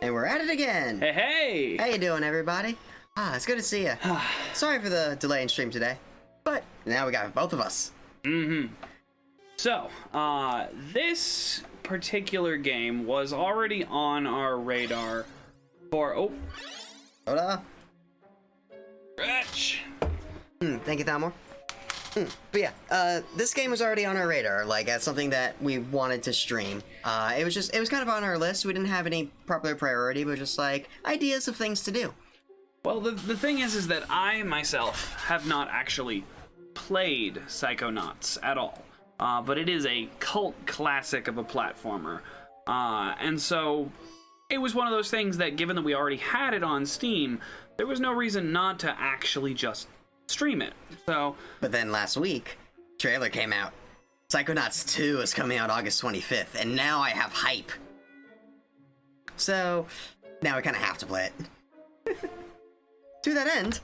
And we're at it again! Hey, hey! How you doing, everybody? It's good to see you. Sorry for the delay in stream today, but now we got both of us. So, this particular game was already on our radar for... Oh. Hola. Rich! Thank you, Thalmor. But yeah, this game was already on our radar, like, as something that we wanted to stream. It was kind of on our list. We didn't have any proper priority, but just, like, ideas of things to do. Well, the thing is that I, myself, have not actually played Psychonauts at all. But it is a cult classic of a platformer. And so, it was one of those things that, given that we already had it on Steam, there was no reason not to actually just stream it. So, but then last week, trailer came out. Psychonauts 2 is coming out August 25th, and now I have hype. So, now I kind of have to play it. To that end...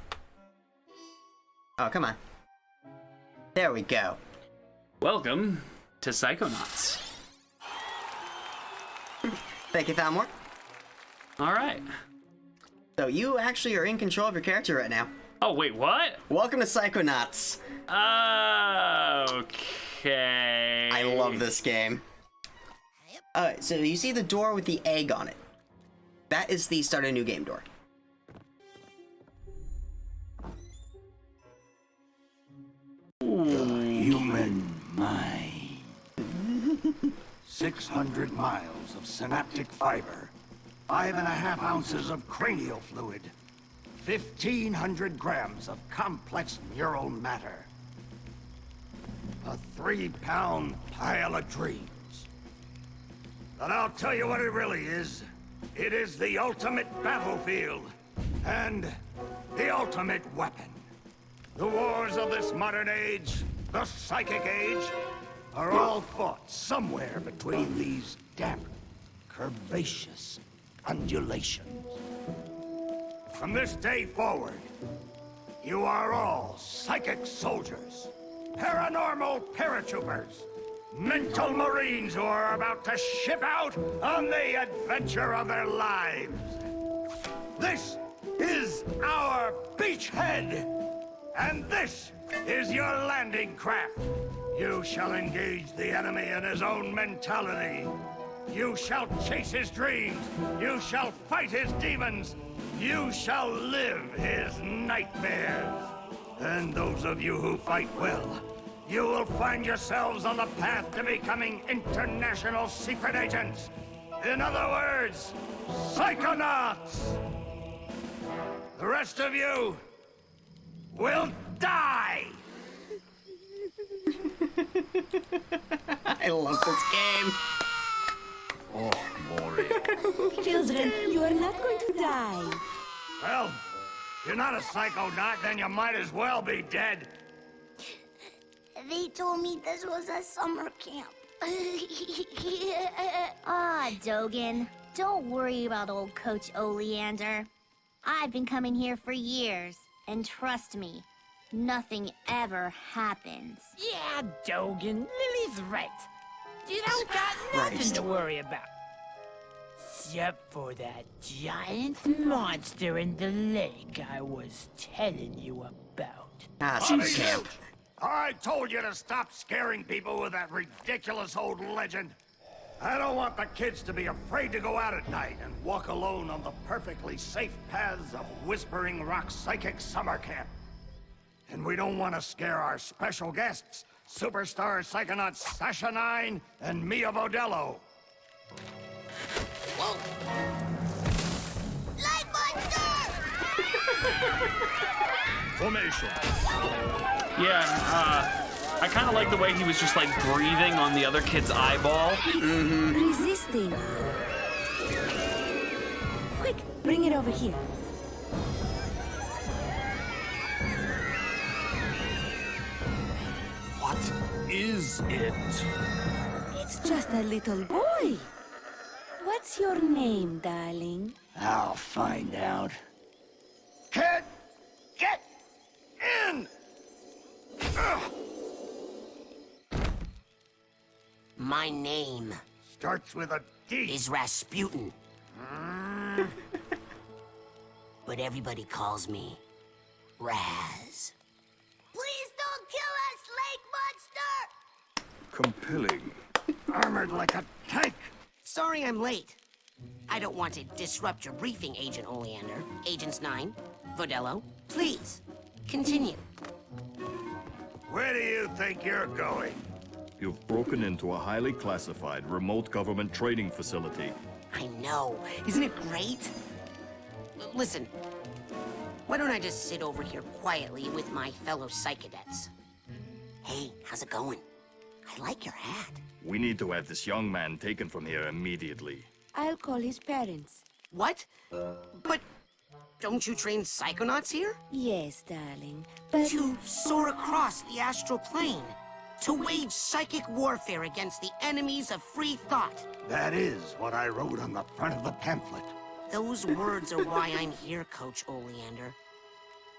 Oh, come on. There we go. Welcome to Psychonauts. Thank you, Thalmor. Alright. So you actually are in control of your character right now. Oh, wait, what? Welcome to Psychonauts. Okay. I love this game. So you see the door with the egg on it. That is the start a new game door. The human mind. 600 miles of synaptic fiber, 5.5 ounces of cranial fluid, 1,500 grams of complex neural matter, a 3-pound pile of dreams. But I'll tell you what it really is. It is the ultimate battlefield and the ultimate weapon. The wars of this modern age, the psychic age, are all fought somewhere between these damp, curvaceous undulations. From this day forward, you are all psychic soldiers, paranormal paratroopers, mental marines who are about to ship out on the adventure of their lives. This is our beachhead, and this is your landing craft. You shall engage the enemy in his own mentality. You shall chase his dreams. You shall fight his demons. You shall live his nightmares. And those of you who fight well, you will find yourselves on the path to becoming international secret agents. In other words, Psychonauts! The rest of you will die! I love this game. Oh, Maury. Children, you are not going to die. Well, if you're not a psychonaut, then you might as well be dead. They told me this was a summer camp. Ah, Dogen. Don't worry about old Coach Oleander. I've been coming here for years, and trust me, nothing ever happens. Yeah, Dogen, Lily's right. You don't got nothing to worry about. Except for that giant monster in the lake I was telling you about. Summer camp. I told you to stop scaring people with that ridiculous old legend. I don't want the kids to be afraid to go out at night and walk alone on the perfectly safe paths of Whispering Rock Psychic Summer Camp. And we don't want to scare our special guests, superstar psychonauts Sasha 9 and Mia Vodello. Whoa! Light monster! Formation. Yeah, I kind of like the way he was just, like, breathing on the other kid's eyeball. Resisting. Quick, bring it over here. What is it? It's just a little boy. What's your name, darling? I'll find out. Kid, get in! Ugh. My name Starts with a D. is Rasputin. But everybody calls me Raz. Please don't kill us, lake monster! Compelling. Armored like a tank. Sorry I'm late. I don't want to disrupt your briefing, Agent Oleander. Agents 9, Vodello, please, continue. Where do you think you're going? You've broken into a highly classified remote government training facility. I know. Isn't it great? Listen, why don't I just sit over here quietly with my fellow Psychonauts? Hey, how's it going? I like your hat. We need to have this young man taken from here immediately. I'll call his parents. What? But don't you train Psychonauts here? Yes, darling, but... To soar across the astral plane. To wage psychic warfare against the enemies of free thought. That is what I wrote on the front of the pamphlet. Those words are why I'm here, Coach Oleander.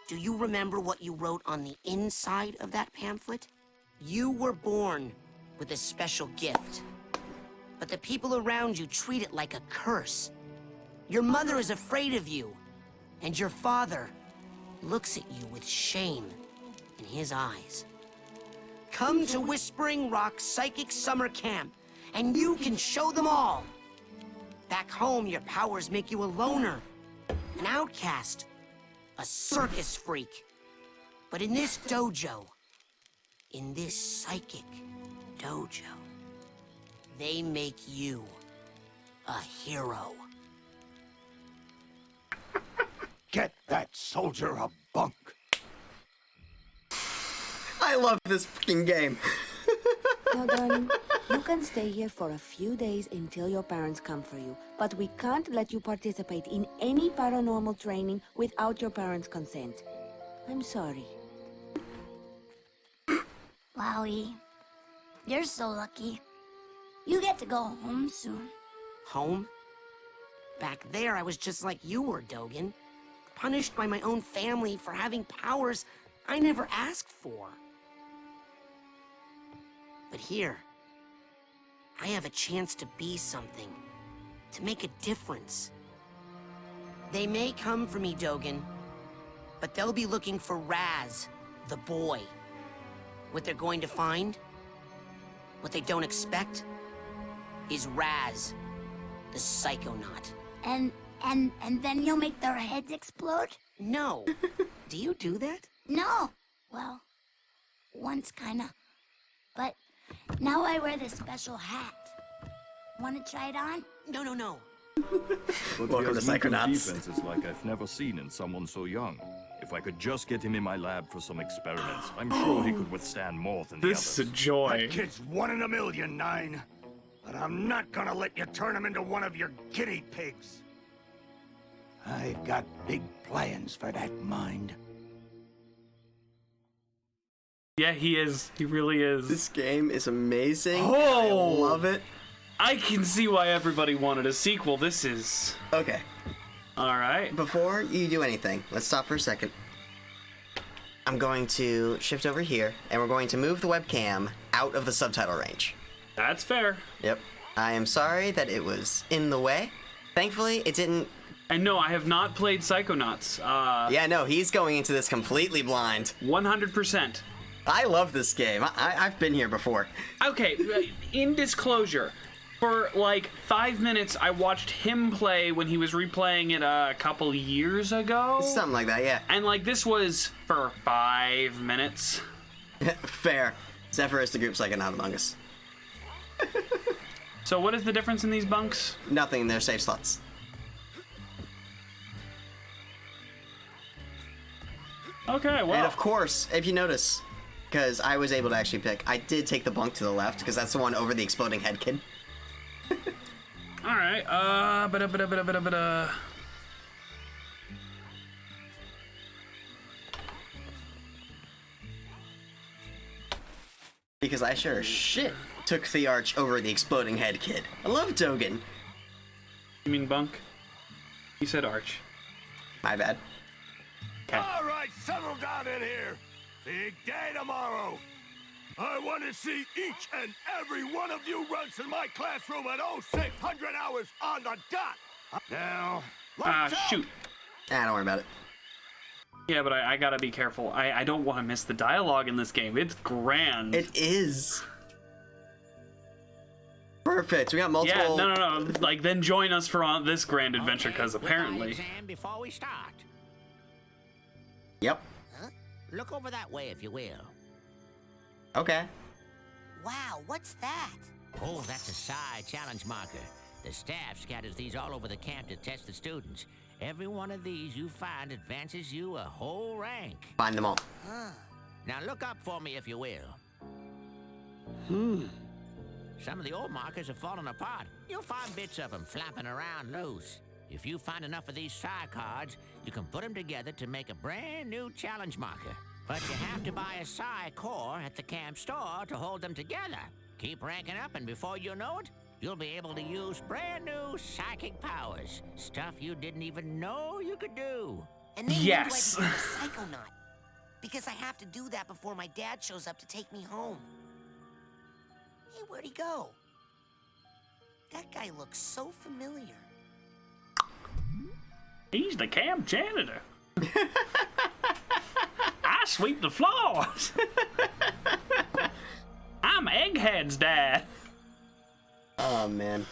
Do you remember what you wrote on the inside of that pamphlet? You were born with a special gift. But the people around you treat it like a curse. Your mother is afraid of you. And your father looks at you with shame in his eyes. Come to Whispering Rock Psychic Summer Camp, and you can show them all. Back home, your powers make you a loner, an outcast, a circus freak. But in this dojo, in this psychic dojo, they make you a hero. Get that soldier a bunk. I love this fucking game. Now, darling, you can stay here for a few days until your parents come for you. But we can't let you participate in any paranormal training without your parents' consent. I'm sorry. Wowie. You're so lucky. You get to go home soon. Home? Back there, I was just like you were, Dogen. Punished by my own family for having powers I never asked for. But here, I have a chance to be something, to make a difference. They may come for me, Dogen, but they'll be looking for Raz, the boy. What they're going to find, what they don't expect, is Raz, the Psychonaut. And then you'll make their heads explode? No. Do you do that? No. Well, once kinda. But now I wear this special hat. Wanna try it on? No. But Welcome he has to mental Psychonauts. defenses like I've never seen in someone so young. If I could just get him in my lab for some experiments, I'm sure he could withstand more than the This is a others. joy. That kid's 1 in a million, 9. But I'm not gonna let you turn him into one of your guinea pigs. I've got big plans for that mind. Yeah, he is. He really is. This game is amazing. Oh! I love it. I can see why everybody wanted a sequel. This is... Okay, Alright. before you do anything, let's stop for a second. I'm going to shift over here, and we're going to move the webcam out of the subtitle range. That's fair. Yep. I am sorry that it was in the way. Thankfully, it didn't... And no, I have not played Psychonauts. Yeah, no, he's going into this completely blind. 100%. I love this game. I've been here before. Okay, in disclosure, for like 5 minutes, I watched him play when he was replaying it a couple years ago. Something like that, yeah. And like this was for 5 minutes. Fair. Zephyr is the group Psychonaut among us. So what is the difference in these bunks? Nothing, they're safe slots. Okay, well. And of course, if you notice, because I was able to actually pick, I did take the bunk to the left, because that's the one over the exploding head kid. Alright, Because I sure as shit took the arch over the exploding head kid. I love Dogen. You mean bunk? You said arch. My bad. All right, settle down in here. Big day tomorrow. I want to see each and every one of you runs in my classroom at 0600 hours on the dot. Now, Shoot. Ah, don't worry about it. Yeah, but I gotta be careful. I don't want to miss the dialogue in this game. It's grand. It is. Perfect. We got multiple. Yeah, no. Like, then join us for this grand adventure, because apparently. Exam before we start. Yep. Huh? Look over that way, if you will. Okay. Wow, what's that? Oh, that's a Psi challenge marker. The staff scatters these all over the camp to test the students. Every one of these you find advances you a whole rank. Find them all. Huh. Now look up for me, if you will. Some of the old markers have fallen apart. You'll find bits of them flapping around loose. If you find enough of these Psi cards, you can put them together to make a brand new challenge marker. But you have to buy a Psi core at the camp store to hold them together. Keep ranking up, and before you know it, you'll be able to use brand new psychic powers. Stuff you didn't even know you could do. And then Yes. when do I become a Psychonaut? Because I have to do that before my dad shows up to take me home. Hey, where'd he go? That guy looks so familiar. He's the camp janitor. I sweep the floors. I'm Egghead's dad. Oh man.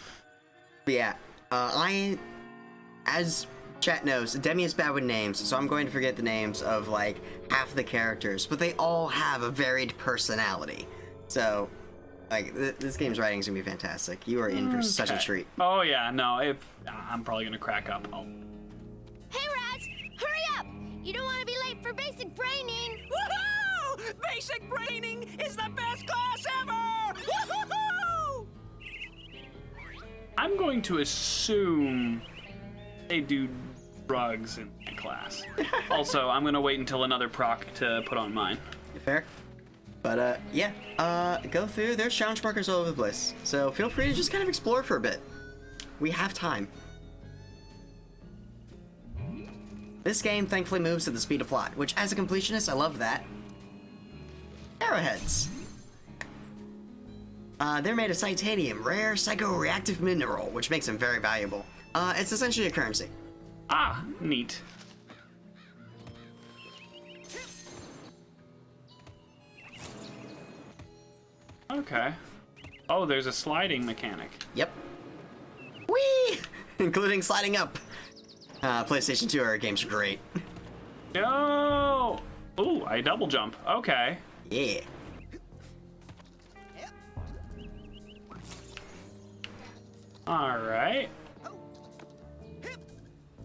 But yeah, as chat knows, Demi is bad with names, so I'm going to forget the names of like half the characters, but they all have a varied personality. So, like, this game's writing is gonna be fantastic. You are in for such a treat. Oh yeah, no, I'm probably gonna crack up. Hey, Raz! Hurry up! You don't want to be late for basic braining! Woohoo! Basic braining is the best class ever! Woohoo! I'm going to assume they do drugs in my class. Also, I'm gonna wait until another proc to put on mine. Fair. But yeah, go through. There's challenge markers all over the place, so feel free to just kind of explore for a bit. We have time. This game thankfully moves at the speed of plot, which as a completionist, I love that. Arrowheads. They're made of titanium, rare psychoreactive mineral, which makes them very valuable. It's essentially a currency. Ah, neat. Okay. Oh, there's a sliding mechanic. Yep. Whee! Including sliding up. PlayStation 2 era games are great. No! Ooh, I double jump. Okay. Yeah. All right.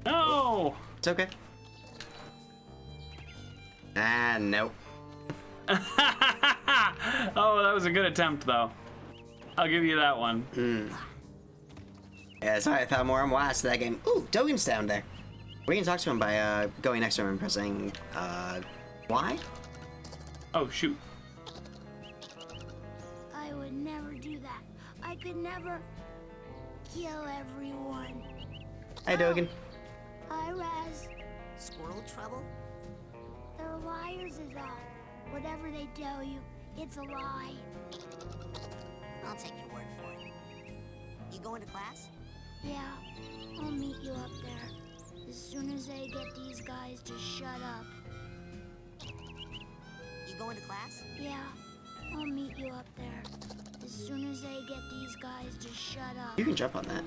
No! It's okay. Ah, nope. Oh, that was a good attempt, though. I'll give you that one. Yeah, sorry, I thought more on wise to that game. Ooh, Dogen's down there. We can talk to him by going next to him and pressing Y? Oh, shoot. I would never do that. I could never kill everyone. Hi, Dogen. Hi, Raz. Squirrel trouble? They're liars is all. Whatever they tell you, it's a lie. I'll take your word for it. You going to class? Yeah, I'll meet you up there. As soon as I get these guys to shut up. You going to class? Yeah, I'll meet you up there. As soon as I get these guys to shut up. You can jump on that.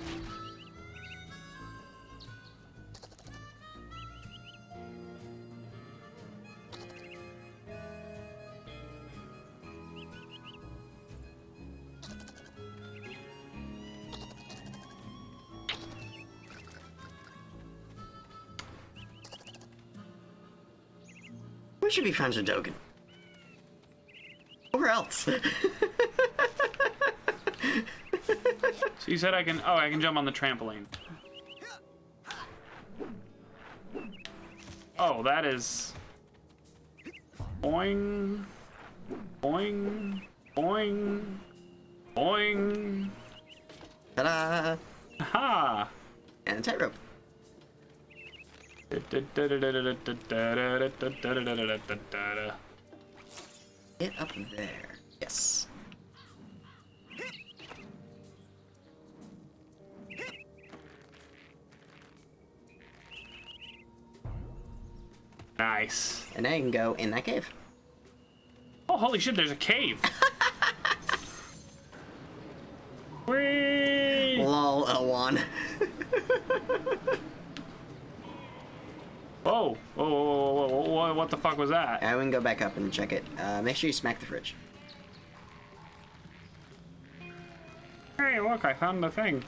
We should be friends with Dogen. Or else. So you said I can... Oh, I can jump on the trampoline. Oh, that is... Boing. Boing. Boing. Boing. Ta-da! Ha! And a tightrope. Get up there. Yes. Nice. And now you can go in that cave. Oh, holy shit, there's a cave. Whee! Lol, L1. Whoa. Whoa, what the fuck was that? We can go back up and check it. Make sure you smack the fridge. Hey, look, I found the thing.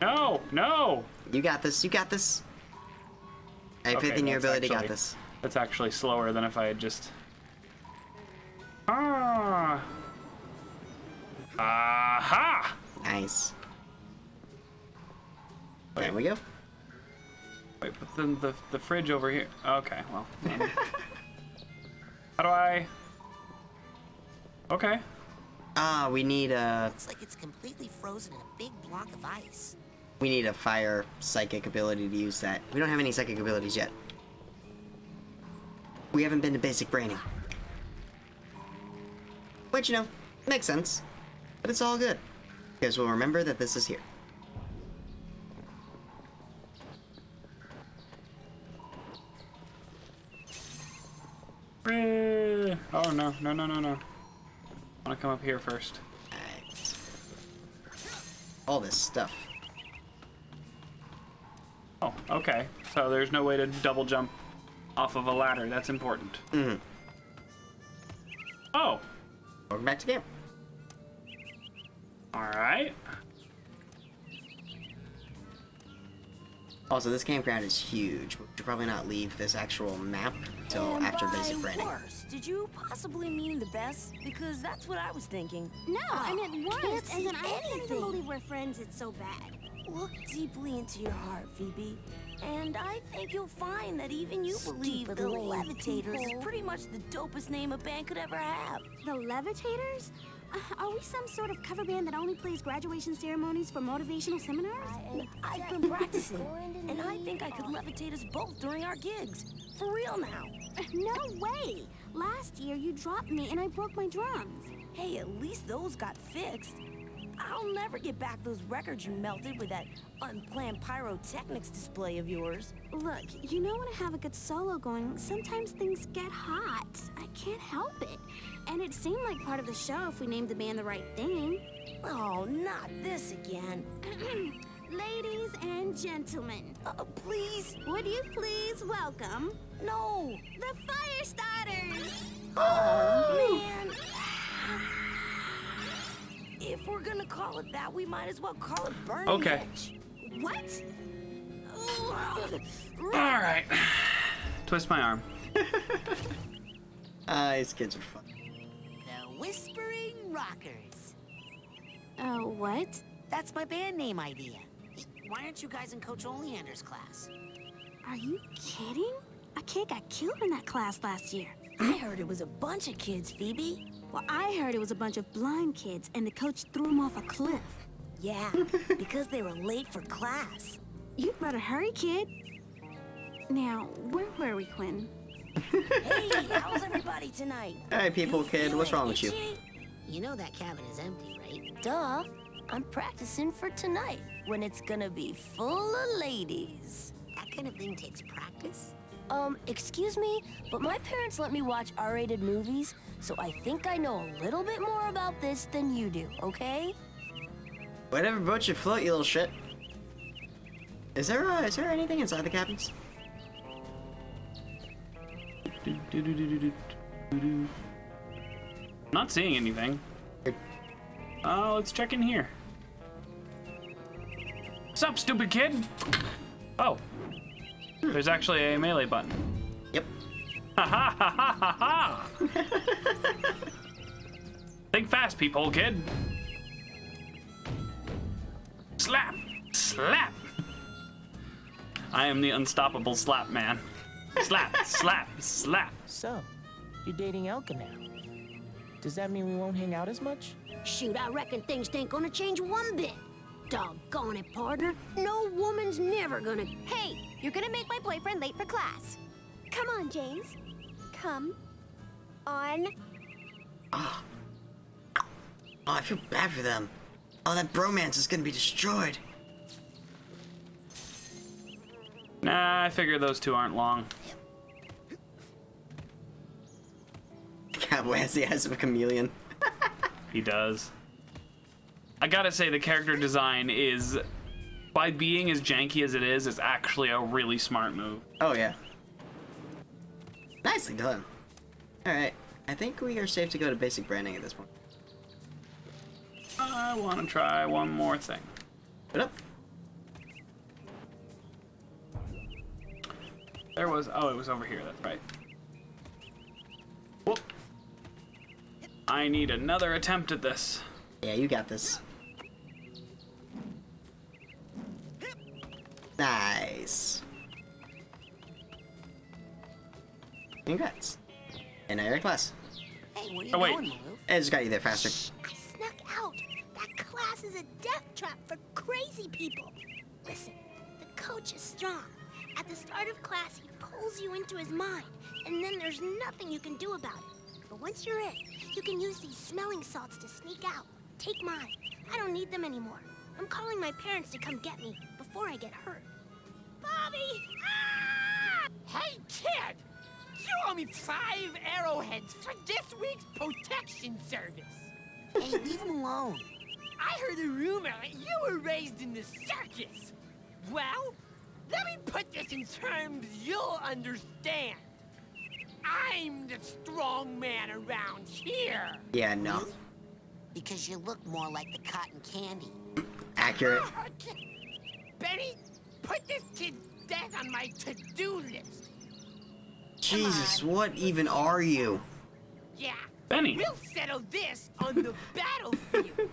No, no! You got this, you got this. I have faith in your ability, got this. That's actually slower than if I had just... Ah! Aha! Nice. There we go. Wait, but then the fridge over here... Okay, well... How do I... Okay. We need a... Looks like it's completely frozen in a big block of ice. We need a fire psychic ability to use that. We don't have any psychic abilities yet. We haven't been to basic braining. Which, you know, makes sense. But it's all good. Because we'll remember that this is here. Oh, no. I want to come up here first. Alright. All this stuff. Oh, okay. So there's no way to double jump off of a ladder. That's important. Mm-hmm. Oh. Welcome back to camp. Alright. Also, this campground is huge. We should probably not leave this actual map until after basic branding. Worse, did you possibly mean the best? Because that's what I was thinking. No, I meant Can't worse. see As in, I can't even anything. believe we're friends. It's so bad. Look deeply into your heart, Phoebe. And I think you'll find that even you believe the Stupid lame Levitators is people. pretty much the dopest name a band could ever have. The Levitators? Are we some sort of cover band that only plays graduation ceremonies for motivational seminars? I've been practicing, and I think I could levitate us both during our gigs. For real now. No way! Last year you dropped me and I broke my drums. Hey, at least those got fixed. I'll never get back those records you melted with that unplanned pyrotechnics display of yours. Look, you know when I have a good solo going, sometimes things get hot. I can't help it. And it seemed like part of the show if we named the band the right thing. Oh, not this again. Ladies and gentlemen, Please? would you please welcome No. the Fire Starters? Oh, man. If we're gonna call it that, we might as well call it Burning Okay. Edge. What? Alright. Twist my arm. These kids are fun. The Whispering Rockers. Oh, what? That's my band name idea. Why aren't you guys in Coach Oleander's class? Are you kidding? A kid got killed in that class last year. I heard it was a bunch of kids, Phoebe. Well, I heard it was a bunch of blind kids and the coach threw them off a cliff. Yeah, because they were late for class. You better hurry, kid. Now, where were we, Quinn? Hey, how's everybody tonight? Hey, people, You kid, what's feeling wrong with you? itchy? You know that cabin is empty, right? Duh. I'm practicing for tonight, when it's gonna be full of ladies. That kind of thing takes practice. Excuse me, but my parents let me watch R-rated movies, so I think I know a little bit more about this than you do, okay? Whatever boat you float, you little shit. Is there anything inside the cabins? Not seeing anything. Let's check in here. What's up, stupid kid? Oh. There's actually a melee button. Yep. Ha ha ha ha ha ha! Think fast, peephole kid. Slap! Slap! I am the unstoppable slap man. Slap, slap, slap. So, you're dating Elka now. Does that mean we won't hang out as much? Shoot, I reckon things ain't gonna change one bit. Doggone it, partner. No woman's never gonna... Hey, you're gonna make my boyfriend late for class. Come on, James. Come on. Oh, I feel bad for them. Oh, that bromance is gonna be destroyed. Nah, I figure those two aren't long. Cowboy has the eyes of a chameleon. He does. I gotta say, the character design is, by being as janky as it is, it's actually a really smart move. Oh, yeah. Nicely done. Alright, I think we are safe to go to basic branding at this point. I want to try one more thing. Put up. There was, oh, it was over here, that's right. Whoop. I need another attempt at this. Yeah, you got this. Nice. Congrats. And now you're in class. Hey, where you Oh, wait. going, Maloof? I just got you there faster. I snuck out. That class is a death trap for crazy people. Listen, the coach is strong. At the start of class, he pulls you into his mind, and then there's nothing you can do about it. But once you're in, you can use these smelling salts to sneak out. Take mine. I don't need them anymore. I'm calling my parents to come get me before I get hurt. Bobby! Ah! Hey, kid! You owe me 5 arrowheads for this week's protection service. Hey, leave him alone. I heard a rumor that you were raised in the circus. Well, let me put this in terms you'll understand. I'm the strong man around here. Yeah, no. Because you look more like the cotton candy. Accurate. Benny, put this kid's death on my to-do list. Jesus, what even are you? Yeah. Benny. We'll settle this on the battlefield.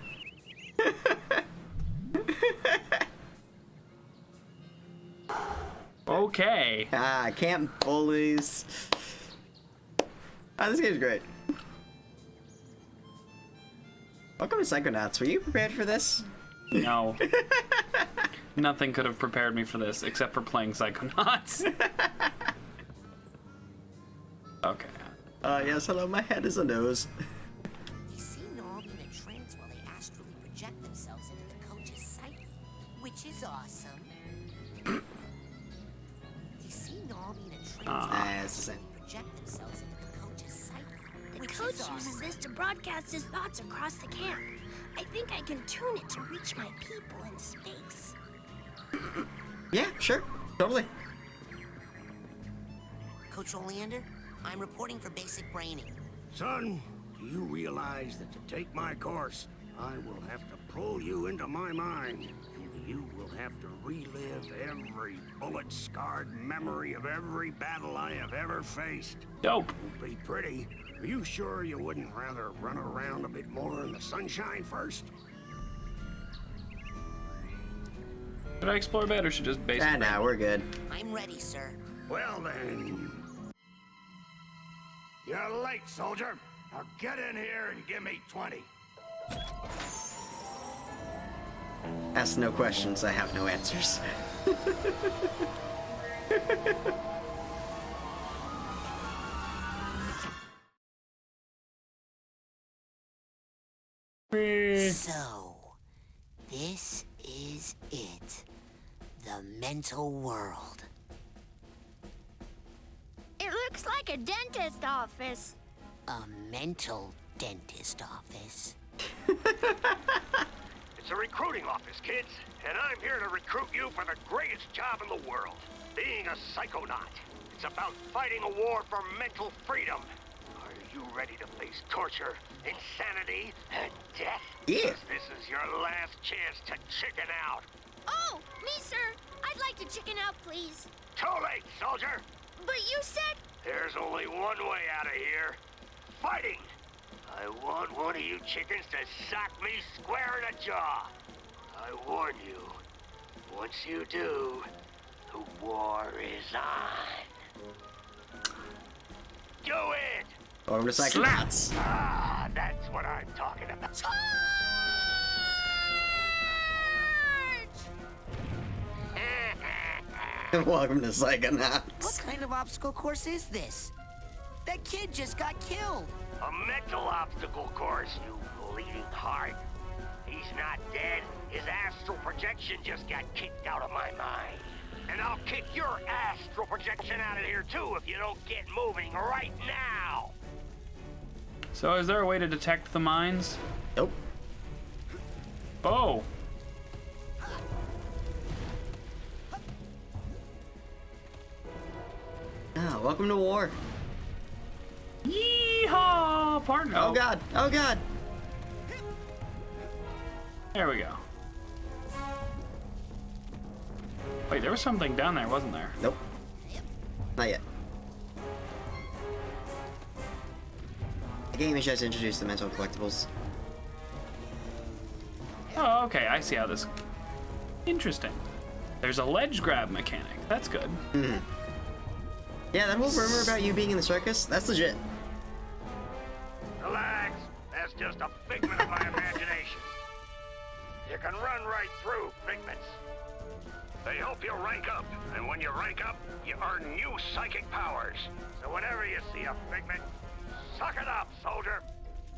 Okay. Ah, camp bullies. Ah, this game's great. Welcome to Psychonauts. Were you prepared for this? No. Nothing could have prepared me for this except for playing Psychonauts. Okay. Yes, hello, my head is a nose. You see Gnarled in a trance while they astrally project themselves into the coach's psyche, which is awesome. You see Gnarled in a trance while they It's the same. project themselves into the coach's psyche, The which coach is awesome. uses this to broadcast his thoughts across the camp. I think I can tune it to reach my people in space. Yeah, sure. Totally. Coach Oleander, I'm reporting for basic braining. Son, do you realize that to take my course, I will have to pull you into my mind, and you will have to relive every bullet-scarred memory of every battle I have ever faced. Dope. Won't be pretty. Are you sure you wouldn't rather run around a bit more in the sunshine first? Should I explore bed or should just basic? Ah, nah, we're good. I'm ready, sir. Well then. You're late, soldier. Now get in here and give me 20. Ask no questions, I have no answers. So, this is it. The mental world. It looks like a dentist office. A mental dentist office. It's a recruiting office, kids, and I'm here to recruit you for the greatest job in the world, being a psychonaut. It's about fighting a war for mental freedom. Are you ready to face torture, insanity, and death? Yeah. This is your last chance to chicken out. Oh, me, sir. I'd like to chicken out, please. Too late, soldier. But you said... There's only one way out of here. Fighting. I want one of you chickens to sock me square in the jaw. I warn you, once you do, the war is on. Do it! Welcome to Psychonauts. Ah, that's what I'm talking about. Charge! Welcome to Psychonauts. What kind of obstacle course is this? That kid just got killed. A mental obstacle course, you bleeding heart. He's not dead. His astral projection just got kicked out of my mind. And I'll kick your astral projection out of here too if you don't get moving right now. So is there a way to detect the mines? Nope. Oh. Oh, welcome to war. Yeehaw, partner. Oh god. Oh god. There we go. Wait, there was something down there, wasn't there? Nope. Not yet. The game is just introduced the mental collectibles. Oh, okay, I see how this... Interesting. There's a ledge grab mechanic. That's good. Hmm. Yeah, that whole rumor about you being in the circus, that's legit. Relax. That's just a figment of my imagination. You can run right through figments. They help you rank up, and when you rank up, you earn new psychic powers. So whenever you see a figment, suck it up, soldier.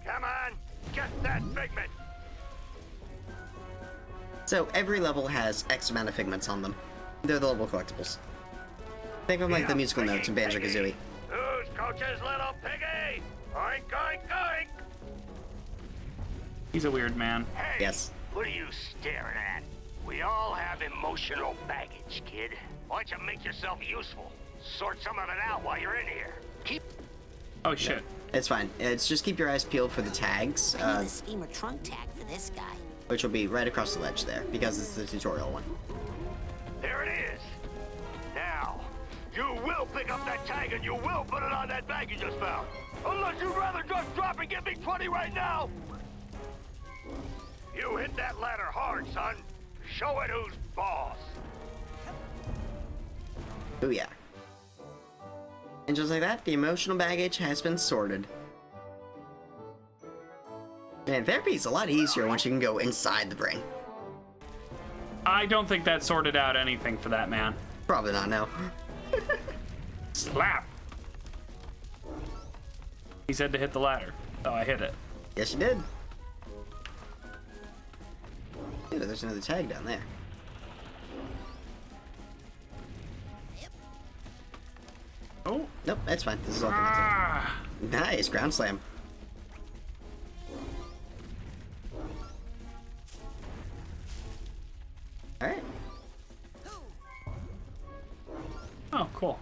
Come on, get that figment. So every level has X amount of figments on them. They're the level collectibles. Think of them like the musical notes in Banjo-Kazooie. Who's Coach's little piggy? Oink, oink, oink. He's a weird man. Hey, Yes. what are you staring at? We all have emotional baggage, kid. Why don't you make yourself useful? Sort some of it out while you're in here. Keep... Oh, shit. It's fine. It's just keep your eyes peeled for the tags, I need a steamer trunk tag for this guy. which will be right across the ledge there, because it's the tutorial one. There it is. Now, you will pick up that tag and you will put it on that bag you just found. Unless you'd rather just drop and give me 20 right now. You hit that ladder hard, son. Show it who's boss. Oh yeah. And just like that, the emotional baggage has been sorted. Man, therapy is a lot easier once you can go inside the brain. I don't think that sorted out anything for that man. Probably not, no. Slap! He said to hit the ladder. Oh, I hit it. Yes, you did. Ew, there's another tag down there. Oh. Nope, that's fine. This is all connected. Ah! Nice, ground slam. Alright. Oh, cool.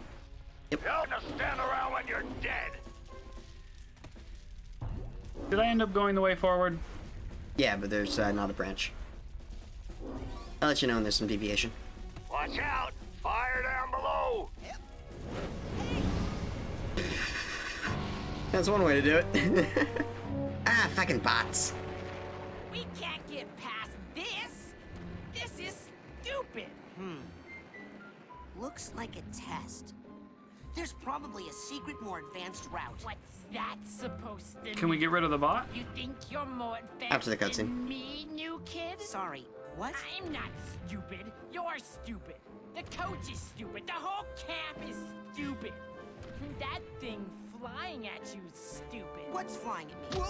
Yep. Don't just stand around when you're dead. Did I end up going the way forward? Yeah, but there's not a branch. I'll let you know when there's some deviation. Watch out! Fire down below! That's one way to do it. Ah, fucking bots. We can't get past this. This is stupid. Looks like a test. There's probably a secret, more advanced route. What's that supposed to mean? Can we get rid of the bot? You think you're more advanced After the cutscene. than me, new kid? Sorry, what? I'm not stupid. You're stupid. The coach is stupid. The whole camp is stupid. That thing flying at you is stupid. What's flying at me?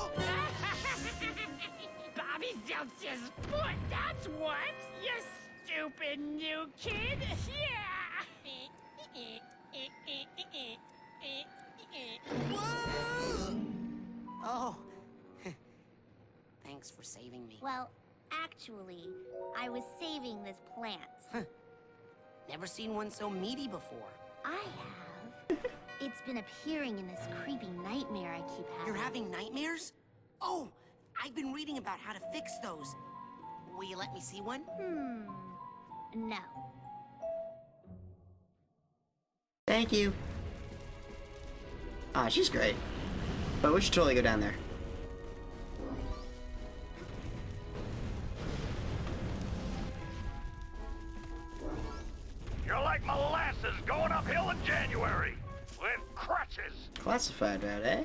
Bobby Zeltz's foot, that's what! You stupid new kid! Yeah! Oh. Thanks for saving me. Well, actually, I was saving this plant. Never seen one so meaty before. I have. It's been appearing in this creepy nightmare I keep having. You're having nightmares? Oh, I've been reading about how to fix those. Will you let me see one? No. Thank you. Ah, she's great. But we should totally go down there. You're like molasses going uphill in January with crutches. Classified route, eh?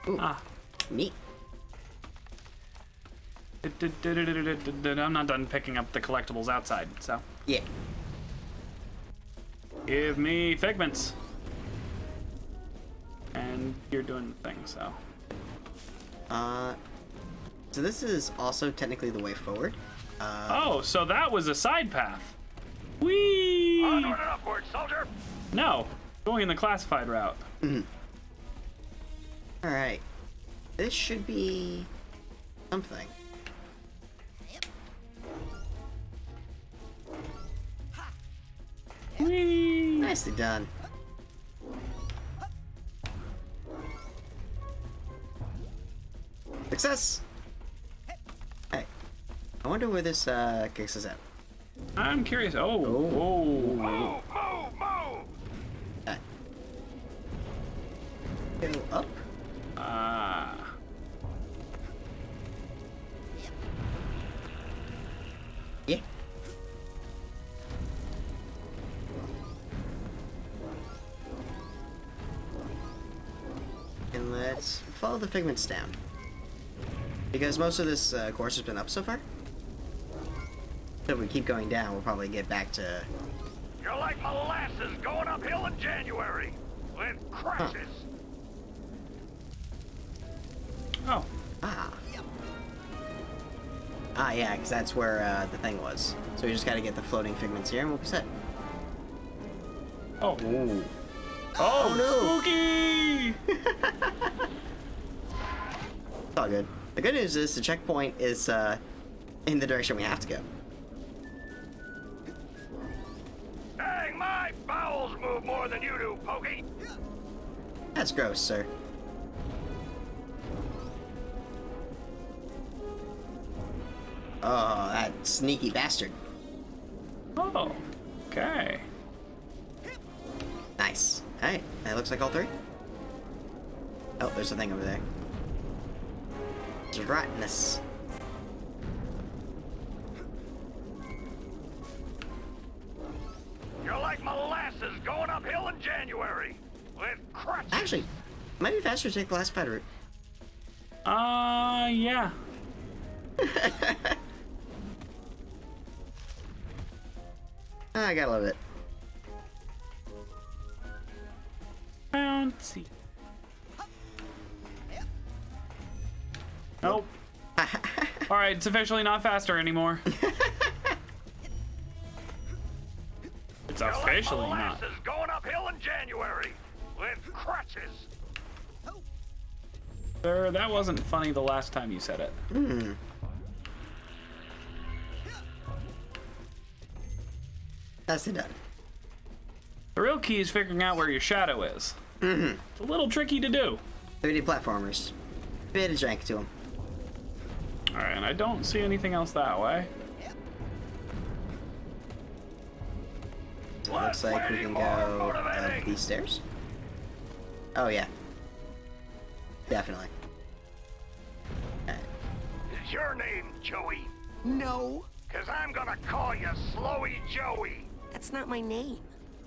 Ooh, Ah. neat. I'm not done picking up the collectibles outside, so. Yeah. Give me figments. And you're doing the thing, so. So this is also technically the way forward. Oh, so that was a side path. Whee! Onward and upward, soldier. No, going in the classified route. Alright. This should be something. Whee! Nicely done. Success! Hey, I wonder where this kicks us out. I'm curious. Oh, Move, whoa. move, move! Go up. Ah. Yeah. And let's follow the figments down. Because most of this course has been up so far. So if we keep going down, we'll probably get back to... You're like molasses going uphill in January with crashes. Oh. Ah. Ah, yeah, because that's where the thing was. So we just gotta get the floating figments here and we'll be set. Oh. Ooh. Oh, no. spooky! It's all good. The good news is the checkpoint is in the direction we have to go. Dang, my bowels move more than you do, Pokey. That's gross, sir. Oh, that sneaky bastard. Oh. Okay. Nice. Alright, that looks like all three. Oh, there's a thing over there. Gelatinous. You're like molasses going uphill in January with crashes. Actually, it might be faster to take the last pad route. Yeah. I gotta love it. Bouncy. Nope. Alright, it's officially not faster anymore. It's You're officially like not. molasses going uphill in January with crutches. Sir, that wasn't funny the last time you said it. Hmm. That's it done. The real key is figuring out where your shadow is. Mm-hmm. It's a little tricky to do. 3D platformers. Bit of jank to them. Alright, and I don't see anything else that way. So it looks like we can go up these stairs. Oh yeah. Definitely. Alright. Is your name Joey? No, Cause I'm gonna call you Slowy Joey. that's not my name.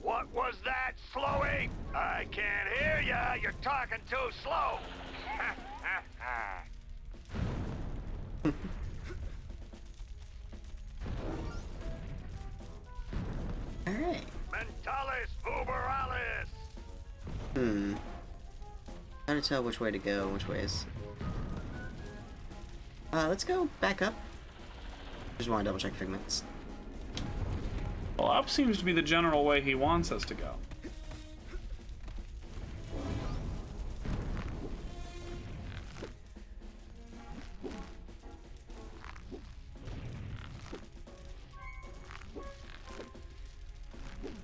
What was that, Slowy? I can't hear ya. You're talking too slow. Alright. Mentalis uberalis. Trying to tell which way to go and which way is. Let's go back up. Just want to double check figments. Well, up seems to be the general way he wants us to go.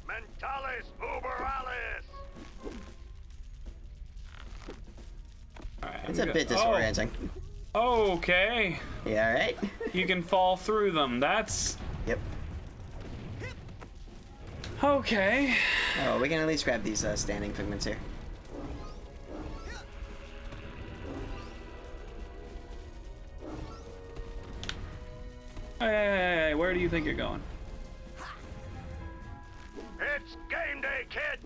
Mentalis uberalis. Alright, It's a bit disorienting. Okay. Yeah, alright? You can fall through them. That's Yep. okay. Oh, we can at least grab these standing figments here. Hey, where do you think you're going? It's game day, kid.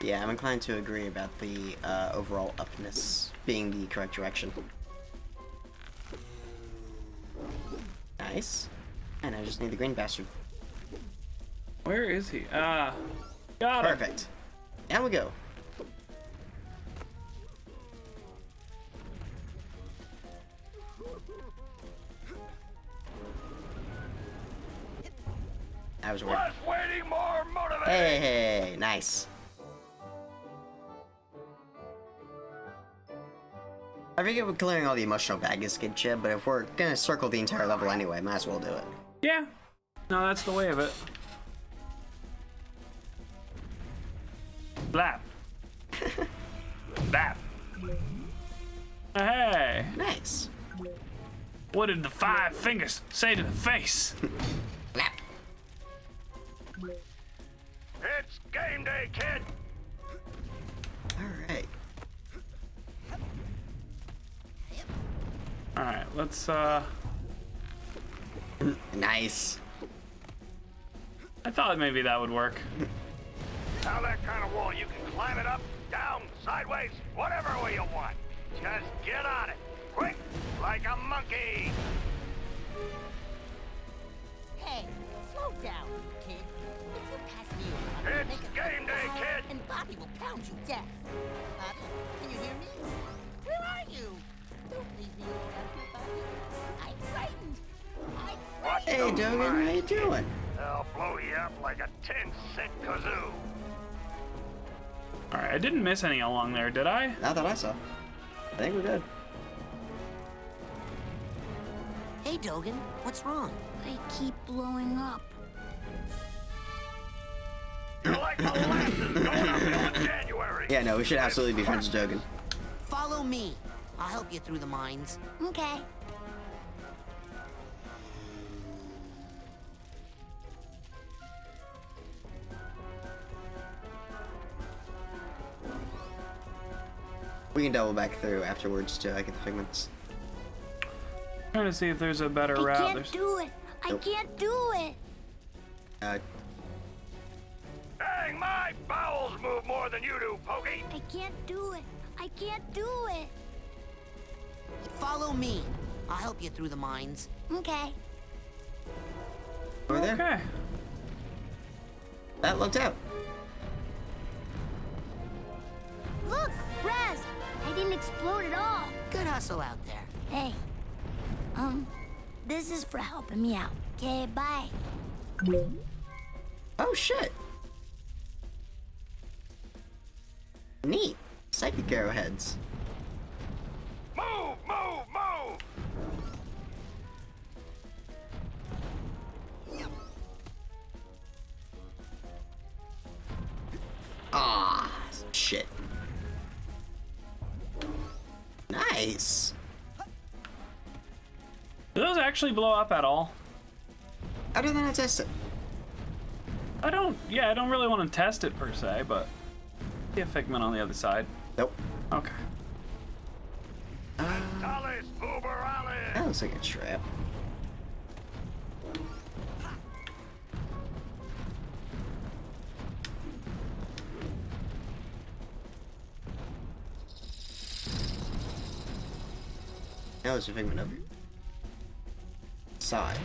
Yeah, I'm inclined to agree about the overall upness being the correct direction. Nice. And I just need the green bastard. Where is he? Got him. Perfect. Down we go. I was worried. Less waiting, more motivating. Hey, nice. I forget we're clearing all the emotional baggage good shit, but if we're gonna circle the entire level anyway, might as well do it. Yeah. No, that's the way of it. Blap. Blap. Hey. Nice. What did the 5 fingers say to the face? Blap. It's game day, kid! Alright. Alright, let's Nice. I thought maybe that would work. Now that kind of wall, you can climb it up, down, sideways, whatever way you want. Just get on it. Quick, like a monkey. Hey, slow down, kid. If you pass me around, It's game day, kid! and Bobby will pound you deaf. Bobby, can you hear me? Where are you? Don't leave me out here, Bobby. I'm frightened. I'm Hey, frightened. Dogan, how you doing? They'll blow you up like a tin-cent kazoo. Alright, I didn't miss any along there, did I? Not that I saw. I think we're good. Hey, Dogan, what's wrong? I keep blowing up. You're like molasses going up in January. Yeah, no, we should absolutely be friends with Dogan. Follow me. I'll help you through the mines. Okay. We can double back through afterwards to get the figments. Trying to see if there's a better route. I can't There's... do it. I Nope. can't do it. Dang, my bowels move more than you do, Pokey. I can't do it. I can't do it. Follow me. I'll help you through the mines. Okay. Over there. Okay. That looked out. Look, Raz. I didn't explode at all. Good hustle out there. Hey. This is for helping me out. Okay, bye. Oh shit. Neat. Psychic arrowheads. Move, move, move. Ah, shit. Nice. Do those actually blow up at all? Other than I test it. I don't really want to test it per se, but see a figment on the other side. Nope. Okay. Talis uberalis. That looks like a trap. Now there's a figment up here. Side.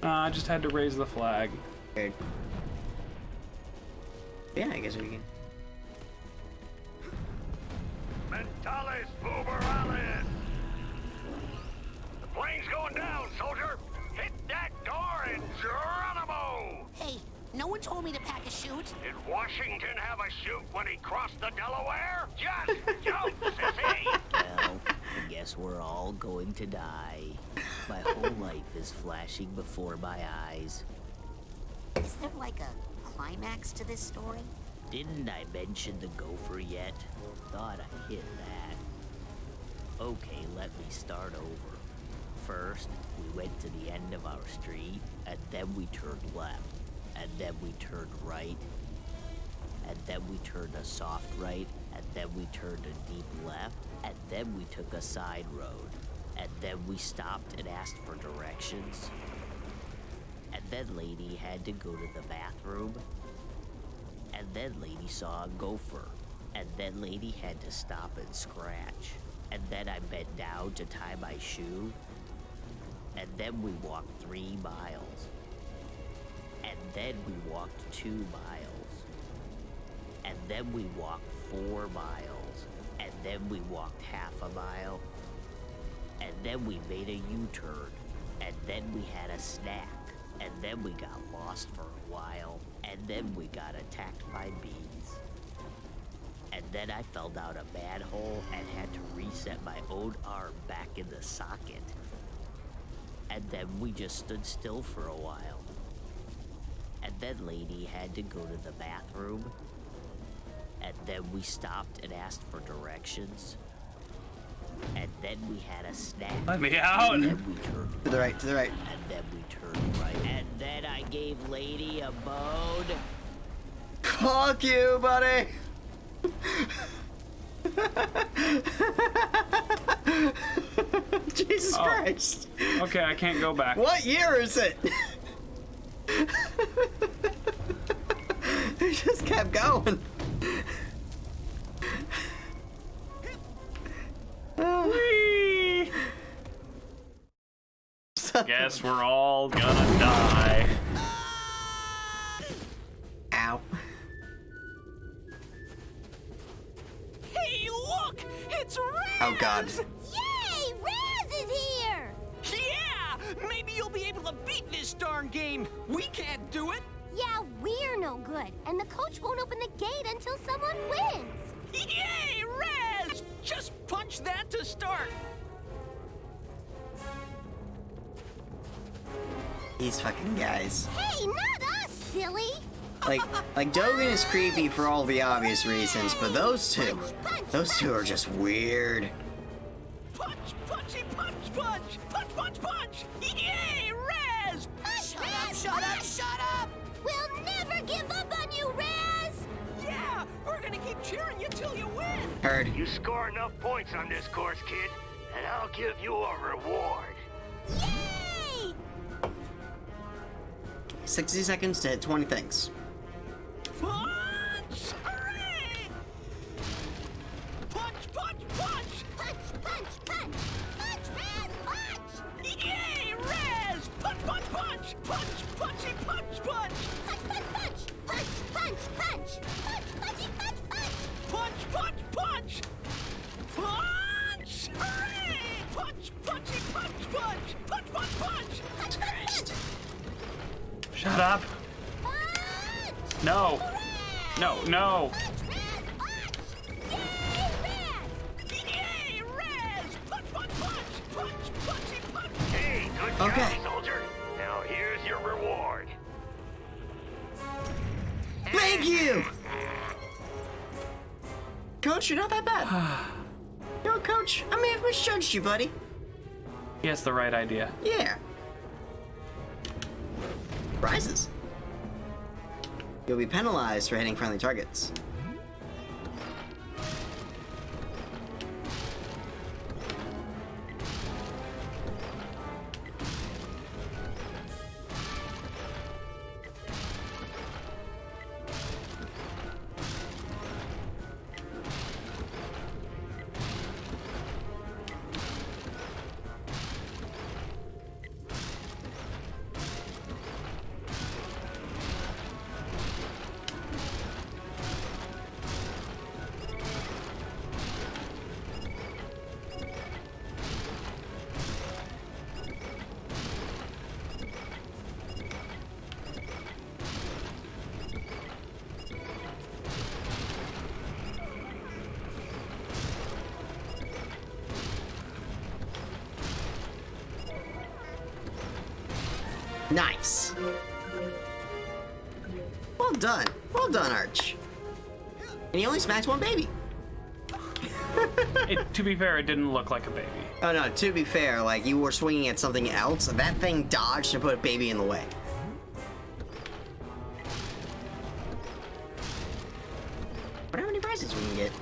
I just had to raise the flag. Weird. Yeah, I guess we can. Mentalis uberalis. The plane's going down, soldier. Hit that door and Geronimo. Hey, no one told me to pack a chute. Did Washington have a chute when he crossed the Delaware? Just jump, sissy. Well, I guess we're all going to die. My whole life is flashing before my eyes. Is there like a climax to this story? Didn't I mention the gopher yet? Thought I hit that. Okay, let me start over. First, we went to the end of our street, and then we turned left, and then we turned right, and then we turned a soft right, and then we turned a deep left, and then we took a side road, and then we stopped and asked for directions. And then lady had to go to the bathroom. And then lady saw a gopher. And then lady had to stop and scratch. And then I bent down to tie my shoe. And then we walked 3 miles. And then we walked 2 miles. And then we walked 4 miles. And then we walked half a mile. And then we made a U-turn. And then we had a snack. And then we got lost for a while. And then we got attacked by bees. And then I fell down a manhole and had to reset my own arm back in the socket. And then we just stood still for a while. And then Lady had to go to the bathroom. And then we stopped and asked for directions. And then we had a snack. Let me out! And then we turned To the right, to the right. And then we turned right. And then I gave Lady a bone. Fuck you, buddy! Jesus Christ! Okay, I can't go back. What year is it? It just kept going. Whee! Guess we're all gonna die. Ow. Hey, look! It's Raz! Oh god. Yay! Raz is here! Yeah! Maybe you'll be able to beat this darn game. We can't do it. Yeah, we're no good, and the coach won't open the gate until someone wins. Yay, Raz! Just punch that to start. These fucking guys. Hey, not us, silly! Like Dogen is creepy for all the obvious reasons, but those two are just weird. Punch, punchy, punch, punch! Punch, punch, punch! Yay, Raz! Punch, Raz, Shut up, punch! shut up! We'll never give up on you, Raz! Yeah, we're gonna keep cheering you till you win. Heard. You score enough points on this course, kid, and I'll give you a reward. Yay! 60 seconds to hit 20 things. Punch! Hooray! Punch, punch, punch! Punch, punch, punch! Punch, Raz, punch! Yay, Raz! Punch, punch, punch! Punch, punchy, punch, punch! Punch, punch, punch! Punch, punch, punch! Punch, punchy, punch, punch! Punch, punch, punch! Punch! Hooray! Punch, punchy, punch, punch! Punch, punch, punch! Punch, punch, punch! Shut up! Punch! No! No, no! Punch, Raz, punch! Yay, Raz! Yay, Raz! Punch, punch, punch! Punch, punchy, punch! Hey, good Okay. job, soldier. Now here's your reward. Thank you! Coach, you're not that bad. You know, Coach, I may have misjudged you, buddy. He has the right idea. Yeah. Prizes. You'll be penalized for hitting friendly targets. Nice. Well done. Well done, Arch. And he only smacked one baby. To be fair, it didn't look like a baby. Oh no, to be fair, like, you were swinging at something else, and that thing dodged and put a baby in the way. Wonder how many prizes we can get.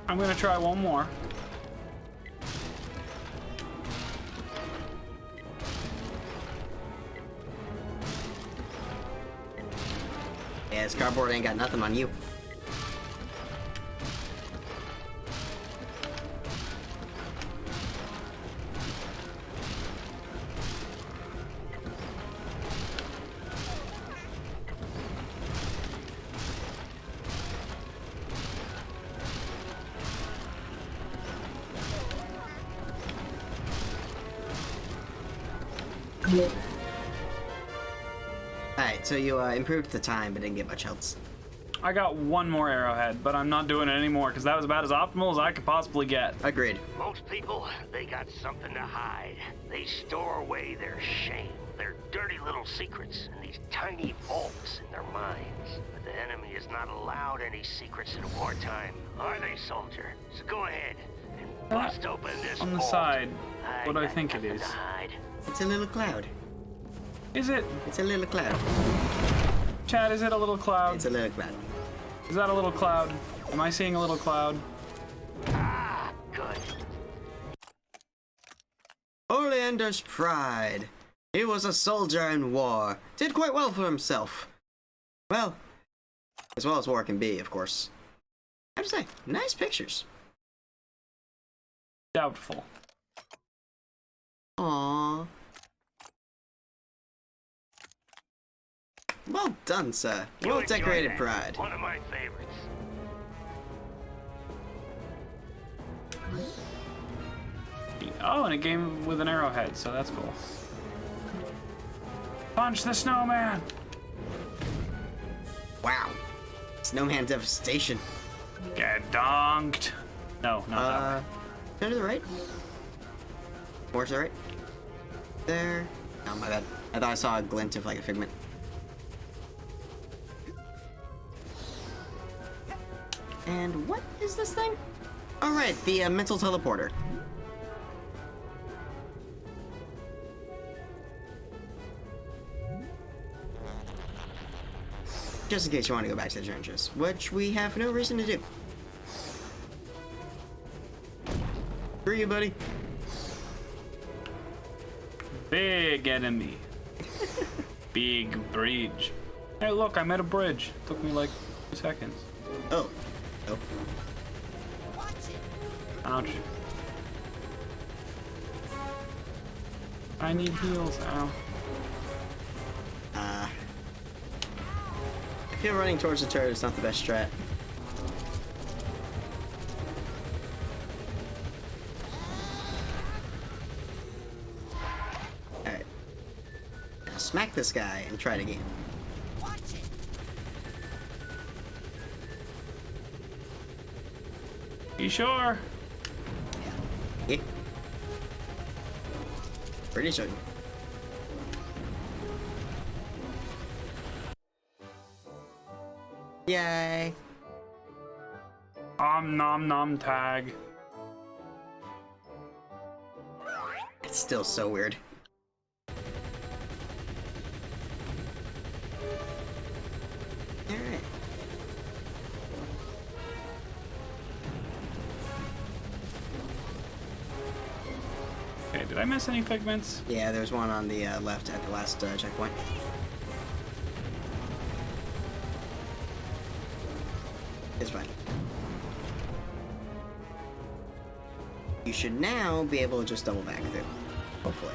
I'm gonna try one more. Yeah, this cardboard ain't got nothing on you. Alright, so you improved the time, but didn't get much else. I got one more arrowhead, but I'm not doing it anymore because that was about as optimal as I could possibly get. Agreed. Most people, they got something to hide. They store away their shame, their dirty little secrets, in these tiny vaults in their minds. But the enemy is not allowed any secrets in wartime, are they, soldier? So go ahead and bust open this On the vault. side, what do I think it is? To hide. It's a little cloud. Is it? It's a little cloud. Chad, is it a little cloud? It's a little cloud. Is that a little cloud? Am I seeing a little cloud? Ah, good. Oleander's pride. He was a soldier in war. Did quite well for himself. Well, as well as war can be, of course. I have to say, nice pictures. Doubtful. Aww. Well done, sir. Well enjoy decorated that. pride. One of my favorites. Oh, and it came with an arrowhead, so that's cool. Punch the snowman! Wow. Snowman devastation. Get donked. No, not that way. Turn to the right. More to the right. There. Oh, my bad. I thought I saw a glint of like a figment. And what is this thing? All right, the mental teleporter. Just in case you want to go back to the trenches, which we have no reason to do. Screw you, buddy. Big enemy. Big bridge. Hey, look, I made a bridge. Took me like 2 seconds. Oh. Oh. Ouch. I need heals. Ow. I feel running towards the turret is not the best strat. Alright. Now smack this guy and try it again. You sure? Yeah. Pretty certain. Yay. Nom nom tag. It's still so weird. Alright. Okay, did I miss any figments? Yeah, there's one on the left at the last checkpoint. It's fine. You should now be able to just double back through. Hopefully.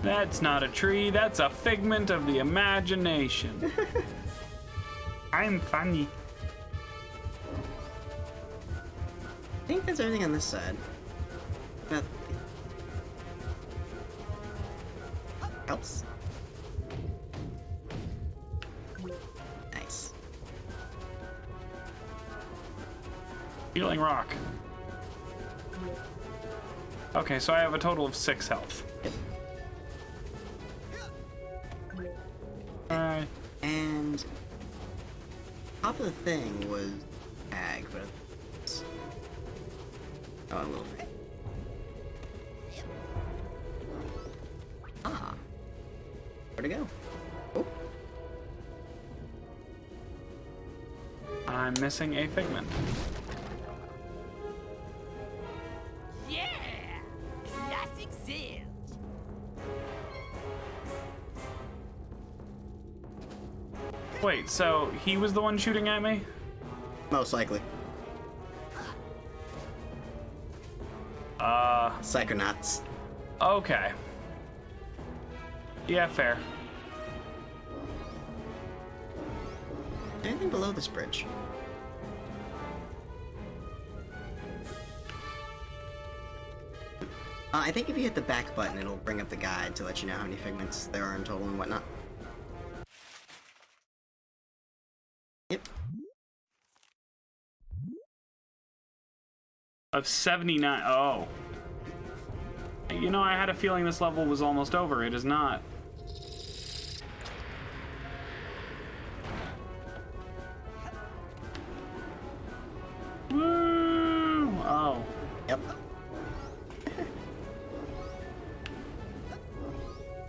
That's not a tree, that's a figment of the imagination. I'm funny. I think that's everything on this side. That helps. Nice. Healing rock. Okay, so I have a total of 6 health. Alright. And top of the thing was ag, but it's... Oh, a little bit. Ah. Where'd it go? Oh. I'm missing a figment. Yeah! Classic Zilch! Wait, so he was the one shooting at me? Most likely. Psychonauts. Okay. Yeah, fair. Anything below this bridge? I think if you hit the back button, it'll bring up the guide to let you know how many figments there are in total and whatnot. of 79. Oh. You know, I had a feeling this level was almost over. It is not. Woo! Oh. Yep.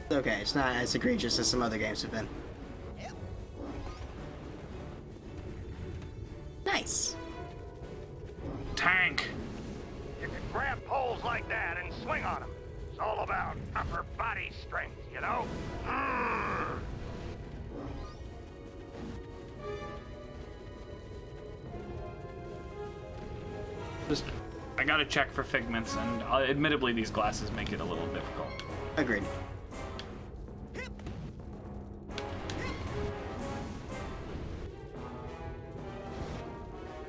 It's okay, it's not as egregious as some other games have been. Nice. Tank. You can grab poles like that and swing on them. It's all about upper body strength, you know? Just, I gotta check for figments, and admittedly, these glasses make it a little difficult. Agreed.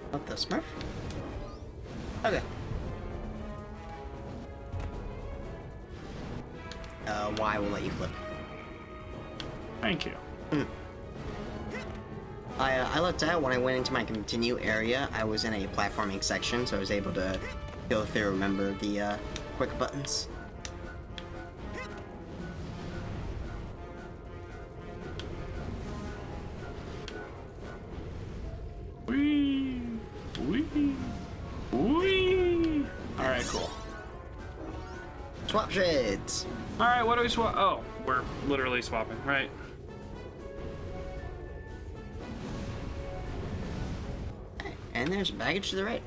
What the Smurf? Okay. Y will let you flip. Thank you. I looked out when I went into my continue area. I was in a platforming section, so I was able to go through, remember the quick buttons. Wee, wee, wee. All right, cool. Swap shades. All right, what do we swap? Oh, we're literally swapping, right? And there's baggage to the right.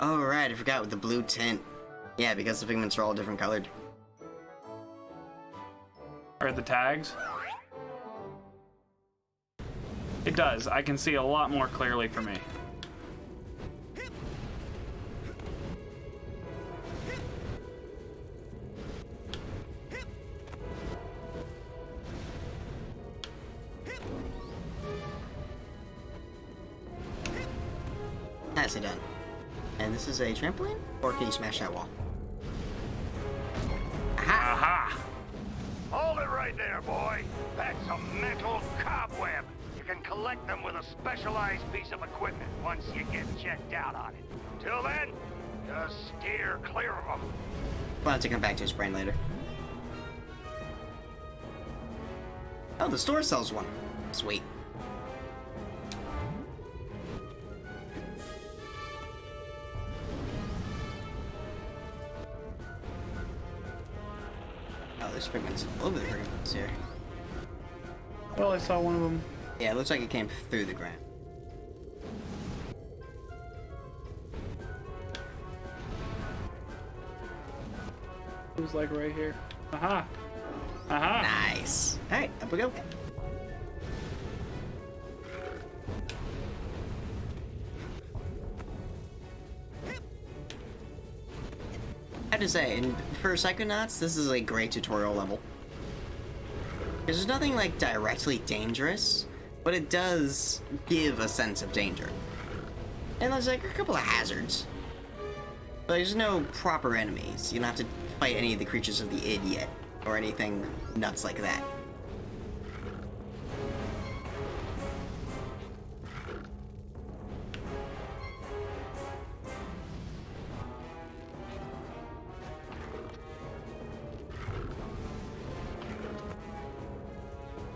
Oh right, I forgot with the blue tint. Yeah, because the pigments are all different colored. Are the tags? It does. I can see a lot more clearly for me. Nicely done. And this is a trampoline? Or can you smash that wall? Aha! Hold it right there, boy. That's a mental cobweb. You can collect them with a specialized piece of equipment once you get checked out on it. Till then, just steer clear of them. We'll have to come back to his brain later. Oh, the store sells one. Sweet. Oh, there's pigments all over the pigments here. Well, I saw one of them. Yeah, it looks like it came through the ground. It was like right here. Aha! Aha! Nice. Alright, up we go. I have to say, for Psychonauts, this is a great tutorial level. Because there's nothing like directly dangerous, but it does give a sense of danger. And there's like a couple of hazards. But there's no proper enemies. You don't have to fight any of the creatures of the id yet, or anything nuts like that.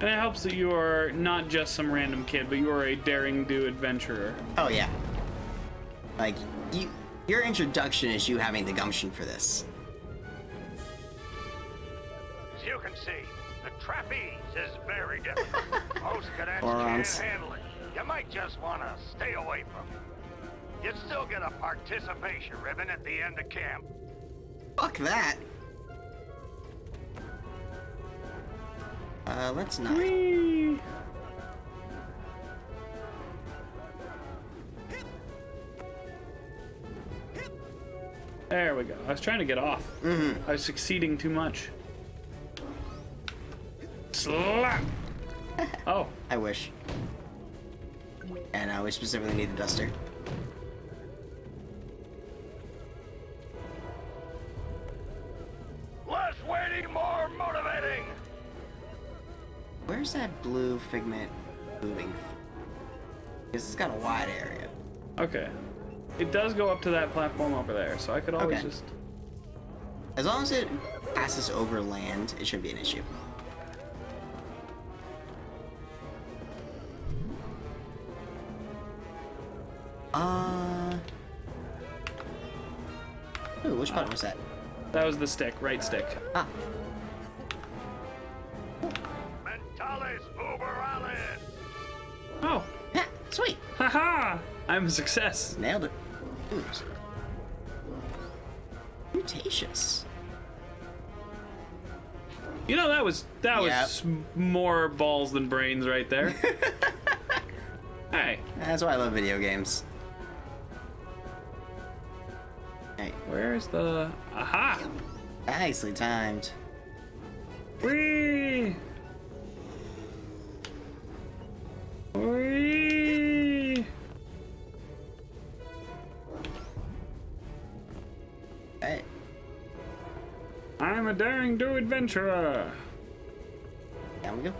And it helps that you are not just some random kid, but you are a daring-do adventurer. Oh yeah. Like, your introduction is you having the gumption for this. As you can see, the trapeze is very difficult. Most cadets Morons. can't handle it. You might just want to stay away from it. You'd still get a participation ribbon at the end of camp. Fuck that. Let's not. Whee! There we go. I was trying to get off. I was succeeding too much. Slap! Oh. I wish. And we specifically need the duster. Less waiting, more motivating. Where's that blue figment moving? Because it's got a wide area. Okay. It does go up to that platform over there, so I could always Okay. just... As long as it passes over land, it shouldn't be an issue. Ooh, which button was that? That was the stick, right stick. Ah. Mentalis uber alles! Oh! Ha, sweet! Haha! I'm a success. Nailed it. Ooh. Mutacious. You know, that was more balls than brains right there. Hey. That's why I love video games. Hey, Where's the... Aha! nicely timed. Whee! Whee! Hey. I'm a daring-do adventurer. Down we go.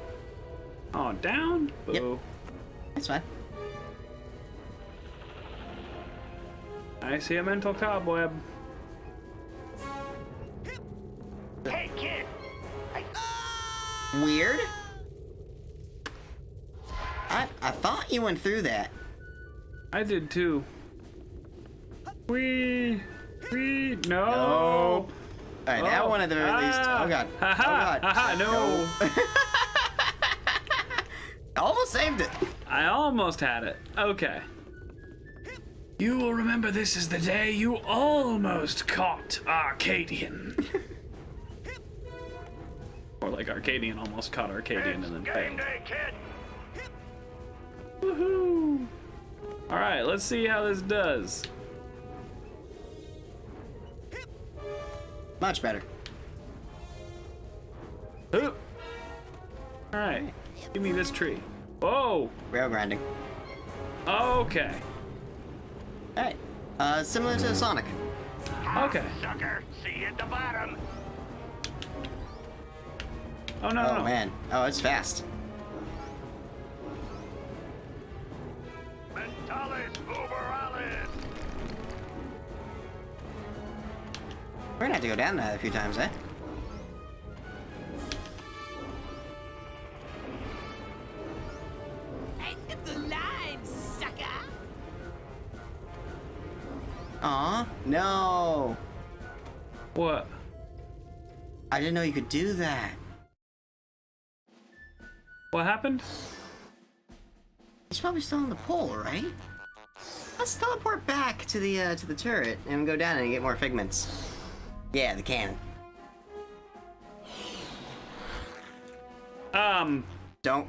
Oh, down? Boo. Yep. That's fine. I see a mental cobweb. Hey, kid! Weird. I thought you went through that. I did too. Wee! Wee! No! Nope. Alright, now one at the very least. Oh god. Ha ha! Ha ha! No! Almost saved it. I almost had it. Okay. You will remember this is the day you almost caught Arcadian. Or like Arcadian almost caught Arcadian and then Game failed. day, kid! Woohoo! Alright, let's see how this does. Much better. Alright, give me this tree. Whoa! Rail grinding. Okay. Alright. Similar to Sonic. Okay. Sucker, see you at the bottom. Oh no, Oh no. man. Oh, it's fast. Mentalis uber alles! We're gonna have to go down that a few times, eh? End of the line, sucker! Aw, no. What? I didn't know you could do that. What happened? He's probably still on the pole, right? Let's teleport back to the turret and go down and get more figments. Yeah, the cannon. Don't.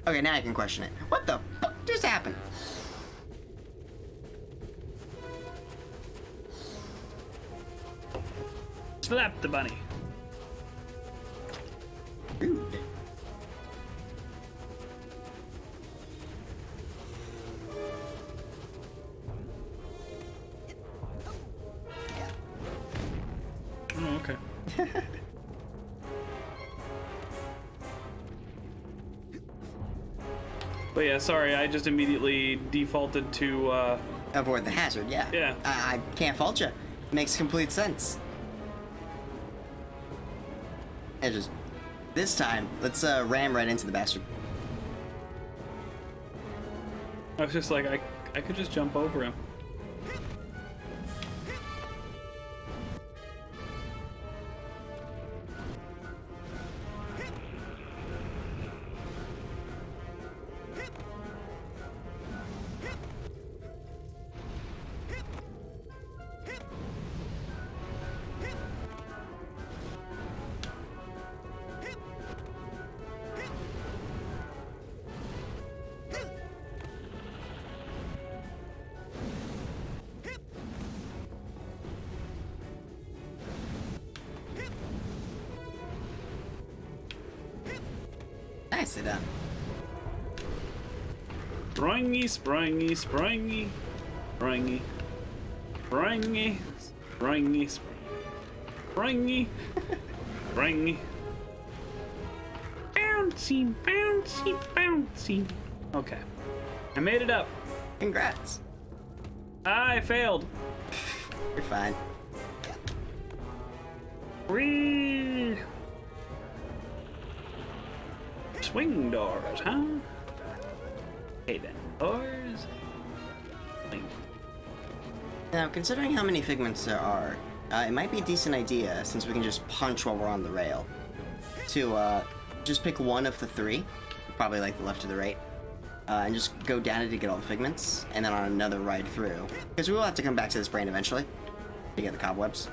Okay, now I can question it. What the fuck just happened? Slap the bunny. Rude. Oh, okay. But yeah, sorry, I just immediately defaulted to, Avoid the hazard, yeah. Yeah. I can't fault you. Makes complete sense. And just this time, let's ram right into the bastard. I was just like, I could just jump over him. Nicely done. Springy, springy, springy, springy, springy, springy, springy, springy. Bouncy, bouncy, bouncy. Okay. I made it up. Congrats. I failed. You're fine. Whee! Swing doors, huh? Okay then, doors. Swing. Now, considering how many figments there are, it might be a decent idea, since we can just punch while we're on the rail, to just pick one of the three, probably like the left or the right, and just go down it to get all the figments, and then on another ride through. Because we will have to come back to this brain eventually to get the cobwebs.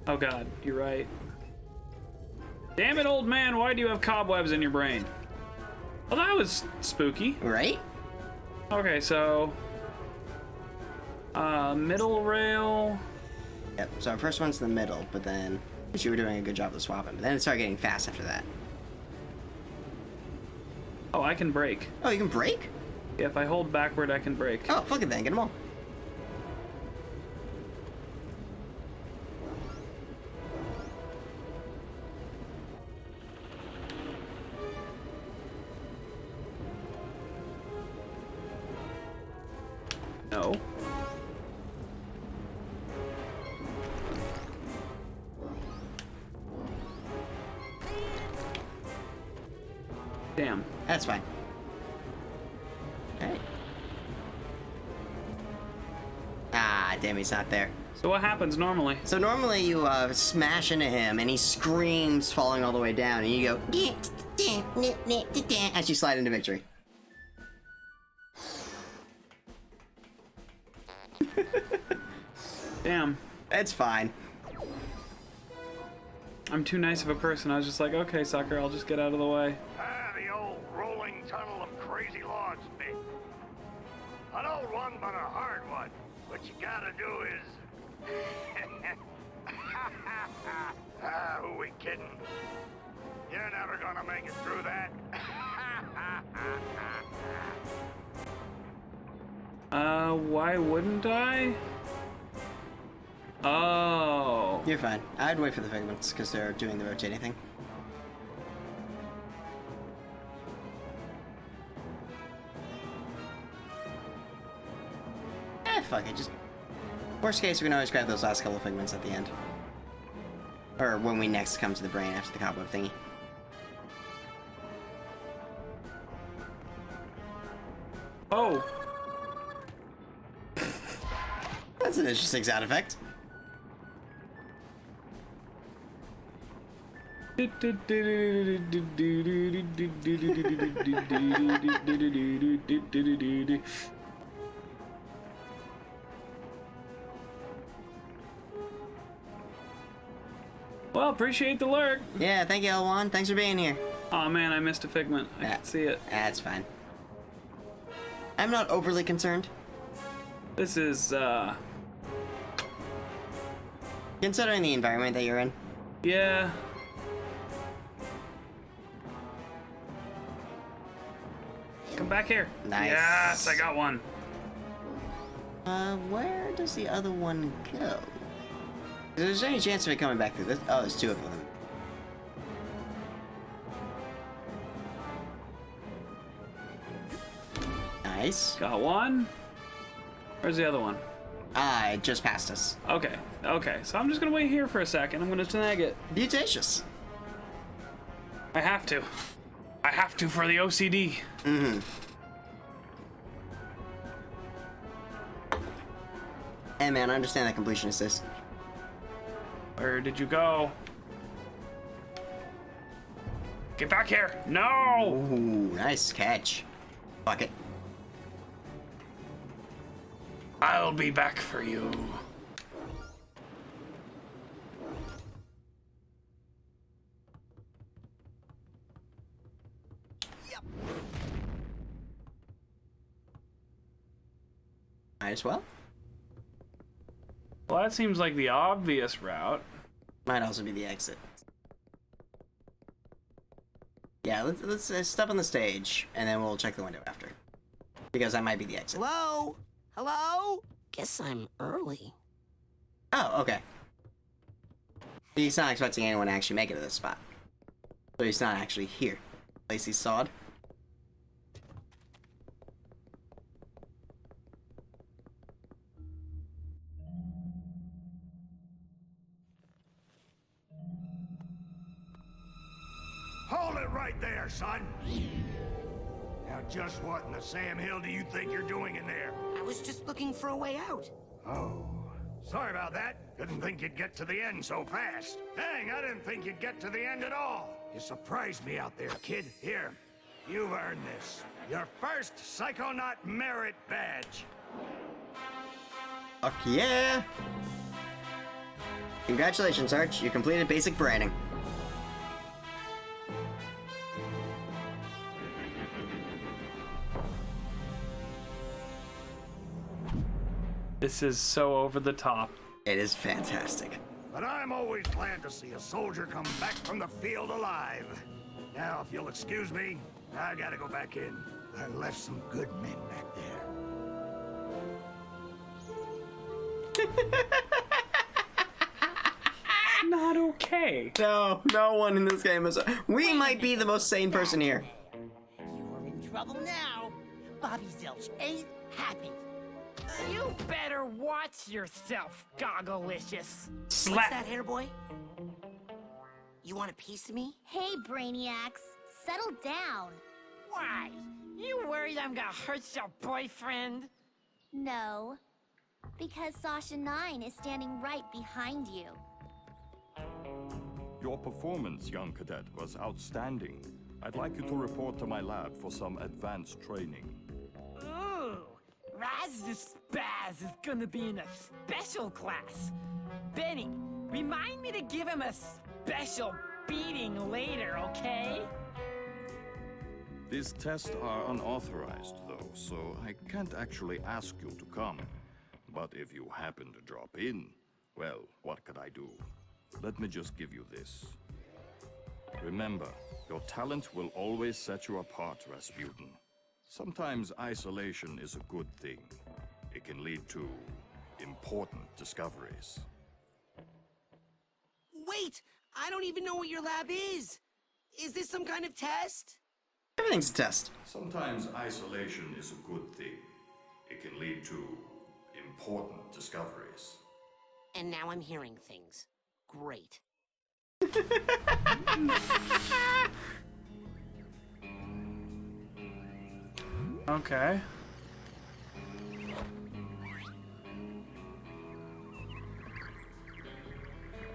Oh god, you're right. Damn it, old man, why do you have cobwebs in your brain? Well, that was spooky. Right? Okay, so... middle rail... Yep, so our first one's in the middle, but then you were doing a good job of swapping. But then it started getting fast after that. Oh, I can brake. Oh, you can brake? Yeah, if I hold backward, I can brake. Oh, fuck it then, get them all. No. Damn. That's fine. Okay. Ah, damn, he's not there. So what happens normally? So normally you smash into him and he screams falling all the way down and you go as you slide into victory. Damn. It's fine. I'm too nice of a person. I was just like, okay, sucker, I'll just get out of the way. Ah, the old rolling tunnel of crazy logs bit. An old one, but a hard one. What you gotta do is... who we kidding? You're never gonna make it through that. Why wouldn't I? Oh. You're fine. I'd wait for the figments because they're doing the rotating thing. Fuck it. Just worst case, we can always grab those last couple of figments at the end, or when we next come to the brain after the cobweb thingy. Oh. That's an interesting sound effect. Well, appreciate the lurk. Yeah, thank you, L1. Thanks for being here. Oh man, I missed a figment. I can see it. That's fine. I'm not overly concerned. This is, considering the environment that you're in. Yeah. Come back here. Nice. Yes, I got one. Where does the other one go? Is there any chance of it coming back through this? Oh, there's two of them. Nice. Got one. Where's the other one? Ah, it just passed us. Okay, okay. So I'm just gonna wait here for a second. I'm gonna snag it. Mutacious. I have to. I have to for the OCD. Mm-hmm. Hey man, I understand that completion assist. Where did you go? Get back here! No! Ooh, nice catch. Fuck it. I'll be back for you. Yep. Might as well. Well, that seems like the obvious route. Might also be the exit. Yeah, let's step on the stage, and then we'll check the window after. Because that might be the exit. Hello? Hello? Guess I'm early. Oh, okay. He's not expecting anyone to actually make it to this spot. So he's not actually here. Lacy sod. Hold it right there, son. Now, just what in the Sam Hill do you think you're doing in there? I was just looking for a way out. Oh, sorry about that. Didn't think you'd get to the end so fast. Dang, I didn't think you'd get to the end at all. You surprised me out there, kid. Here, you've earned this. Your first Psychonaut merit badge. Fuck yeah! Congratulations, Arch. You completed basic branding. This is so over the top. It is fantastic. But I'm always glad to see a soldier come back from the field alive. Now, if you'll excuse me, I gotta go back in. I left some good men back there. Not okay. No, no one in this game is. We might be the most sane person here. You're in trouble now. Bobby Zilch ain't happy. You better watch yourself, Gogglelicious. What's that, hair boy? You want a piece of me? Hey, Brainiacs, settle down. Why? You worried I'm gonna hurt your boyfriend? No, because Sasha 9 is standing right behind you. Your performance, young cadet, was outstanding. I'd like you to report to my lab for some advanced training. Ooh, Raz the Spaz is gonna be in a special class. Benny, remind me to give him a special beating later, okay? These tests are unauthorized, though, so I can't actually ask you to come. But if you happen to drop in, well, what could I do? Let me just give you this. Remember, your talent will always set you apart, Rasputin. Sometimes isolation is a good thing. It can lead to important discoveries. Wait! I don't even know what your lab is! Is this some kind of test? Everything's a test. Sometimes isolation is a good thing. It can lead to important discoveries. And now I'm hearing things. Great. Okay.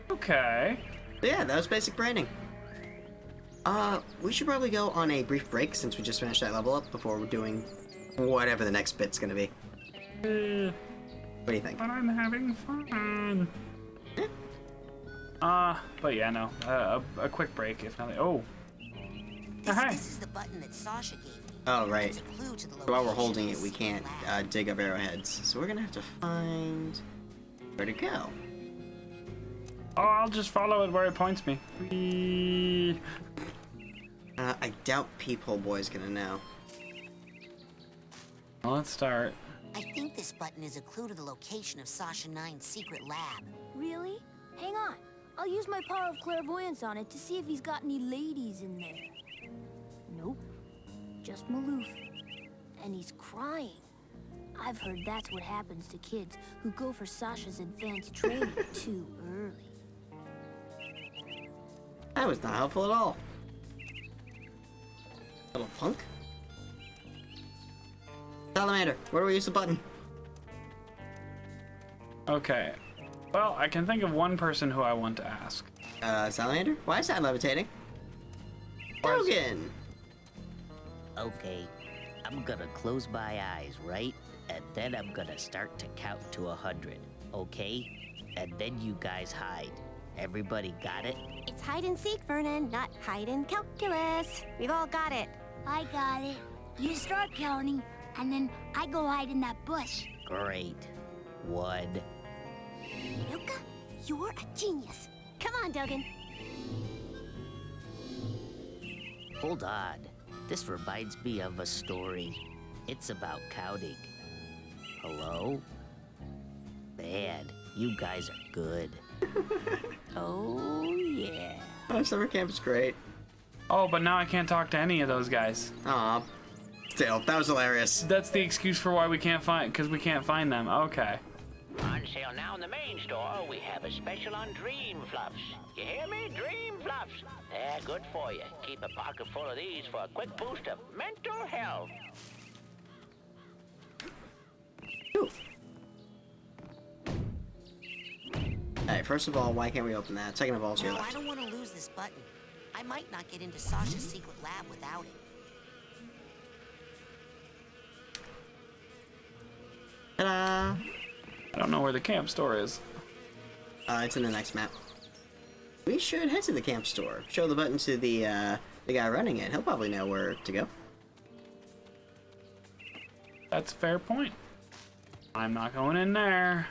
Okay. Yeah, that was basic branding. We should probably go on a brief break since we just finished that level up before we're doing whatever the next bit's gonna be. What do you think? But I'm having fun. But yeah, no. A quick break, if not. Oh. This is the button that Sasha gave me. Oh, right. It's a clue to the So while we're location holding of it, we the can't lab. dig up arrowheads. So we're gonna have to find where to go. Oh, I'll just follow it where it points me. Whee. I doubt Peephole Boy's gonna know. Well, let's start. I think this button is a clue to the location of Sasha 9's secret lab. Really? Hang on. I'll use my power of clairvoyance on it to see if he's got any ladies in there. Nope. Just Maloof. And he's crying. I've heard that's what happens to kids who go for Sasha's advanced training too early. That was not helpful at all. Little punk. Salamander, where do we use the button? Okay. Well, I can think of one person who I want to ask. Salamander? Why is that levitating? Logan! Okay, I'm gonna close my eyes, right? And then I'm gonna start to count to 100, okay? And then you guys hide. Everybody got it? It's hide and seek, Vernon, not hide and calculus. We've all got it. I got it. You start counting, and then I go hide in that bush. Great. 1. Luca, you're a genius. Come on, Duggan. Hold on. This reminds me of a story. It's about counting. Hello? Man, you guys are good. Oh, yeah. Oh, summer camp is great. Oh, but now I can't talk to any of those guys. Aw. Still, that was hilarious. That's the excuse for why we can't find, because we can't find them. Okay. On sale now in the main store, we have a special on Dream Fluffs. You hear me? Dream Fluffs. They're good for you. Keep a pocket full of these for a quick boost of mental health. Ooh. Alright, first of all, why can't we open that? Second of all, it's your No, I left. don't want to lose this button. I might not get into Sasha's secret lab without it. Ta-da! I don't know where the camp store is. It's in the next map. We should head to the camp store. Show the button to the guy running it. He'll probably know where to go. That's a fair point. I'm not going in there.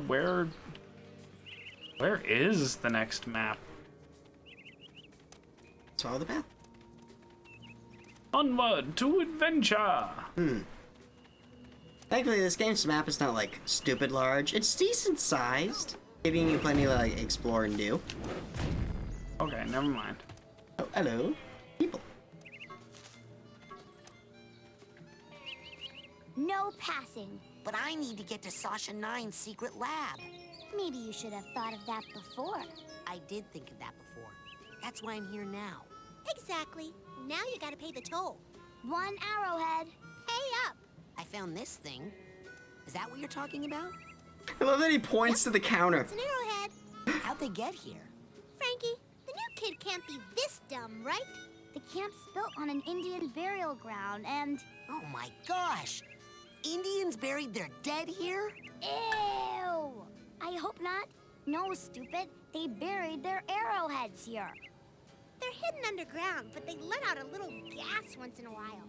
Where is the next map? Follow the path. Onward to adventure! Thankfully, this game's map is not, like, stupid large. It's decent sized, giving you plenty to, like, explore and do. Okay, never mind. Oh, hello. People. No passing. But I need to get to Sasha 9's secret lab. Maybe you should have thought of that before. I did think of that before. That's why I'm here now. Exactly. Now you gotta pay the toll. 1 arrowhead. Pay up. I found this thing. Is that what you're talking about? I love that he points to the counter. It's an arrowhead. How'd they get here? Frankie, the new kid can't be this dumb, right? The camp's built on an Indian burial ground and... Oh my gosh! Indians buried their dead here? Ew! I hope not. No, stupid. They buried their arrowheads here. They're hidden underground, but they let out a little gas once in a while.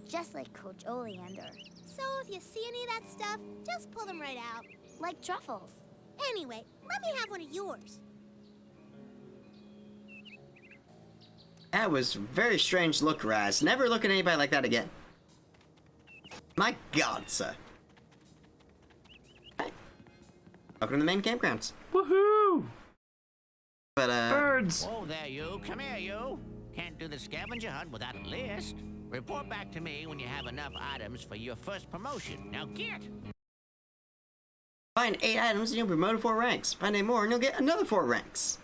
Just like Coach Oleander. So if you see any of that stuff, just pull them right out. Like truffles. Anyway, let me have one of yours. That was a very strange look, Raz. Never look at anybody like that again. My God, sir. Hey. Welcome to the main campgrounds. Woohoo! But, Birds! Whoa there, you. Come here, you. Can't do the scavenger hunt without a list. Report back to me when you have enough items for your first promotion. Now get! Find 8 items and you'll be promoted 4 ranks. Find 8 more and you'll get another 4 ranks.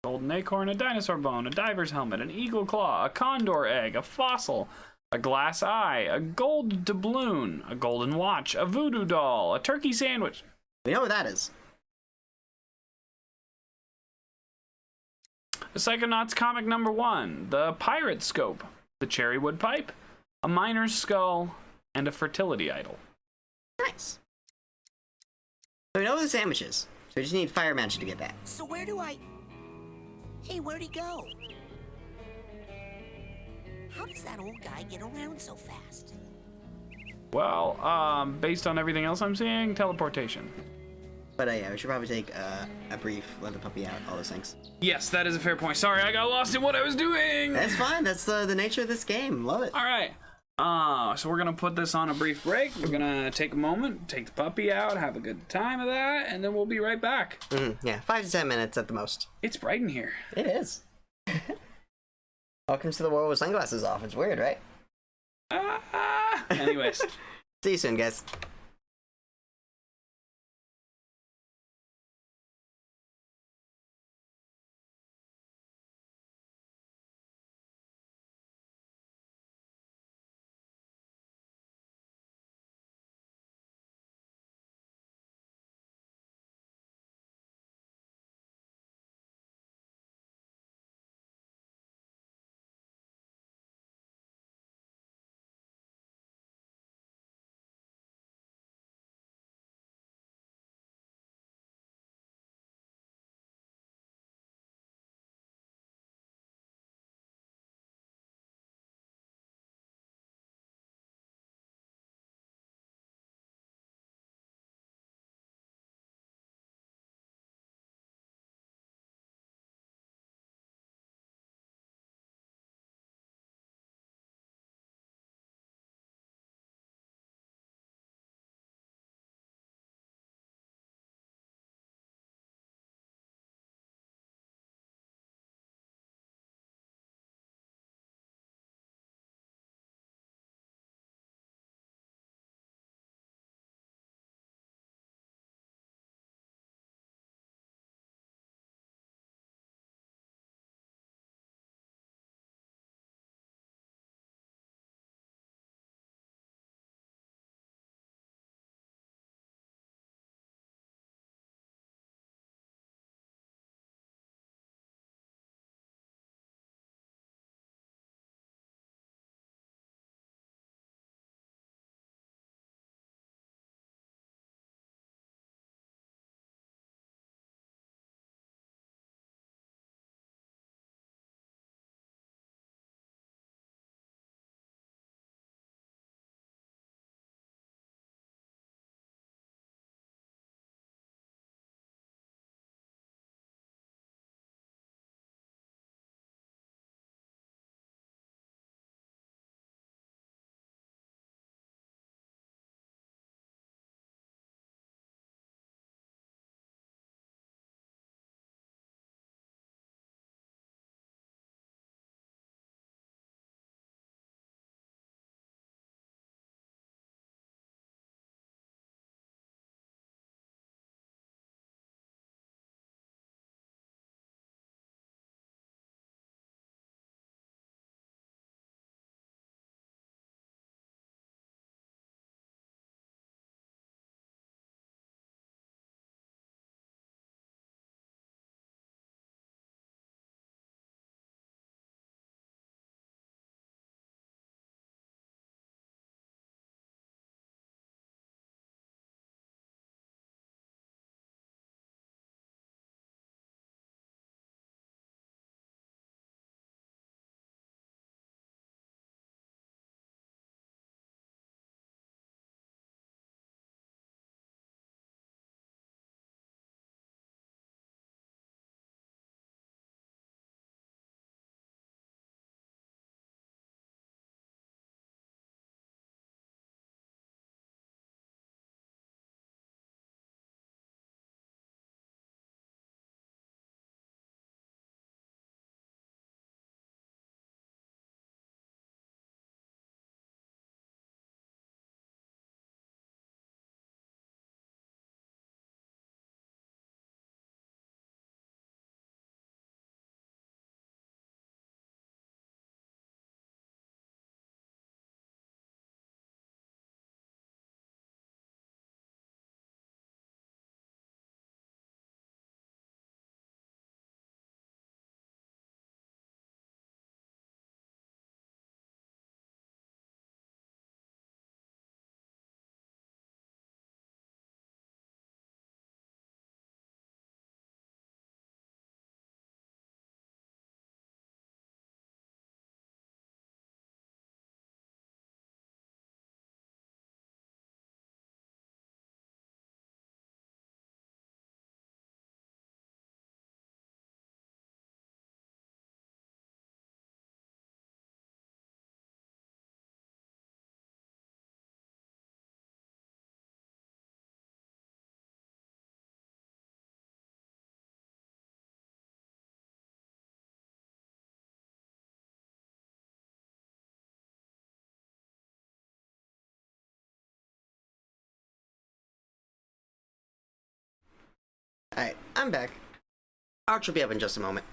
Golden acorn, a dinosaur bone, a diver's helmet, an eagle claw, a condor egg, a fossil, a glass eye, a gold doubloon, a golden watch, a voodoo doll, a turkey sandwich. We know what that is. The Psychonauts comic number 1, the pirate scope, the cherry wood pipe, a miner's skull, and a fertility idol. Nice. So we know what the sandwich is. So we just need fire magic to get that. So where do I... Hey, where'd he go? How does that old guy get around so fast? Well, based on everything else I'm seeing, teleportation. But yeah, we should probably take a brief, let the puppy out, all those things. Yes, that is a fair point. Sorry, I got lost in what I was doing. That's fine. That's the nature of this game. Love it. All right. So we're gonna put this on a brief break. We're gonna take a moment, take the puppy out, have a good time of that, and then we'll be right back. Yeah, 5 to 10 minutes at the most. It's bright in here. It is. Welcome to the world with sunglasses off. It's weird, right? Anyways. See you soon, guys. I'm back. Arch will be up in just a moment.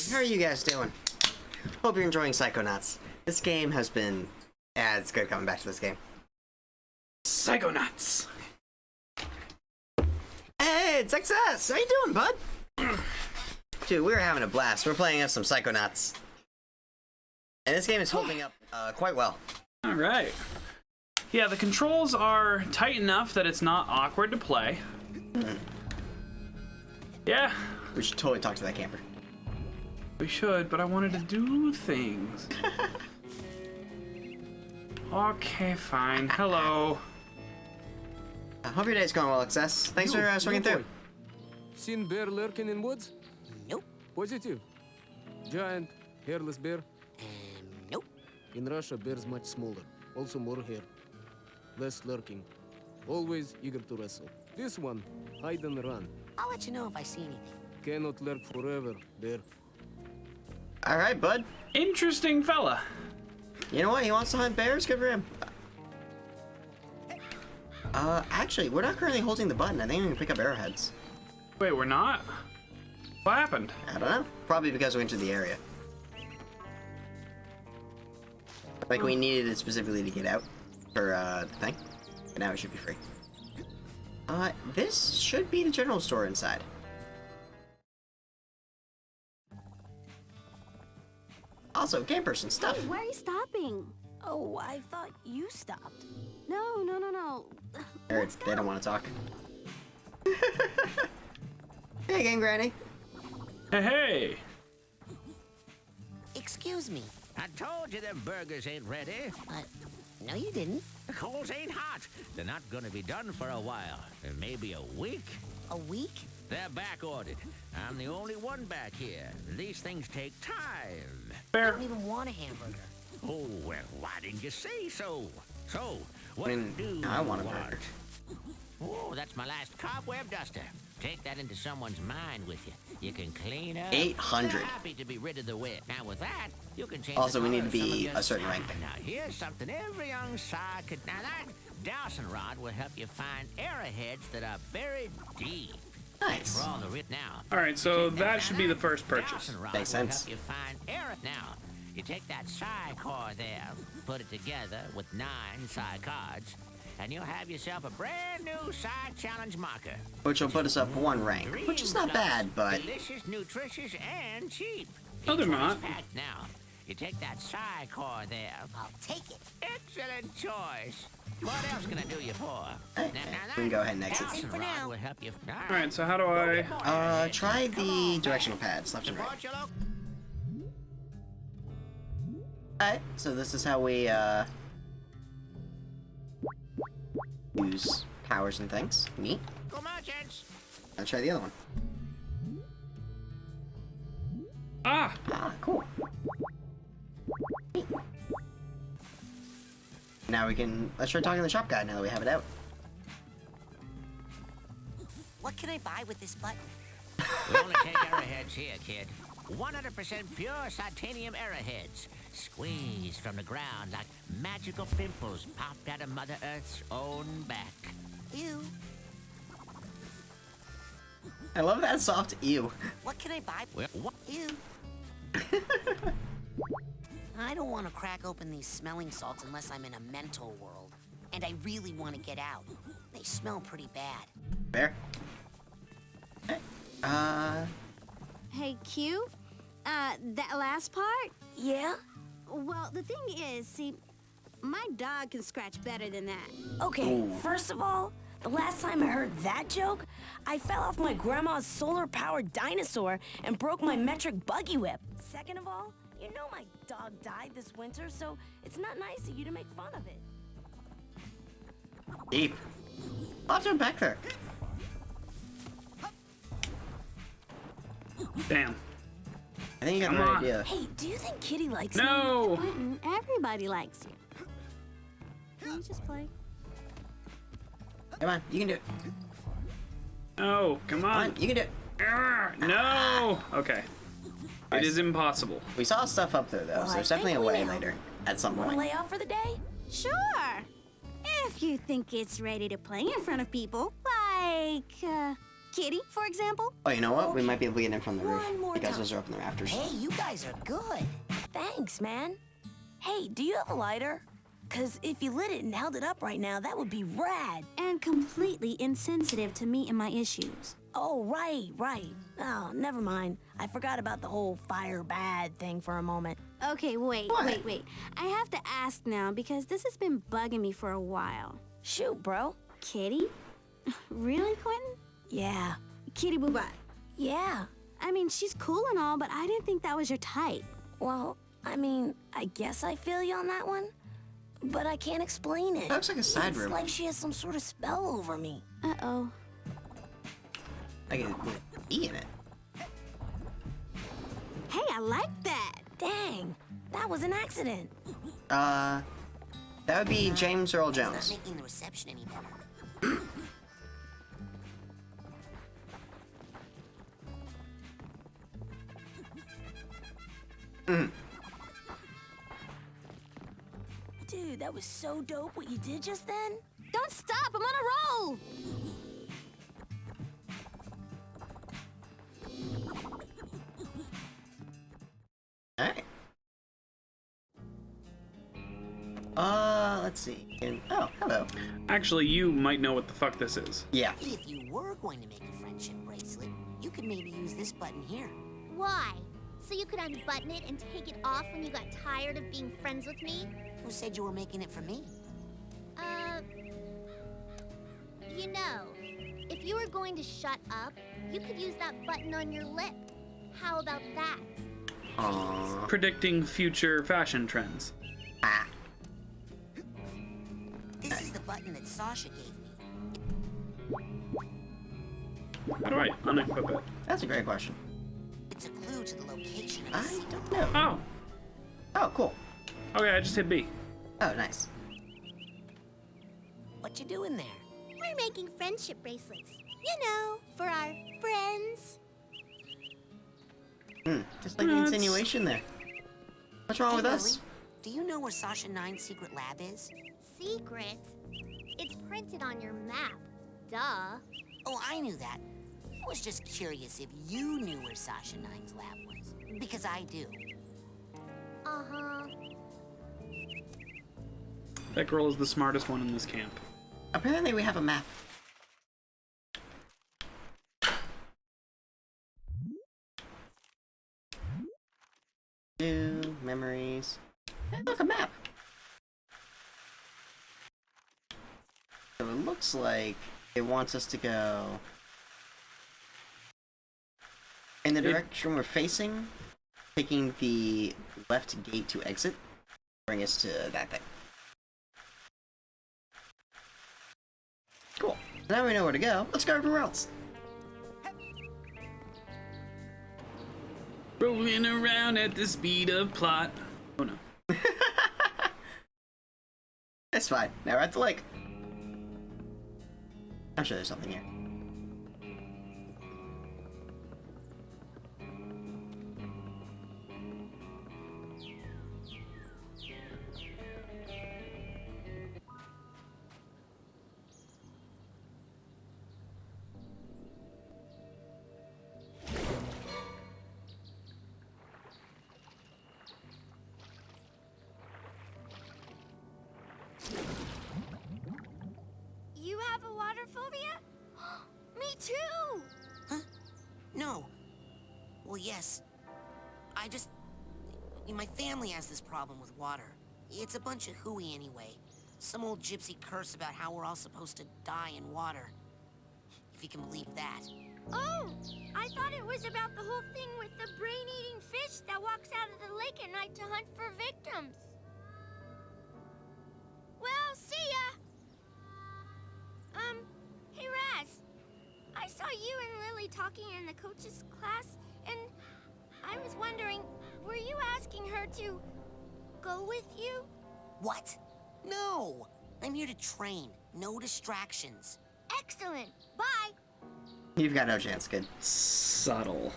How are you guys doing? Hope you're enjoying Psychonauts. This game has been... Yeah, it's good coming back to this game. Psychonauts. Hey, it's XS! How you doing, bud? Dude, we're having a blast. We're playing as some Psychonauts. And this game is holding up quite well. Alright. Yeah, the controls are tight enough that it's not awkward to play. Yeah. We should totally talk to that camper. We should, but I wanted to do things. Okay, fine. Hello. Hope your day's going well, XS. Thanks for swinging through. Seen bear lurking in woods? Nope. Positive. Giant, hairless bear? Nope. In Russia, bears much smaller. Also more hair. Less lurking. Always eager to wrestle. This one, hide and run. I'll let you know if I see anything. Cannot lurk forever, bear. Alright, bud. Interesting fella. You know what? He wants to hunt bears? Good for him. Actually, we're not currently holding the button. I think we can pick up arrowheads. Wait, we're not? What happened? I don't know. Probably because we entered the area. Like, we needed it specifically to get out for, the thing. But now we should be free. This should be the general store inside. Also, game person stuff. Hey, where are you stopping? Oh, I thought you stopped. No. They don't want to talk. Hey, Game Granny. Hey. Excuse me. I told you them burgers ain't ready. No, you didn't. The coals ain't hot. They're not gonna be done for a while. Maybe a week. A week? They're back ordered. I'm the only one back here. These things take time. I don't even want a hamburger. Oh, well, why didn't you say so? So, what I mean, do I want a you burger. Oh, that's my last cobweb duster. Take that into someone's mind with you. You can clean up. 800. They're happy to be rid of the wet. Now with that, you can change. Also, the we need color to of some be of your a certain skin. rank. Now here's something every young sire could. Now that dowsing rod will help you find arrowheads that are buried deep. Nice. For all the writ now. All right, so that should be the first purchase. Dowsing rod Makes will sense. help you find arrow. Now, you take that psi core there, put it together with 9 psi cards, and you'll have yourself a brand new psi challenge marker. Which will put us up 1 rank, which is not bad, but... Delicious, nutritious, and cheap. No, they're Each one is not. packed now. You take that psi core there. I'll take it. Excellent choice. What else can I do you for? Hey, we can go ahead and exit. Dowsing For rod now. will help you. All right, so how do I? Try the directional pads, left and right. Support your local. Alright, so this is how we, use powers and things. Neat. Go merchants. Let's try the other one. Ah, Ah, cool. Neat. Now we can... Let's try talking to the shop guy now that we have it out. What can I buy with this button? We only take arrowheads here, kid. 100% pure titanium arrowheads. Squeezed from the ground like magical pimples popped out of Mother Earth's own back. Ew. I love that soft ew. What can I buy? Well, what? Ew. I don't want to crack open these smelling salts unless I'm in a mental world. And I really want to get out. They smell pretty bad. Fair. Okay. Hey, Q? That last part? Yeah? Well, the thing is, see, my dog can scratch better than that. Okay, first of all, the last time I heard that joke, I fell off my grandma's solar-powered dinosaur and broke my metric buggy whip. Second of all, you know my dog died this winter, so it's not nice of you to make fun of it. Deep. I'll have to back there. damn. I think you got the Come right on. idea. Hey, do you think Kitty likes me? No. Quentin, everybody likes you. Can we just play? Come on, you can do it. No, come Come on. on, you can do it. No. Okay. It is impossible. We saw stuff up there, though, Well, so I there's definitely a think we way will. later, at some Wanna point. lay off for the day? Sure. If you think it's ready to play in front of people, like Like, Kitty, for example? Oh, you know what? We might be able to get in from the roof One more because time. those are up in the rafters. Hey, you guys are good. Thanks, man. Hey, do you have a lighter? Cause if you lit it and held it up right now, that would be rad. And completely insensitive to me and my issues. Oh, right. Oh, never mind. I forgot about the whole fire bad thing for a moment. Okay, wait. I have to ask now because this has been bugging me for a while. Shoot, bro. Kitty? Really, Quentin? Yeah. Kitty Boo Bye. Yeah. I mean, she's cool and all, but I didn't think that was your type. Well, I mean, I guess I feel you on that one. But I can't explain it. That looks like a side room. It's like she has some sort of spell over me. Uh-oh. I can put E in it. Hey, I like that. Dang, that was an accident. That would be James Earl It's not Jones. making the reception any better. Dude, that was so dope what you did just then. Don't stop, I'm on a roll. Alright. Let's see. Oh, hello. Actually, you might know what the fuck this is. Yeah. If you were going to make a friendship bracelet, you could maybe use this button here. Why? So you could unbutton it and take it off when you got tired of being friends with me? Who said you were making it for me? You know, if you were going to shut up, you could use that button on your lip. How about that? Aww. Predicting future fashion trends. Ah. This is the button that Sasha gave me. How do I unequip it? That's a great question. It's a clue to the location of the I secret. don't know. Oh. Oh, cool. Okay, I just hit B. Oh, nice. What you doing there? We're making friendship bracelets. You know, for our friends. Just like an insinuation there. What's wrong Hey, with us? Lily, do you know where Sasha 9's secret lab is? Secret? It's printed on your map. Duh. Oh, I knew that. I was just curious if you knew where Sasha 9's lab was. Because I do. Uh-huh. That girl is the smartest one in this camp. Apparently we have a map. New memories. Hey, look, a map. So it looks like it wants us to go in the direction we're facing, taking the left gate to exit, bring us to that thing. Cool. Now we know where to go. Let's go everywhere else. Rolling around at the speed of plot. Oh no. It's fine. Now we're at the lake. I'm sure there's something here. You have a water phobia? Me too! Huh? No. Well, yes. My family has this problem with water. It's a bunch of hooey anyway. Some old gypsy curse about how we're all supposed to die in water. If you can believe that. Oh! I thought it was about the whole thing with the brain-eating fish that walks out of the lake at night to hunt for victims. Well, see ya! Hey Raz. I saw you and Lily talking in the coach's class, and I was wondering, were you asking her to go with you? What? No! I'm here to train. No distractions. Excellent. Bye. You've got no chance, kid. Subtle.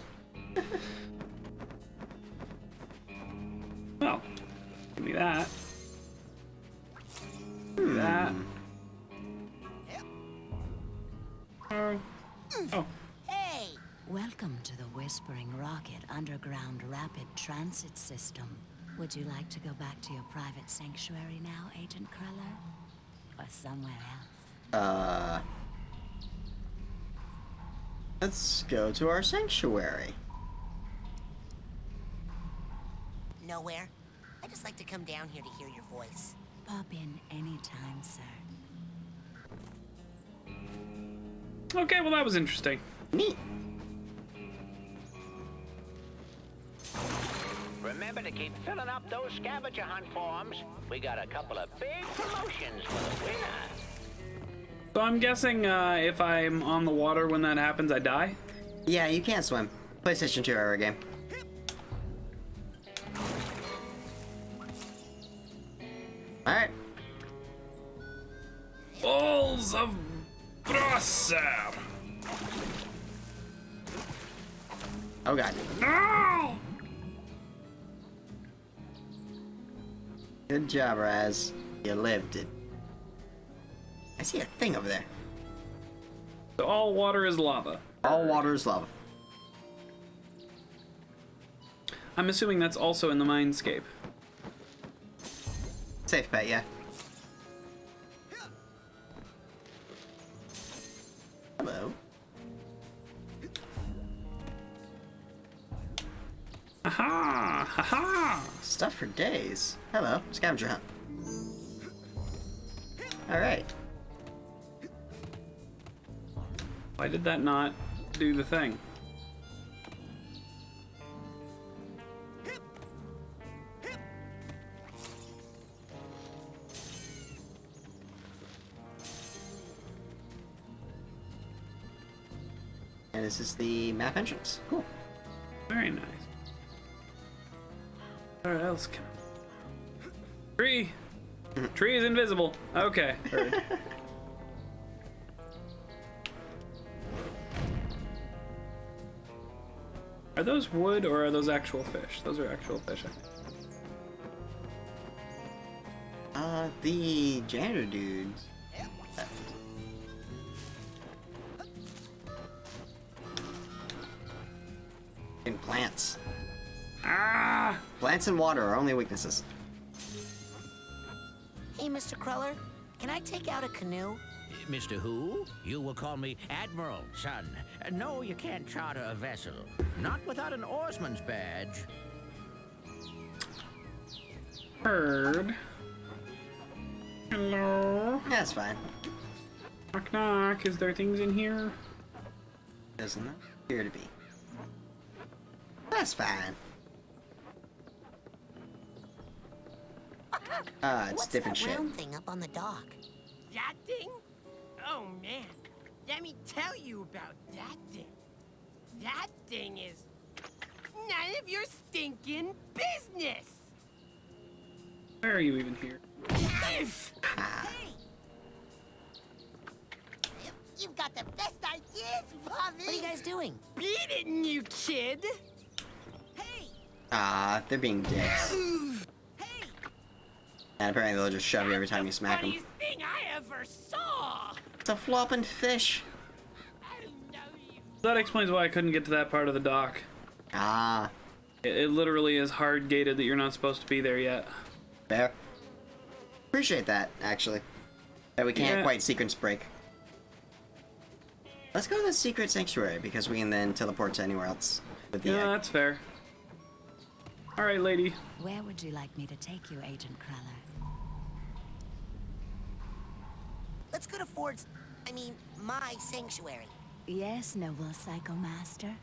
Well, give me that. Give me that. Oh. Hey! Welcome to the Whispering Rocket Underground Rapid Transit System. Would you like to go back to your private sanctuary now, Agent Cruller? Or somewhere else? Let's go to our sanctuary. Nowhere. I just like to come down here to hear your voice. Pop in anytime, sir. Okay, well that was interesting. Neat. Remember to keep filling up those scavenger hunt forms. We got a couple of big promotions for the winner. So I'm guessing if I'm on the water when that happens, I die? Yeah, you can't swim. PlayStation 2 era game. Alright. Balls of Brasser! Oh god. No! Good job, Raz. You lived it. I see a thing over there. So all water is lava. All water is lava. I'm assuming that's also in the Mindscape. Safe bet, yeah. Hello. Aha! Haha! Stuff for days. Hello, scavenger hunt. Alright. Why did that not do the thing? And this is the map entrance. Cool. Very nice. Where else can Tree! Tree is invisible. Okay. Heard. Are those wood or are those actual fish? Those are actual fish. The janitor dudes. And plants. Ah! Plants and water are only weaknesses. Hey, Mr. Cruller, can I take out a canoe? Mr. Who? You will call me Admiral, son. No, you can't charter a vessel. Not without an oarsman's badge. Heard. Hello? That's fine. Knock knock. Is there things in here? Doesn't appear to be. That's fine. It's What's different that shit. round thing up on the dock? That thing? Oh man, let me tell you about that thing. That thing is none of your stinking business. Where are you even here? Hey! You've got the best ideas, Bobby! What are you guys doing? Beat it, you kid! They're being dicks. And apparently they'll just shove you every time you smack them. Funniest thing I ever saw! It's a flopping fish. That explains why I couldn't get to that part of the dock. Ah. It literally is hard gated that you're not supposed to be there yet. Fair. Appreciate that, actually. That we can't Yeah. quite sequence break. Let's go to the secret sanctuary because we can then teleport to anywhere else with the Yeah, that's fair. Alright, lady. Where would you like me to take you, Agent Cruller? Let's go to Ford's, my sanctuary. Yes, noble Psycho Master.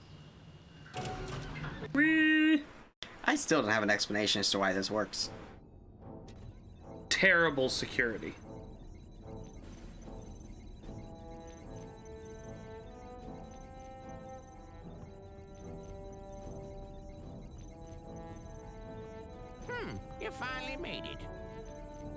Whee! I still don't have an explanation as to why this works. Terrible security. You finally made it.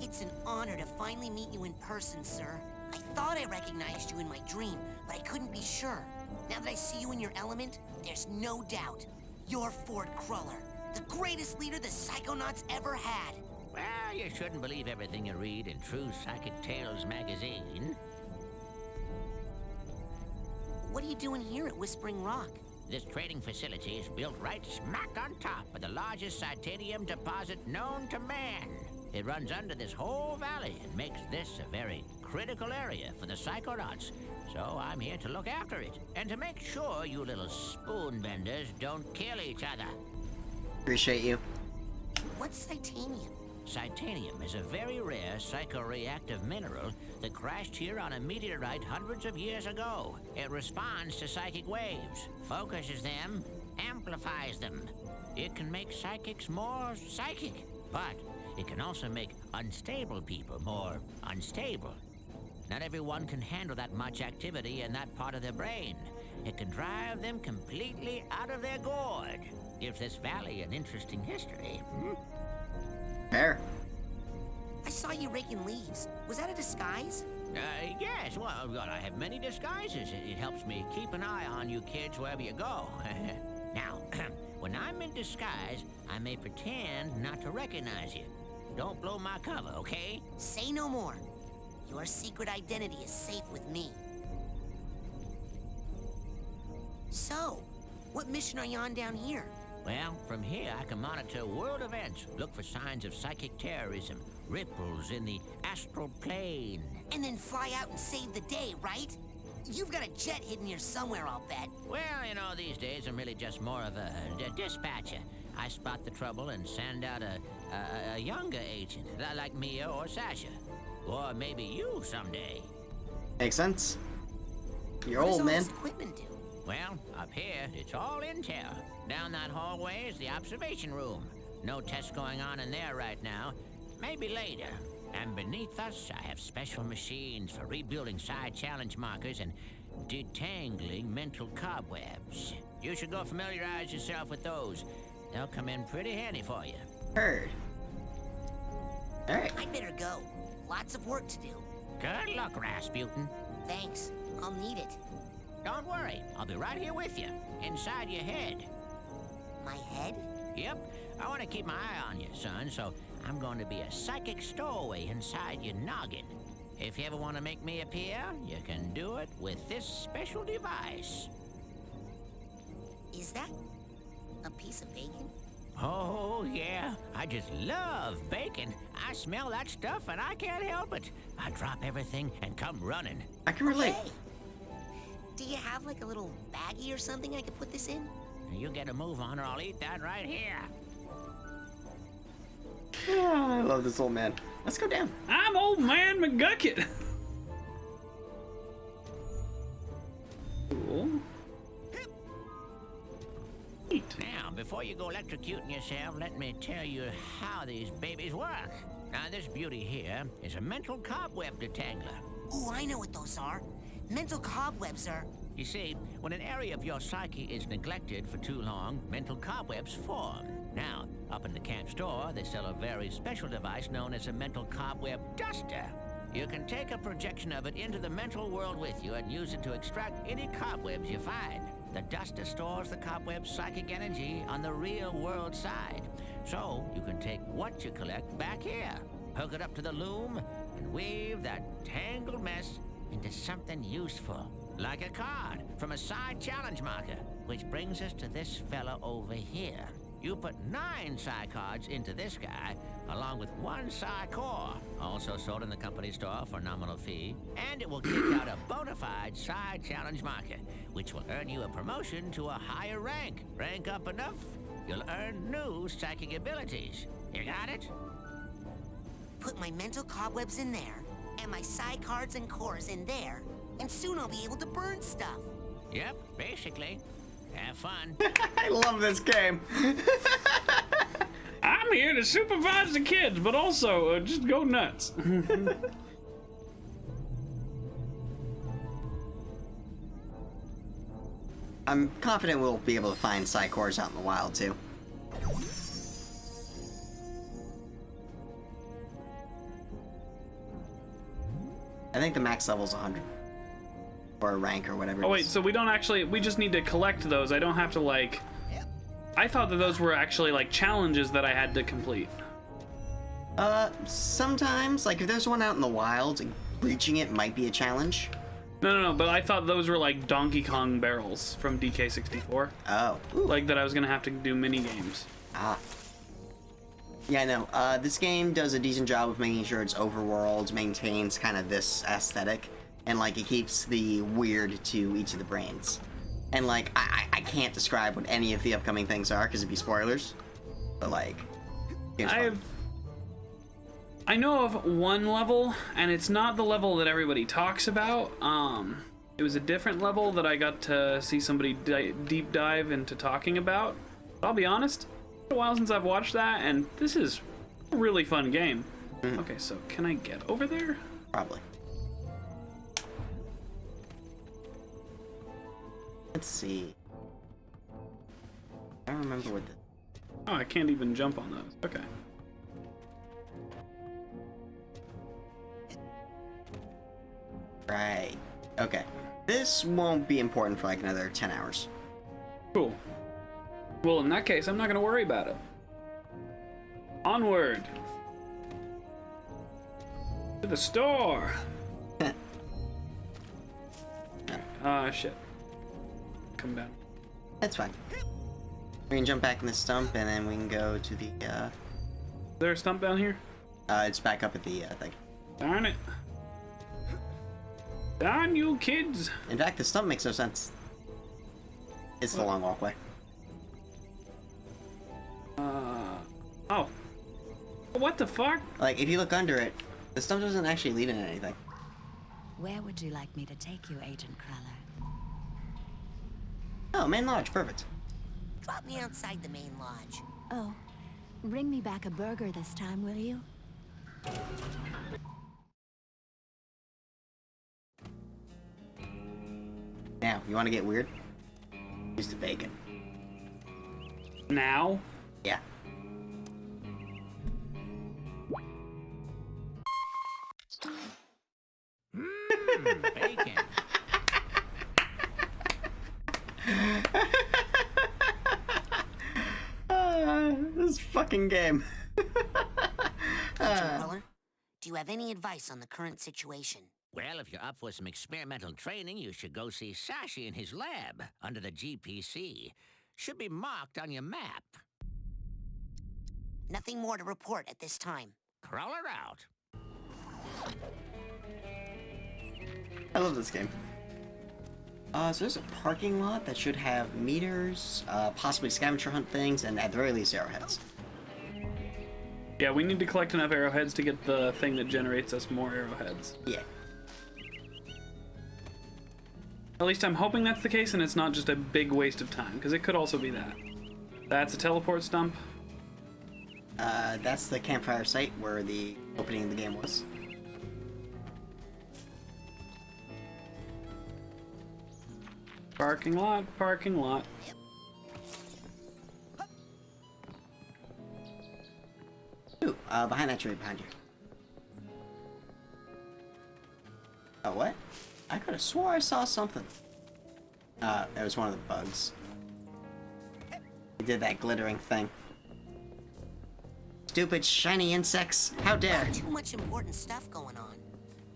It's an honor to finally meet you in person, sir. I thought I recognized you in my dream, but I couldn't be sure. Now that I see you in your element, there's no doubt. You're Ford Cruller, the greatest leader the Psychonauts ever had. Well, you shouldn't believe everything you read in True Psychic Tales magazine. what are you doing here at Whispering Rock? This training facility is built right smack on top of the largest titanium deposit known to man. It runs under this whole valley and makes this a very critical area for the Psychonauts. So I'm here to look after it and to make sure you little spoon benders don't kill each other. Appreciate you. What's Titanium? Titanium is a very rare psychoreactive mineral that crashed here on a meteorite hundreds of years ago. It responds to psychic waves, focuses them, amplifies them. It can make psychics more psychic, but it can also make unstable people more unstable. Not everyone can handle that much activity in that part of their brain. It can drive them completely out of their gourd. Gives this valley an interesting history. Fair. I saw you raking leaves. Was that a disguise? Yes, well, I have many disguises. It helps me keep an eye on you kids wherever you go. Now, when I'm in disguise, I may pretend not to recognize you. Don't blow my cover, okay? Say no more. Your secret identity is safe with me. So, what mission are you on down here? Well, from here I can monitor world events, look for signs of psychic terrorism, ripples in the astral plane. And then fly out and save the day, right? You've got a jet hidden here somewhere, I'll bet. Well, you know, these days I'm really just more of a dispatcher. I spot the trouble and send out a younger agent, like Mia or Sasha. Or maybe you someday. Makes sense. You're What old, does all man. this equipment do? Well, up here, it's all intel. Down that hallway is the observation room. No tests going on in there right now. Maybe later. And beneath us, I have special machines for rebuilding side challenge markers and detangling mental cobwebs. You should go familiarize yourself with those. They'll come in pretty handy for you. Heard. Alright. I'd better go. Lots of work to do. Good luck, Rasputin. Thanks. I'll need it. Don't worry, I'll be right here with you, inside your head. My head? Yep, I want to keep my eye on you, son, so I'm going to be a psychic stowaway inside your noggin. If you ever want to make me appear, you can do it with this special device. Is that a piece of bacon? Oh, yeah, I just love bacon. I smell that stuff and I can't help it. I drop everything and come running. I can relate. Okay. Do you have like a little baggie or something I could put this in? You get a move on or I'll eat that right here. Yeah, I love this old man. Let's go down. I'm old man McGucket. Cool. Now, before you go electrocuting yourself, let me tell you how these babies work. Now, this beauty here is a mental cobweb detangler. Ooh, I know what those are. Mental cobwebs are... You see, when an area of your psyche is neglected for too long, mental cobwebs form. Now, up in the camp store, they sell a very special device known as a mental cobweb duster. You can take a projection of it into the mental world with you and use it to extract any cobwebs you find. The duster stores the cobweb's psychic energy on the real world side. So, you can take what you collect back here, hook it up to the loom, and weave that tangled mess into something useful. Like a card from a side challenge marker, which brings us to this fella over here. You put 9 psi cards into this guy, along with 1 psi core, also sold in the company store for a nominal fee, and it will kick out a bona fide side challenge marker, which will earn you a promotion to a higher rank. Rank up enough, you'll earn new psychic abilities. You got it? Put my mental cobwebs in there, and my psi cards and cores in there, and soon I'll be able to burn stuff. Yep, basically. Have fun. I love this game. I'm here to supervise the kids, but also just go nuts. I'm confident we'll be able to find psi cores out in the wild too. I think the max level's 100. Or a rank or whatever. Oh wait, so we don't actually, we just need to collect those. I don't have to like, I thought that those were actually like challenges that I had to complete. Sometimes, like if there's one out in the wild, reaching it might be a challenge. No, but I thought those were like Donkey Kong barrels from DK64. Oh. Ooh. Like that I was gonna have to do mini games. Ah. Yeah, no. This game does a decent job of making sure its overworld maintains kind of this aesthetic, and like it keeps the weird to each of the brains. And like I can't describe what any of the upcoming things are because it'd be spoilers. But like, I know of one level, and it's not the level that everybody talks about. It was a different level that I got to see somebody deep dive into talking about. But I'll be honest, it's been a while since I've watched that, and this is a really fun game. Okay, so can I get over there? Probably. Let's see. I don't remember what the... Oh, I can't even jump on those. Okay. Right. Okay. This won't be important for like another 10 hours. Cool. Well, in that case, I'm not going to worry about it. Onward. To the store. Shit. Come down. That's fine. We can jump back in the stump, and then we can go to the, Is there a stump down here? It's back up at the, thing. Darn it. Darn you kids. In fact, the stump makes no sense. It's the long walkway. Oh. What the fuck? Like, if you look under it, the stump doesn't actually lead into anything. Where would you like me to take you, Agent Crawler? Oh, main lodge, perfect. Drop me outside the main lodge. Oh, bring me back a burger this time, will you? Now, you want to get weird? Use the bacon. Now? Yeah. Bacon. This fucking game. Agent Crawler, do you have any advice on the current situation? Well, if you're up for some experimental training, you should go see Sashi in his lab under the GPC. Should be marked on your map. Nothing more to report at this time. Crawler out. I love this game. So there's a parking lot that should have meters, possibly scavenger hunt things, and at the very least arrowheads. Yeah, we need to collect enough arrowheads to get the thing that generates us more arrowheads. Yeah. At least I'm hoping that's the case and it's not just a big waste of time, because it could also be that. That's a teleport stump. That's the campfire site where the opening of the game was. Parking lot, parking lot. Ooh, behind that tree behind you. Oh, what? I could have swore I saw something. It was one of the bugs. It did that glittering thing. Stupid shiny insects! How dare! Too much important stuff going on.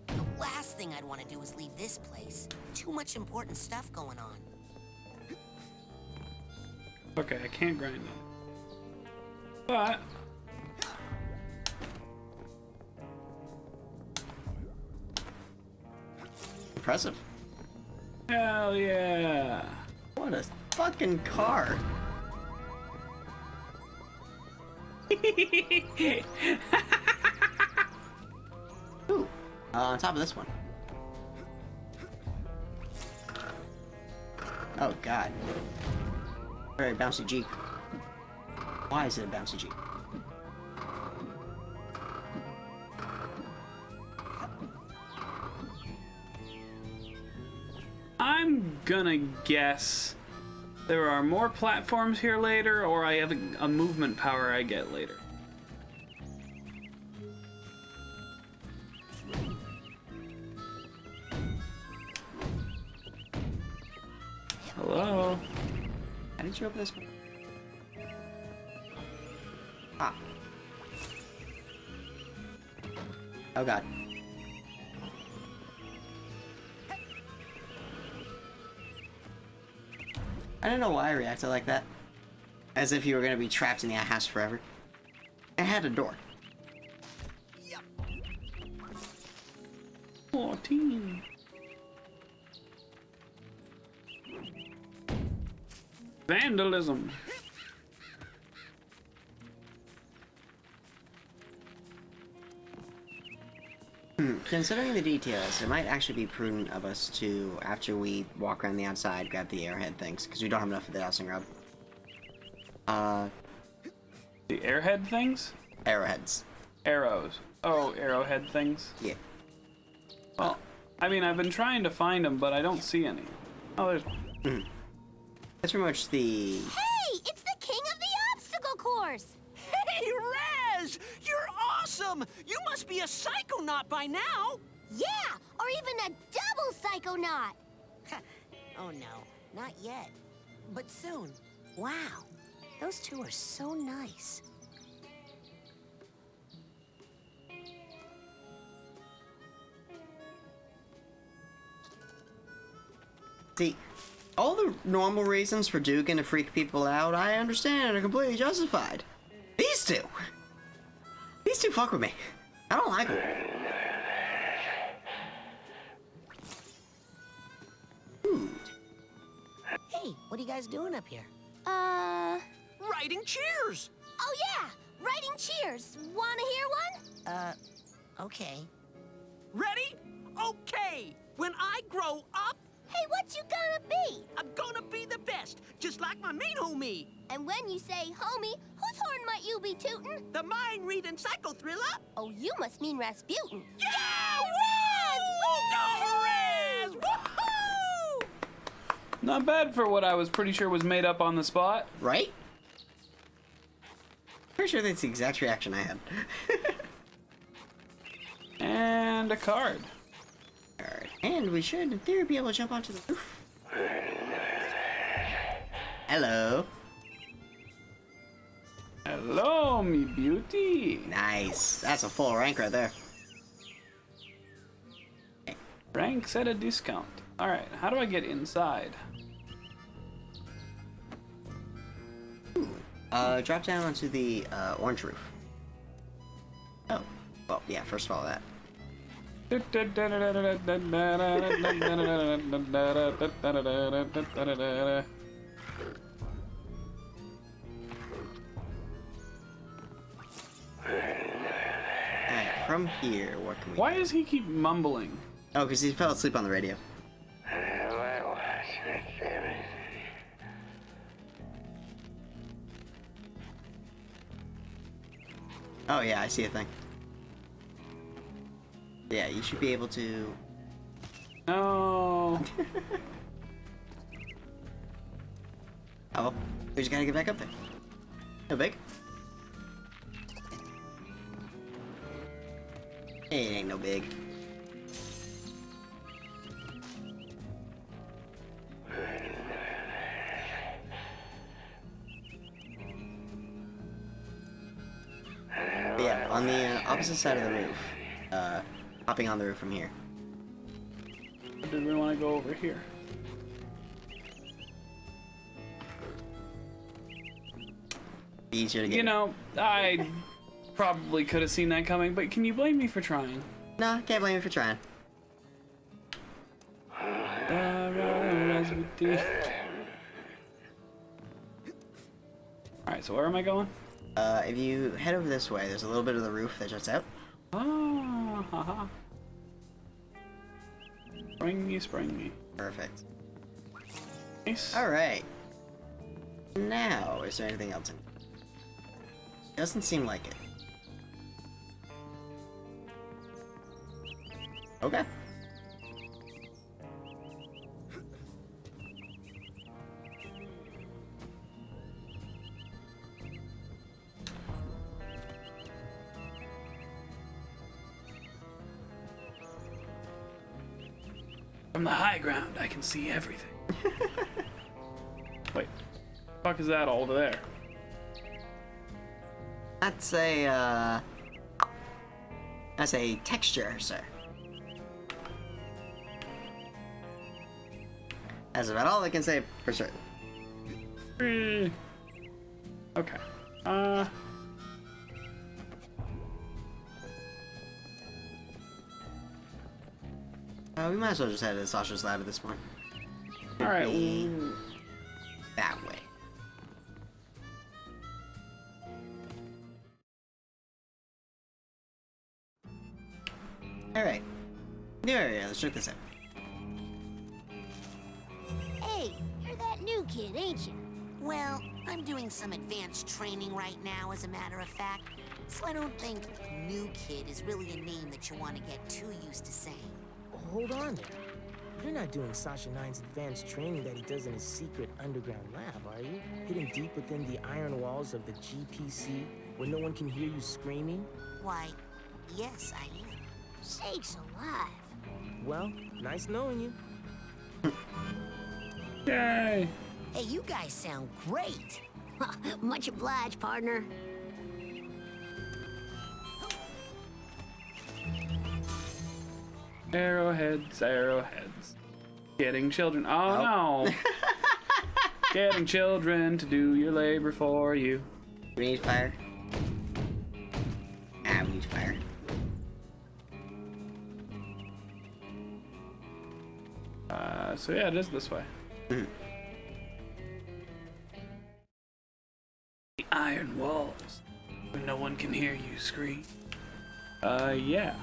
The last thing I'd want to do is leave this place. Too much important stuff going on. Okay, I can't grind them. But... Impressive. Hell yeah! What a fucking car! Ooh, on top of this one. Oh god. Very bouncy Jeep. Why is it a bouncy Jeep? I'm gonna guess there are more platforms here later, or I have a movement power I get later. Hello? How did you open this one? Ah. Oh god. I don't know why I reacted like that. As if you were gonna be trapped in the house forever. It had a door. 14. Vandalism. Considering the details, it might actually be prudent of us to, after we walk around the outside, grab the arrowhead things, because we don't have enough of the dowsing rod. The airhead things? Arrowheads. Arrows. Oh, arrowhead things? Yeah. Well, I mean, I've been trying to find them, but I don't see any. Oh, there's... That's pretty much the... Hey, it's the king of the obstacle course! Hey, Rez! You're awesome! You must be a psychonaut by now! Yeah, or even a double psychonaut! Oh no, not yet. But soon. Wow, those two are so nice. See, all the normal reasons for Dugan to freak people out, I understand and are completely justified. These two fuck with me. I don't like them. Hey, what are you guys doing up here? Writing cheers! Oh yeah, writing cheers. Wanna hear one? Okay. Ready? Okay! When I grow up, Hey, what you gonna be? I'm gonna be the best, just like my main homie. And when you say homie, whose horn might you be tootin'? The mind-reading psycho thriller. Oh, you must mean Rasputin. Yeah! Rez! Go Rez! Woohoo! Not bad for what I was pretty sure was made up on the spot. Right? Pretty sure that's the exact reaction I had. And a card. Alright, and we should, in theory, be able to jump onto the roof. Hello. Hello, me beauty. Nice. That's a full rank right there. Ranks at a discount. Alright, how do I get inside? Drop down onto the orange roof. Oh, well, yeah, first follow that. Alright, from here, what can we Why does he keep mumbling? Oh, because he fell asleep on the radio. Oh yeah, I see a thing. Yeah, you should be able to... No. Oh, well, we just gotta get back up there. No big. It ain't no big. But yeah, on the opposite side of the roof. Hopping on the roof from here. Or did we want to go over here? Be easier to get. You know, I probably could have seen that coming, but can you blame me for trying? Nah, can't blame you for trying. Alright, so where am I going? If you head over this way, there's a little bit of the roof that juts out. Ah, haha. Spring me. Perfect. Nice. Alright. Now, is there anything else in it? Doesn't seem like it. Okay. From the high ground, I can see everything. Wait, the fuck is that all over there? That's a texture, sir. That's about all I can say for certain. Free. Okay. We might as well just head to Sasha's lab at this point. All right. That way. All right. New area. Let's check this out. Hey, you're that new kid, ain't you? Well, I'm doing some advanced training right now, as a matter of fact. So I don't think new kid is really a name that you want to get too used to saying. Hold on there. You're not doing Sasha 9's advanced training that he does in his secret underground lab, are you? Hidden deep within the iron walls of the GPC, where no one can hear you screaming? Why, yes, I am. Sakes alive. Well, nice knowing you. Yay! Hey, you guys sound great. Much obliged, partner. Arrowheads, arrowheads. Getting children. Oh no! Getting children to do your labor for you. We need fire. Ah, we need fire. So yeah, it is this way. Mm. The iron walls, where no one can hear you scream. Yeah.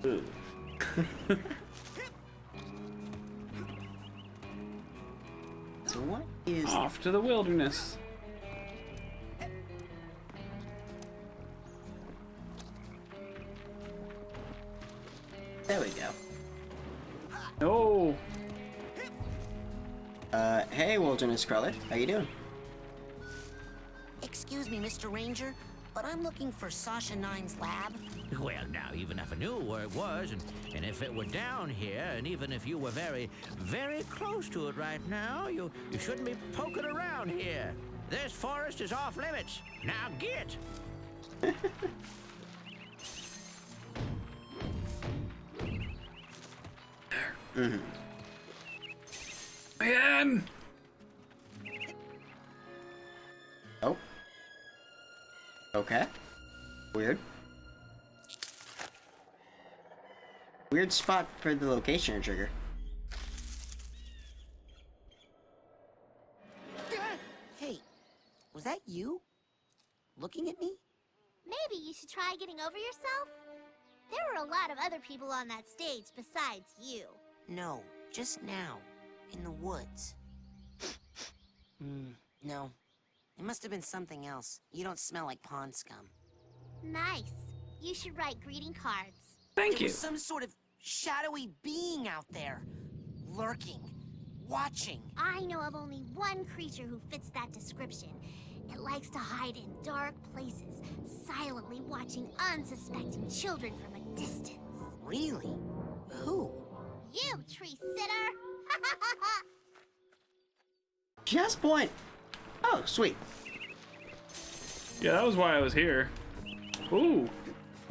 Ugh. So what is off to the wilderness? There we go. Oh. Hey, Wilderness Crawler. How you doing? Excuse me, Mr. Ranger, but I'm looking for Sasha 9's lab. Well, now, even if I knew where it was, and if it were down here, and even if you were very, very close to it right now, you shouldn't be poking around here. This forest is off limits. Now get! Mm-hmm. Man! Oh. Okay. Weird. Weird spot for the location trigger. Hey, was that you? Looking at me? Maybe you should try getting over yourself? There were a lot of other people on that stage besides you. No, just now. In the woods. No. It must have been something else. You don't smell like pond scum. Nice. You should write greeting cards. Thank you. There was some sort of shadowy being out there. Lurking. Watching. I know of only one creature who fits that description. It likes to hide in dark places, silently watching unsuspecting children from a distance. Really? Who? You, tree sitter! Just point. Oh, sweet. Yeah, that was why I was here. Ooh.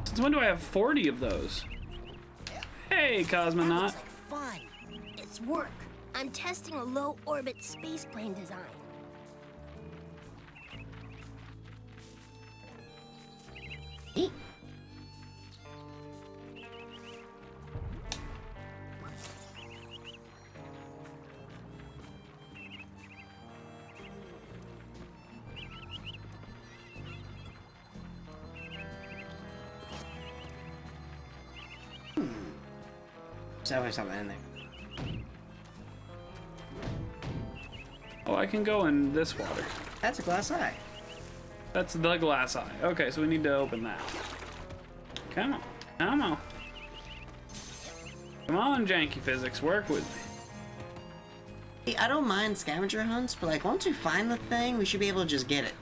Since when do I have 40 of those? Hey, Cosmonaut. Fun. It's work. I'm testing a low-orbit spaceplane design. There's always something in there. Oh, I can go in this water. That's a glass eye. That's the glass eye. Okay, so we need to open that. Come on. Come on. Come on, janky physics. Work with me. See, I don't mind scavenger hunts, but like once we find the thing, we should be able to just get it.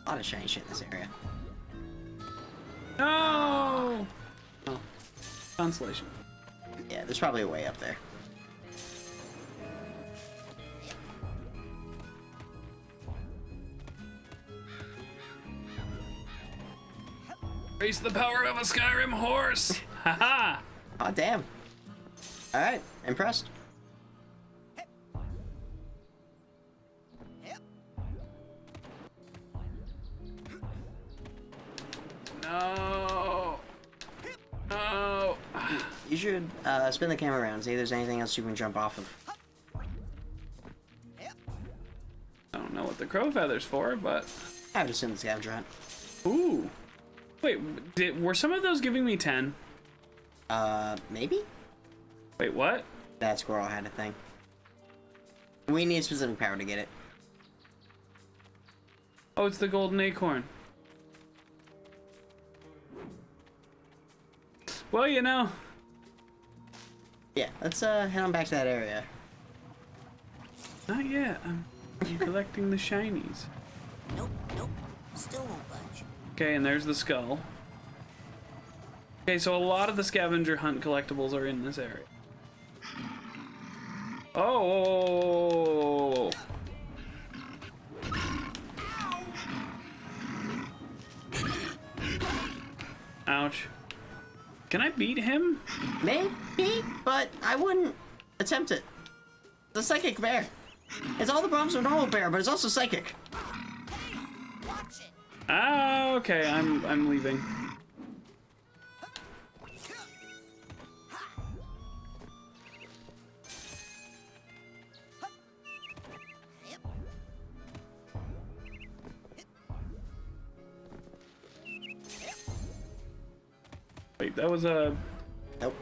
A lot of shiny shit in this area. No! Oh. Constellation. Yeah, there's probably a way up there. Race the power of a Skyrim horse! Haha! Oh, damn. Alright, impressed. No! No! You should spin the camera around, see if there's anything else you can jump off of. I don't know what the crow feather's for, but... I would assume the scavenger hunt. Ooh! Wait, were some of those giving me 10? Maybe? Wait, what? That squirrel had a thing. We need a specific power to get it. Oh, it's the golden acorn. Well, you know. Yeah, let's head on back to that area. Not yet. I'm collecting the shinies. Nope, nope. Still won't budge. Okay, and there's the skull. Okay, so a lot of the scavenger hunt collectibles are in this area. Oh! Ouch. Can I beat him? Maybe, but I wouldn't attempt it. It's a psychic bear. It's all the problems with a normal bear, but it's also psychic. Ah, okay, I'm leaving. Wait, that was a... Nope.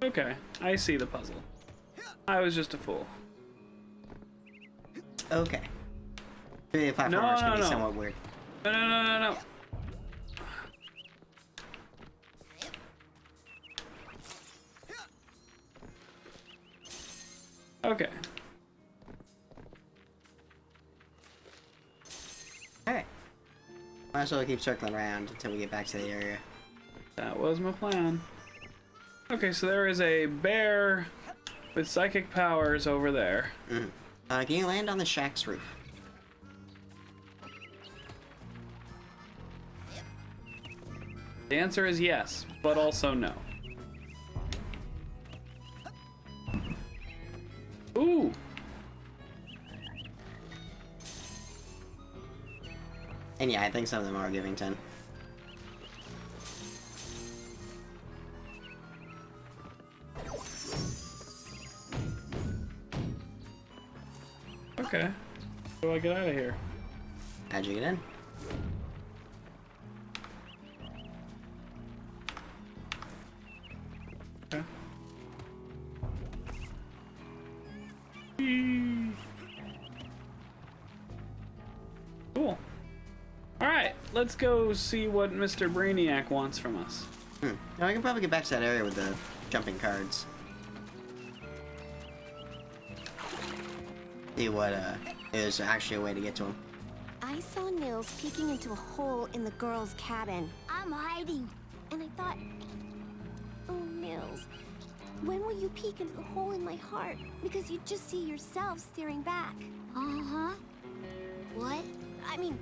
Okay, I see the puzzle. I was just a fool. Okay. The platformers can be somewhat weird. No. Okay. Alright. Might as well keep circling around until we get back to the area. That was my plan. Okay, so there is a bear with psychic powers over there. Mm. Can you land on the shack's roof? The answer is yes, but also no. Ooh! And yeah, I think some of them are giving 10. Okay. How do I get out of here? How'd you get in? Okay. Cool. Alright, let's go see what Mr. Brainiac wants from us. Now I can probably get back to that area with the jumping cards. See what, is actually a way to get to him. I saw Nils peeking into a hole in the girls' cabin. I'm hiding. And I thought, oh, Nils, when will you peek into the hole in my heart? Because you'd just see yourself staring back. Uh-huh. What? I mean,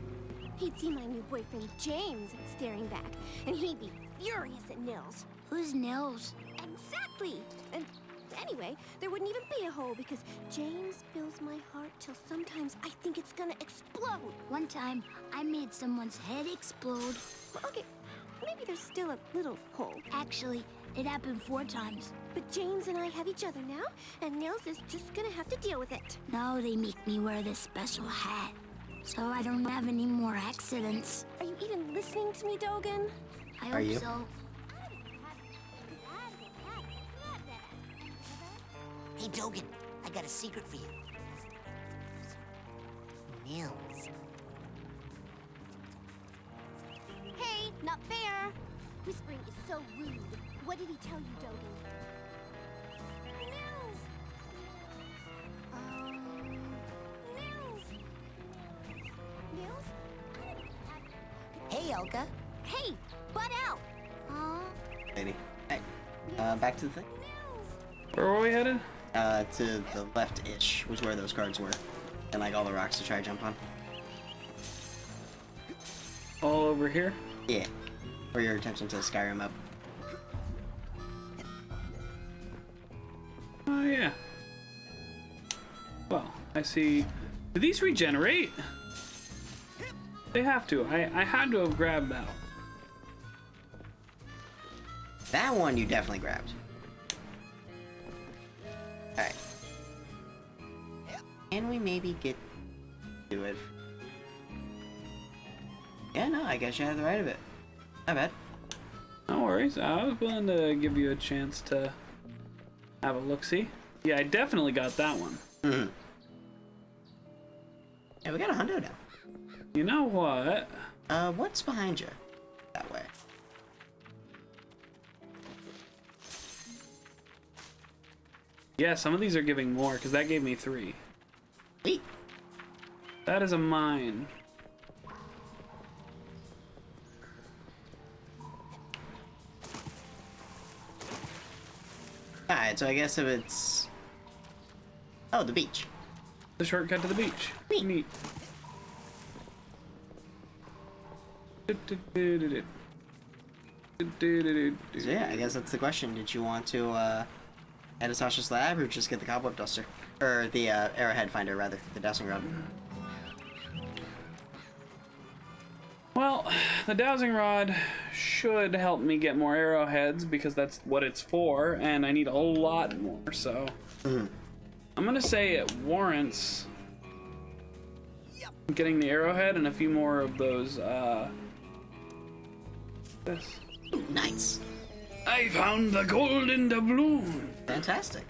he'd see my new boyfriend James staring back, and he'd be furious at Nils. Who's Nils? Exactly. And anyway, there wouldn't even be a hole because James fills my heart till sometimes I think it's gonna explode. One time, I made someone's head explode. Well, okay, maybe there's still a little hole. Actually, it happened 4 times. But James and I have each other now, and Nils is just gonna have to deal with it. Now they make me wear this special hat, so I don't have any more accidents. Are you even listening to me, Dogen? I Are hope you? so. Hey, Dogen, I got a secret for you. Nils. Hey, not fair! Whispering is so rude. What did he tell you, Dogen? Nils! Nils? Hey, Elka. Hey, butt out! Lady. Hey. Back to the thing. Where were we headed? To the left-ish was where those cards were. And like all the rocks to try to jump on. All over here? Yeah. Or you're attempting to Skyrim up. Oh, yeah. Well, I see. Do these regenerate? They have to. I had to have grabbed that one. That one you definitely grabbed. Alright. Can we maybe get to it? Yeah, no, I guess you have the right of it. Not bad. No worries. I was willing to give you a chance to have a look-see. Yeah, I definitely got that one. Mm-hmm. Yeah, we got a hundo now. You know what? What's behind you? That way. Yeah, some of these are giving more, because that gave me 3. Sweet. That is a mine. Alright, so I guess if it's... Oh, the beach. The shortcut to the beach. Neat. So yeah, I guess that's the question. Did you want to head to Sasha's lab or just get the cobweb duster? Or the arrowhead finder, rather. The dowsing rod. Well, the dowsing rod should help me get more arrowheads because that's what it's for, and I need a lot more, so... I'm gonna say it warrants getting the arrowhead and a few more of those, this. Nice. I found the golden doubloon. Fantastic.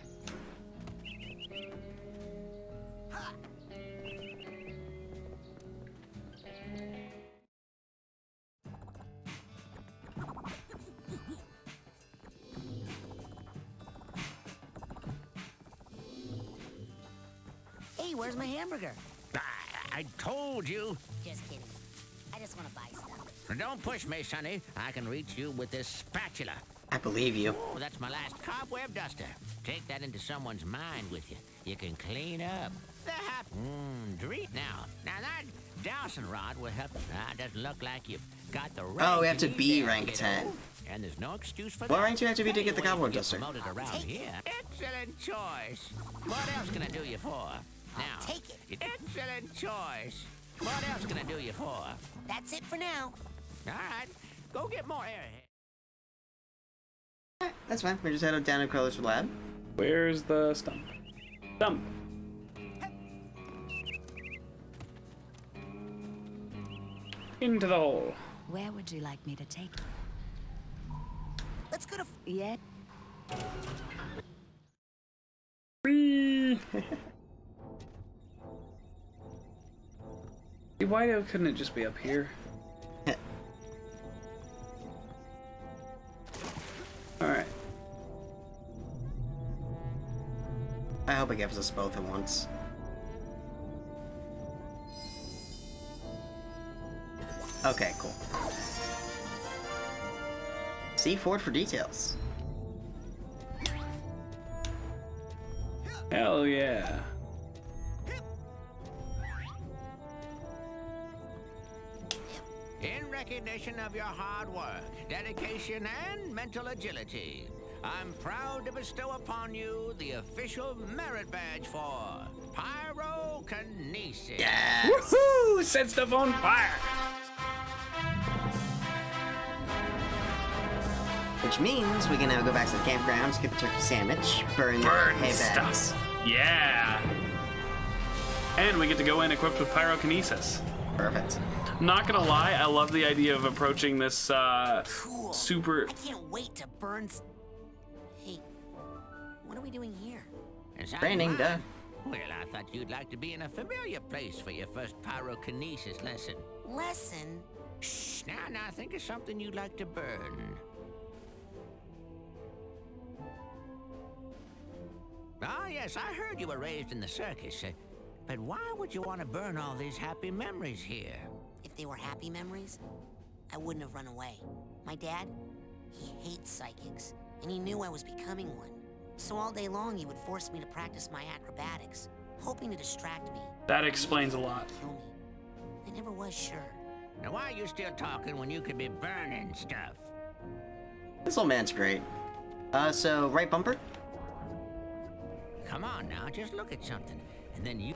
Hey, where's my hamburger? I told you. Just kidding. I just want to buy stuff. Don't push me, Sonny. I can reach you with this spatula. I believe you. Oh, that's my last cobweb duster. Take that into someone's mind with you. You can clean up. Dreet now. Now that dowsing rod will help. Doesn't look like you've got the rank. Oh, we have to you need be there, rank kiddo. 10. And there's no excuse for What that. rank do you have to be to get the Anyway, cobweb you duster? promoted around here. Excellent choice. What else can I do you for? Now, take it. Excellent choice. What else can I do you for? That's it for now. All right, go get more airhead. That's fine. We just head down to Color's lab. Where's the stump? Stump. Into the hole. Where would you like me to take you? Let's go to... Yeah. Whee! Why couldn't it just be up here? Alright. I hope it gives us both at once. Okay, cool. See Ford for details. Hell yeah. In recognition of your hard work, dedication, and mental agility, I'm proud to bestow upon you the official merit badge for pyrokinesis. Yes! Woohoo! Set stuff on fire! Which means we can now go back to the campgrounds, get the turkey sandwich, burn hay bags. stuff. Yeah. And we get to go in equipped with pyrokinesis. Perfect. Not gonna lie, I love the idea of approaching this Cool. super. I can't wait to burn... Hey, what are we doing here? Is that Training, mine? duh. Well, I thought you'd like to be in a familiar place for your first pyrokinesis lesson. Lesson? Shh, now think of something you'd like to burn. Ah, yes, I heard you were raised in the circus. But why would you want to burn all these happy memories here? If they were happy memories, I wouldn't have run away. My dad, he hates psychics, and he knew I was becoming one. So all day long, he would force me to practice my acrobatics. hoping to distract me. That explains a lot. Kill me. I never was sure. Now why are you still talking when you could be burning stuff? This old man's great. So right bumper? Come on now, just look at something. And then you...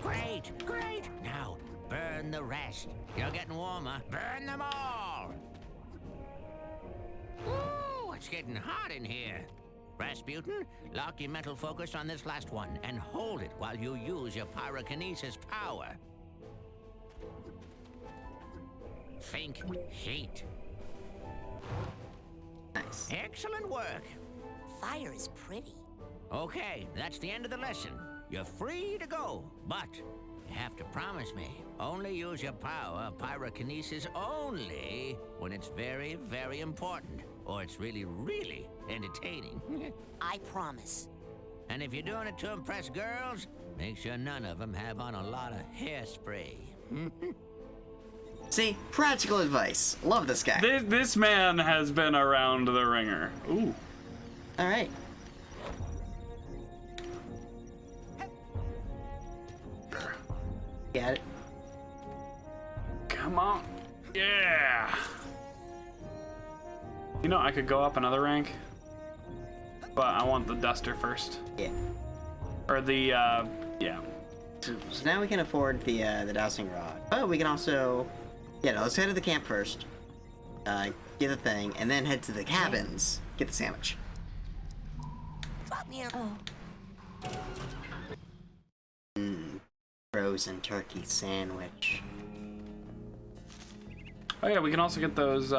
Great! Now, burn the rest. You're getting warmer. Burn them all! Ooh, it's getting hot in here. Rasputin, lock your mental focus on this last one and hold it while you use your pyrokinesis power. Think heat. Nice. Excellent work. Fire is pretty. Okay, that's the end of the lesson. You're free to go, but you have to promise me, only use your power, pyrokinesis only, when it's very, very important, or it's really, really entertaining. I promise. And if you're doing it to impress girls, make sure none of them have on a lot of hairspray. See, practical advice. Love this guy. This man has been around the ringer. Ooh. All right. Got it. Come on. Yeah. You know, I could go up another rank, but I want the duster first. Yeah. Or the, yeah. So now we can afford the dowsing rod. Oh, we can also... Yeah, no, let's head to the camp first. Get the thing, and then head to the cabins. Get the sandwich. Drop me out. Frozen turkey sandwich. Oh yeah, we can also get those,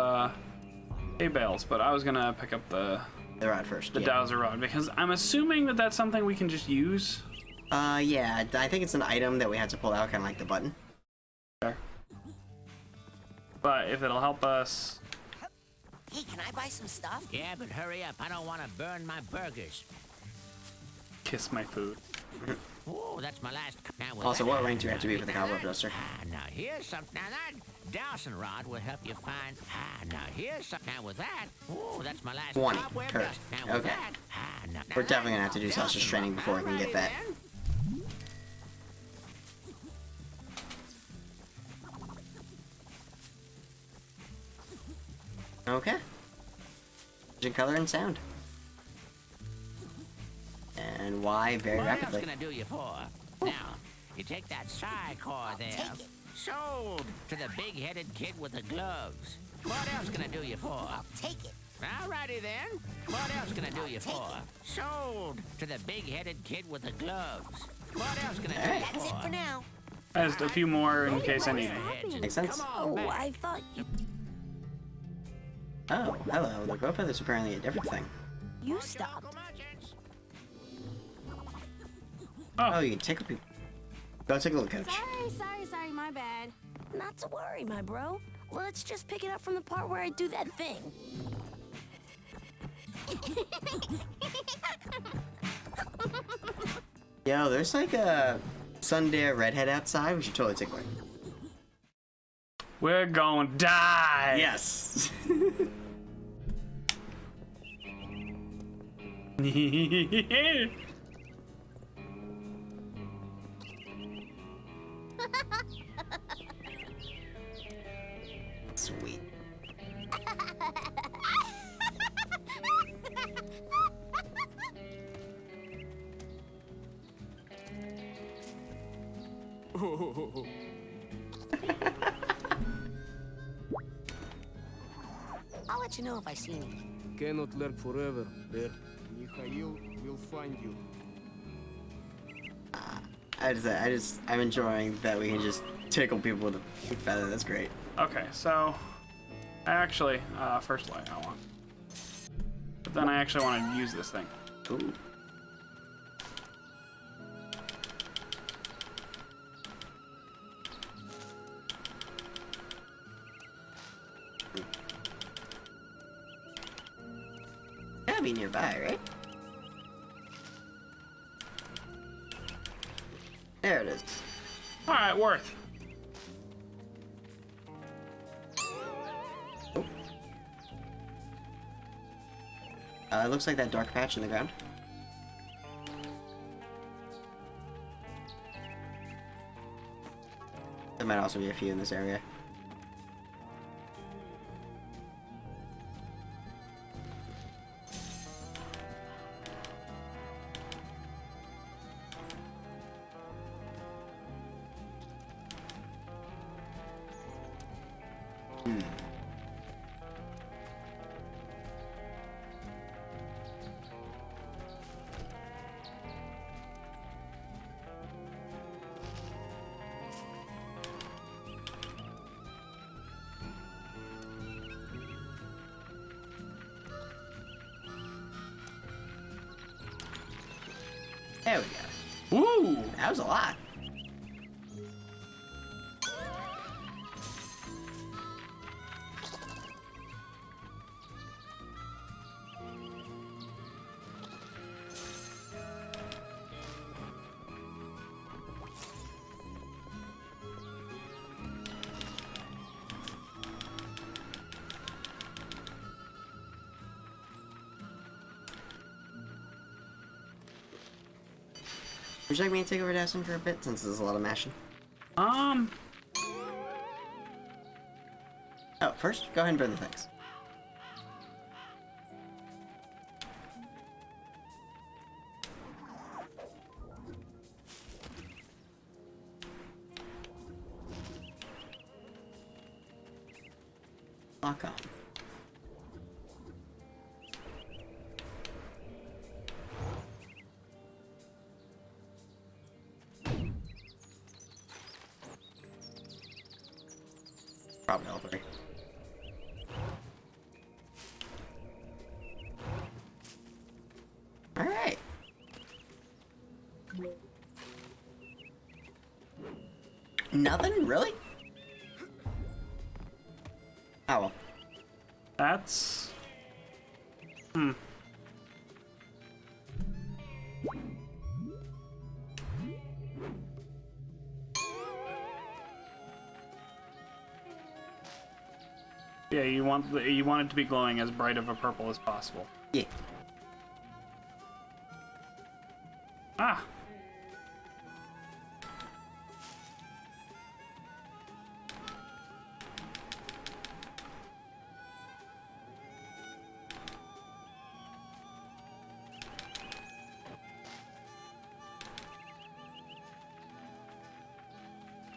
hay bales, but I was gonna pick up the rod first. The dowser rod, because I'm assuming that that's something we can just use. Yeah, I think it's an item that we have to pull out, kind of like the button. Sure. But if it'll help us... Hey, can I buy some stuff? Yeah, but hurry up. I don't want to burn my burgers. Kiss my food. Oh, that's my last... Also, what rank do you have to be for the cobweb duster? Now, here's something... Now, that dowsing rod will help you find... now, here's something... Now, with that... Oh, that's my last... 20. cobweb Perfect. dust. Now, with Okay. that... We're definitely gonna have to do sausage training before we can get that. Okay. Change color and sound. And why very what rapidly. What else can I do you for? Now, you take that Psy-Core there. Sold to the big-headed kid with the gloves. What else can I do you for? I'll take it. Alrighty then. What else can I do you for? Sold to the big-headed kid with the gloves. What else can I do you for? That's it for now. Just a few more in case I need it. Makes sense. Oh, I thought you... Oh, hello. The growth is apparently a different thing. You stopped. Oh, you can tickle people. Go take a look, coach. Sorry, my bad. Not to worry, my bro. Let's just pick it up from the part where I do that thing. Yo, there's like a Sundare redhead outside. We should totally take one. We're gonna die! Yes! Sweet. I'll let you know if I see anything. Cannot lurk forever, there. Mikhail will find you. I'm enjoying that we can just tickle people with a feather. That's great. Okay, so I actually, first light I want. But then I actually want to use this thing. Ooh. Gotta be nearby, right? There it is. Alright, worth. It looks like that dark patch in the ground. There might also be a few in this area. There we go. Woo! That was a lot. Would you like me to take over Dassin for a bit, since there's a lot of mashing? Oh, first, go ahead and burn the things. Lock on. Probably all three. Alright. Nothing? Really? Oh well. That's... Yeah, you want it to be glowing as bright of a purple as possible. Yeah. Ah.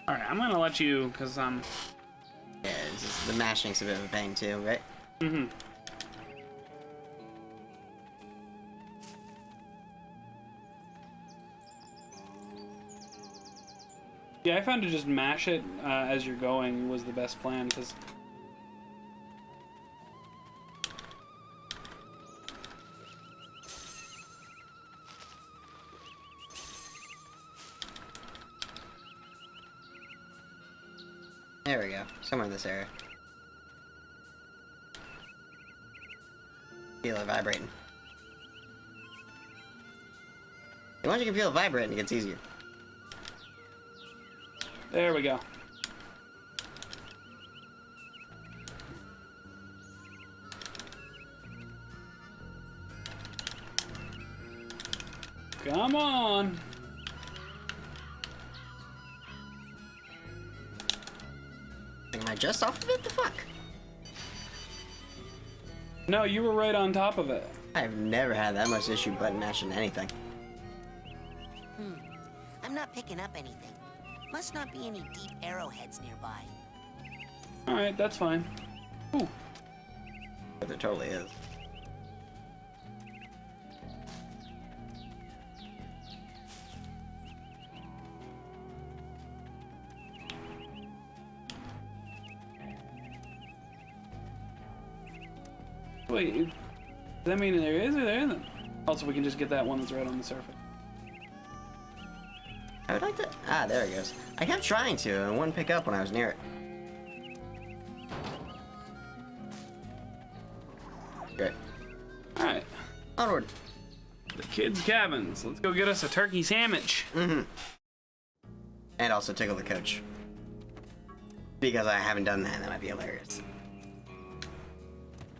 All right, I'm gonna let you, cause Yeah, the mashing's a bit of a pain too, right? Mm-hmm. Yeah, I found to just mash it as you're going was the best plan, because... There we go. Somewhere in this area. Feel it vibrating. Once you can feel it vibrating, it gets easier. There we go. Come on. Am I just off of it? The fuck? No, you were right on top of it. I've never had that much issue button mashing anything. I'm not picking up anything. Must not be any deep arrowheads nearby. Alright, that's fine. Ooh. But there totally is. Wait, does that mean there is or there isn't? Also, we can just get that one that's right on the surface. I would like to... Ah, there it goes. I kept trying to, and it wouldn't pick up when I was near it. Great. Alright. Onward. The kids' cabins. Let's go get us a turkey sandwich. Mm-hmm. And also tickle the coach. Because I haven't done that, that might be hilarious.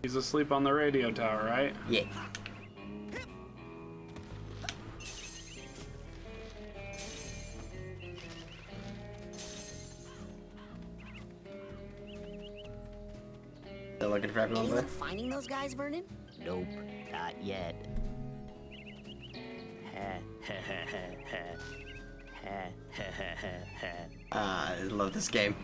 He's asleep on the radio tower, right? Yeah. Still looking for everyone, Anyone but finding those guys, Vernon? Nope, not yet. I love this game.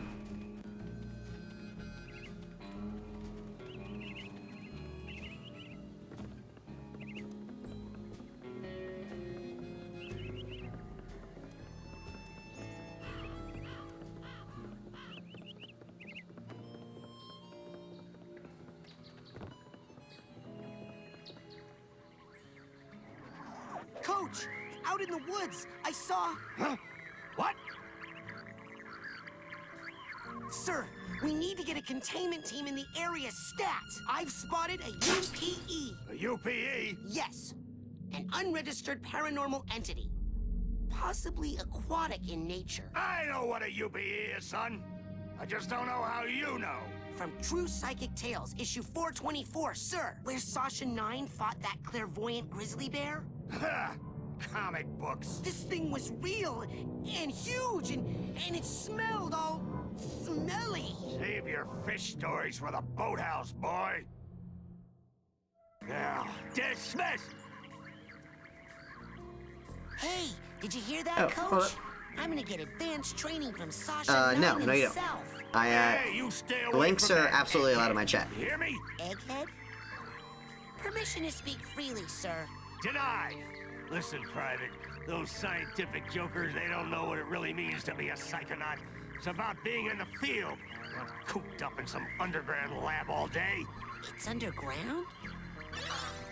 Coach, out in the woods, I saw... Huh? What? Sir, we need to get a containment team in the area stat. I've spotted a UPE. A UPE? Yes. An unregistered paranormal entity. Possibly aquatic in nature. I know what a UPE is, son. I just don't know how you know. From True Psychic Tales, issue 424, sir. Where Sasha 9 fought that clairvoyant grizzly bear. Ha! Comic books. This thing was real and huge and it smelled all smelly. Save your fish stories for the boathouse, boy. Now, dismiss! Hey, did you hear that, Oh, Coach? hold up. I'm gonna get advanced training from Sasha No, 9 no, you don't. himself. Hey, you stay away Links from are that, absolutely allowed egghead. in my chat. You hear me? Egghead? Permission to speak freely, sir. Denied. Listen, Private, those scientific jokers, they don't know what it really means to be a psychonaut. It's about being in the field, not cooped up in some underground lab all day. It's underground?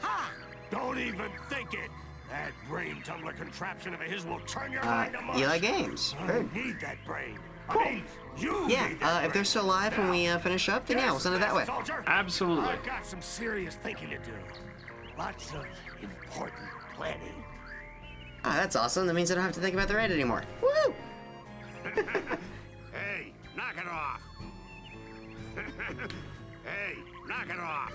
Ha! Don't even think it! That brain tumbler contraption of his will turn your mind to mush. Eli Games. I Heard. need that brain. Cool. I mean, you Yeah, need that if they're brain. still alive when we finish up, then yeah, we'll send it that way. Soldier. Absolutely. I've got some serious thinking to do. Lots of important planning. Ah, that's awesome. That means I don't have to think about the raid anymore. Woo! Hey, knock it off. Hey, knock it off.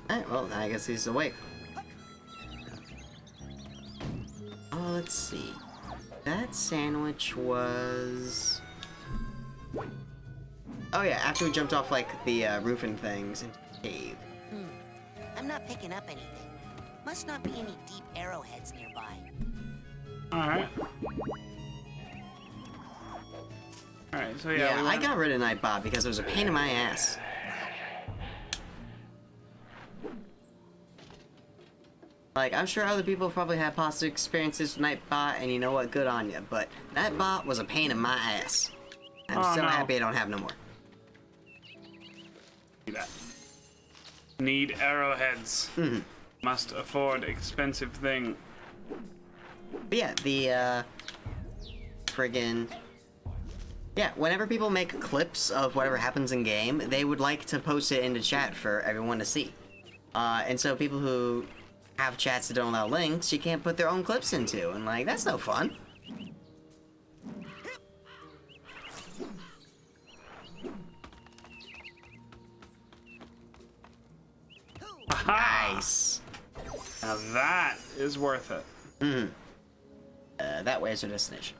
Alright, well, I guess he's awake. Oh, let's see. That sandwich was... Oh yeah, after we jumped off, like, the roof and things into the cave. I'm not picking up anything. Must not be any deep arrowheads nearby. Alright. Alright, so yeah. Yeah, we I went- got rid of Nightbot because it was a pain in my ass. Like, I'm sure other people probably had positive experiences with Nightbot, and you know what, good on you, but that bot was a pain in my ass. I'm Oh, so no. happy I don't have no more. Need arrowheads. Mhm. Must afford expensive thing. But yeah, the, friggin'... Yeah, whenever people make clips of whatever happens in game, they would like to post it into chat for everyone to see. And so people who have chats that don't allow links, you can't put their own clips into, and like, that's no fun. Nice! Now that is worth it. Mm-hmm. That way is our destination.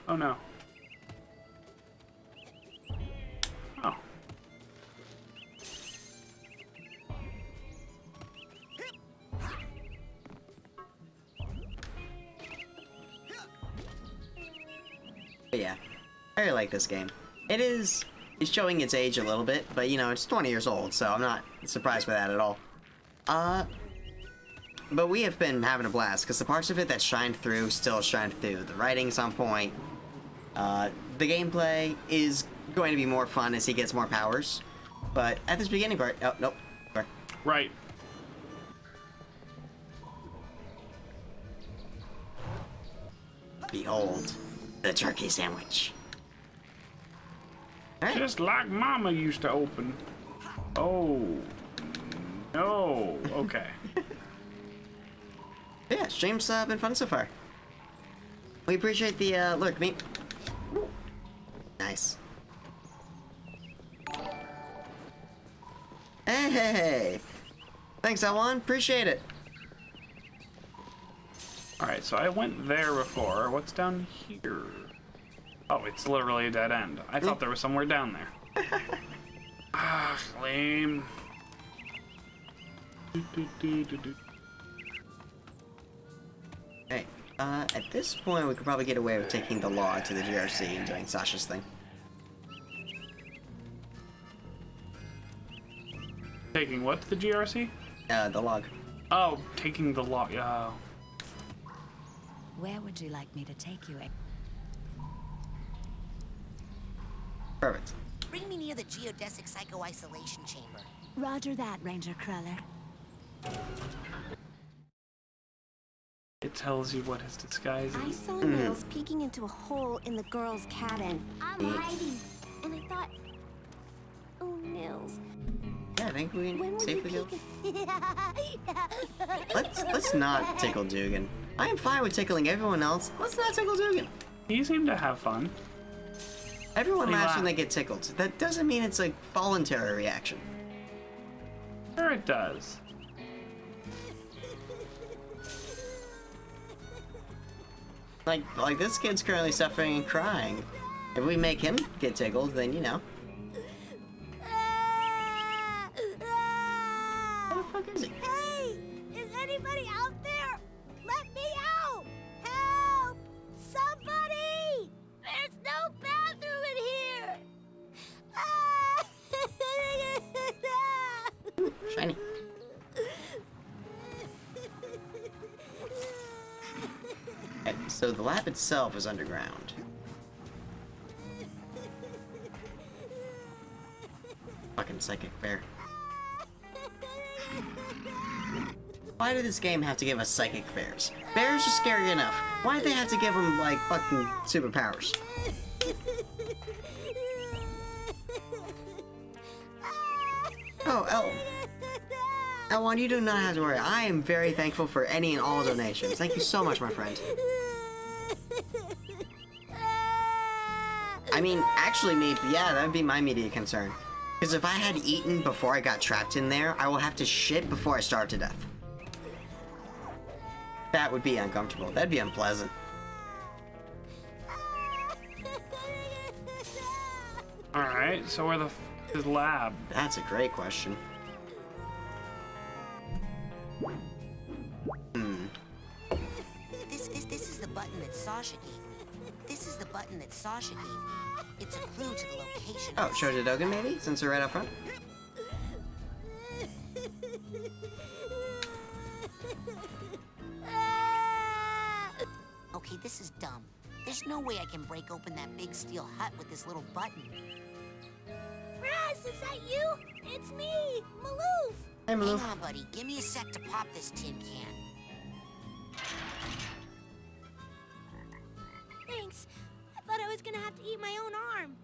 Oh no. Oh. But yeah, I really like this game. It's showing its age a little bit, but you know, it's 20 years old, so I'm not surprised by that at all. But we have been having a blast, because the parts of it that shined through still shine through. The writing's on point. The gameplay is going to be more fun as he gets more powers. But at this beginning part... Oh, nope. Sorry. Right. Behold, the turkey sandwich. Just like Mama used to open. Oh. No. Okay. Yeah, stream's been fun so far. We appreciate the lurk, mate. Nice. Hey! Thanks, L1. Appreciate it. Alright, so I went there before. What's down here? Oh, it's literally a dead end. I thought there was somewhere down there. Ah, lame. Hey, at this point, we could probably get away with taking the log to the GRC and doing Sasha's thing. Taking what to the GRC? The log. Oh, taking the log. Oh. Where would you like me to take you? Perfect. Bring me near the geodesic psycho-isolation chamber. Roger that, Ranger Cruller. It tells you what his disguise I is. saw Nils peeking into a hole in the girls' cabin. I'm hiding. And I thought, oh, Nils. Yeah, I think we When can will safely you go. Let's not tickle Dugan. I am fine with tickling everyone else. Let's not tickle Dugan. He seemed to have fun. Everyone laughs when they get tickled. That doesn't mean it's a voluntary reaction. Sure it does. Like this kid's currently suffering and crying. If we make him get tickled, then you know. Where the fuck is he? Hey! Is anybody out there? Let me out! Help! Somebody! There's no bathroom in here! Shiny. Okay, so the lab itself is underground. Fucking psychic bear. Why did this game have to give us psychic bears? Bears are scary enough. Why did they have to give them, like, fucking superpowers? Oh, Elwan, you do not have to worry. I am very thankful for any and all donations. Thank you so much, my friend. I mean, actually, yeah, that would be my immediate concern. Because if I had eaten before I got trapped in there, I will have to shit before I starve to death. That would be uncomfortable. That'd be unpleasant. Alright, so where the f is lab? That's a great question. This is the button that Sasha gave me. This is the button that Sasha gave me. It's a clue to the location. Oh, Shoujo Dogen maybe? Since they're right up front? Okay, this is dumb. There's no way I can break open that big steel hut with this little button. Raz, is that you? It's me, Maloof. Hey, Maloof. Hang on, buddy. Give me a sec to pop this tin can. Thanks. I thought I was gonna have to eat my own arm.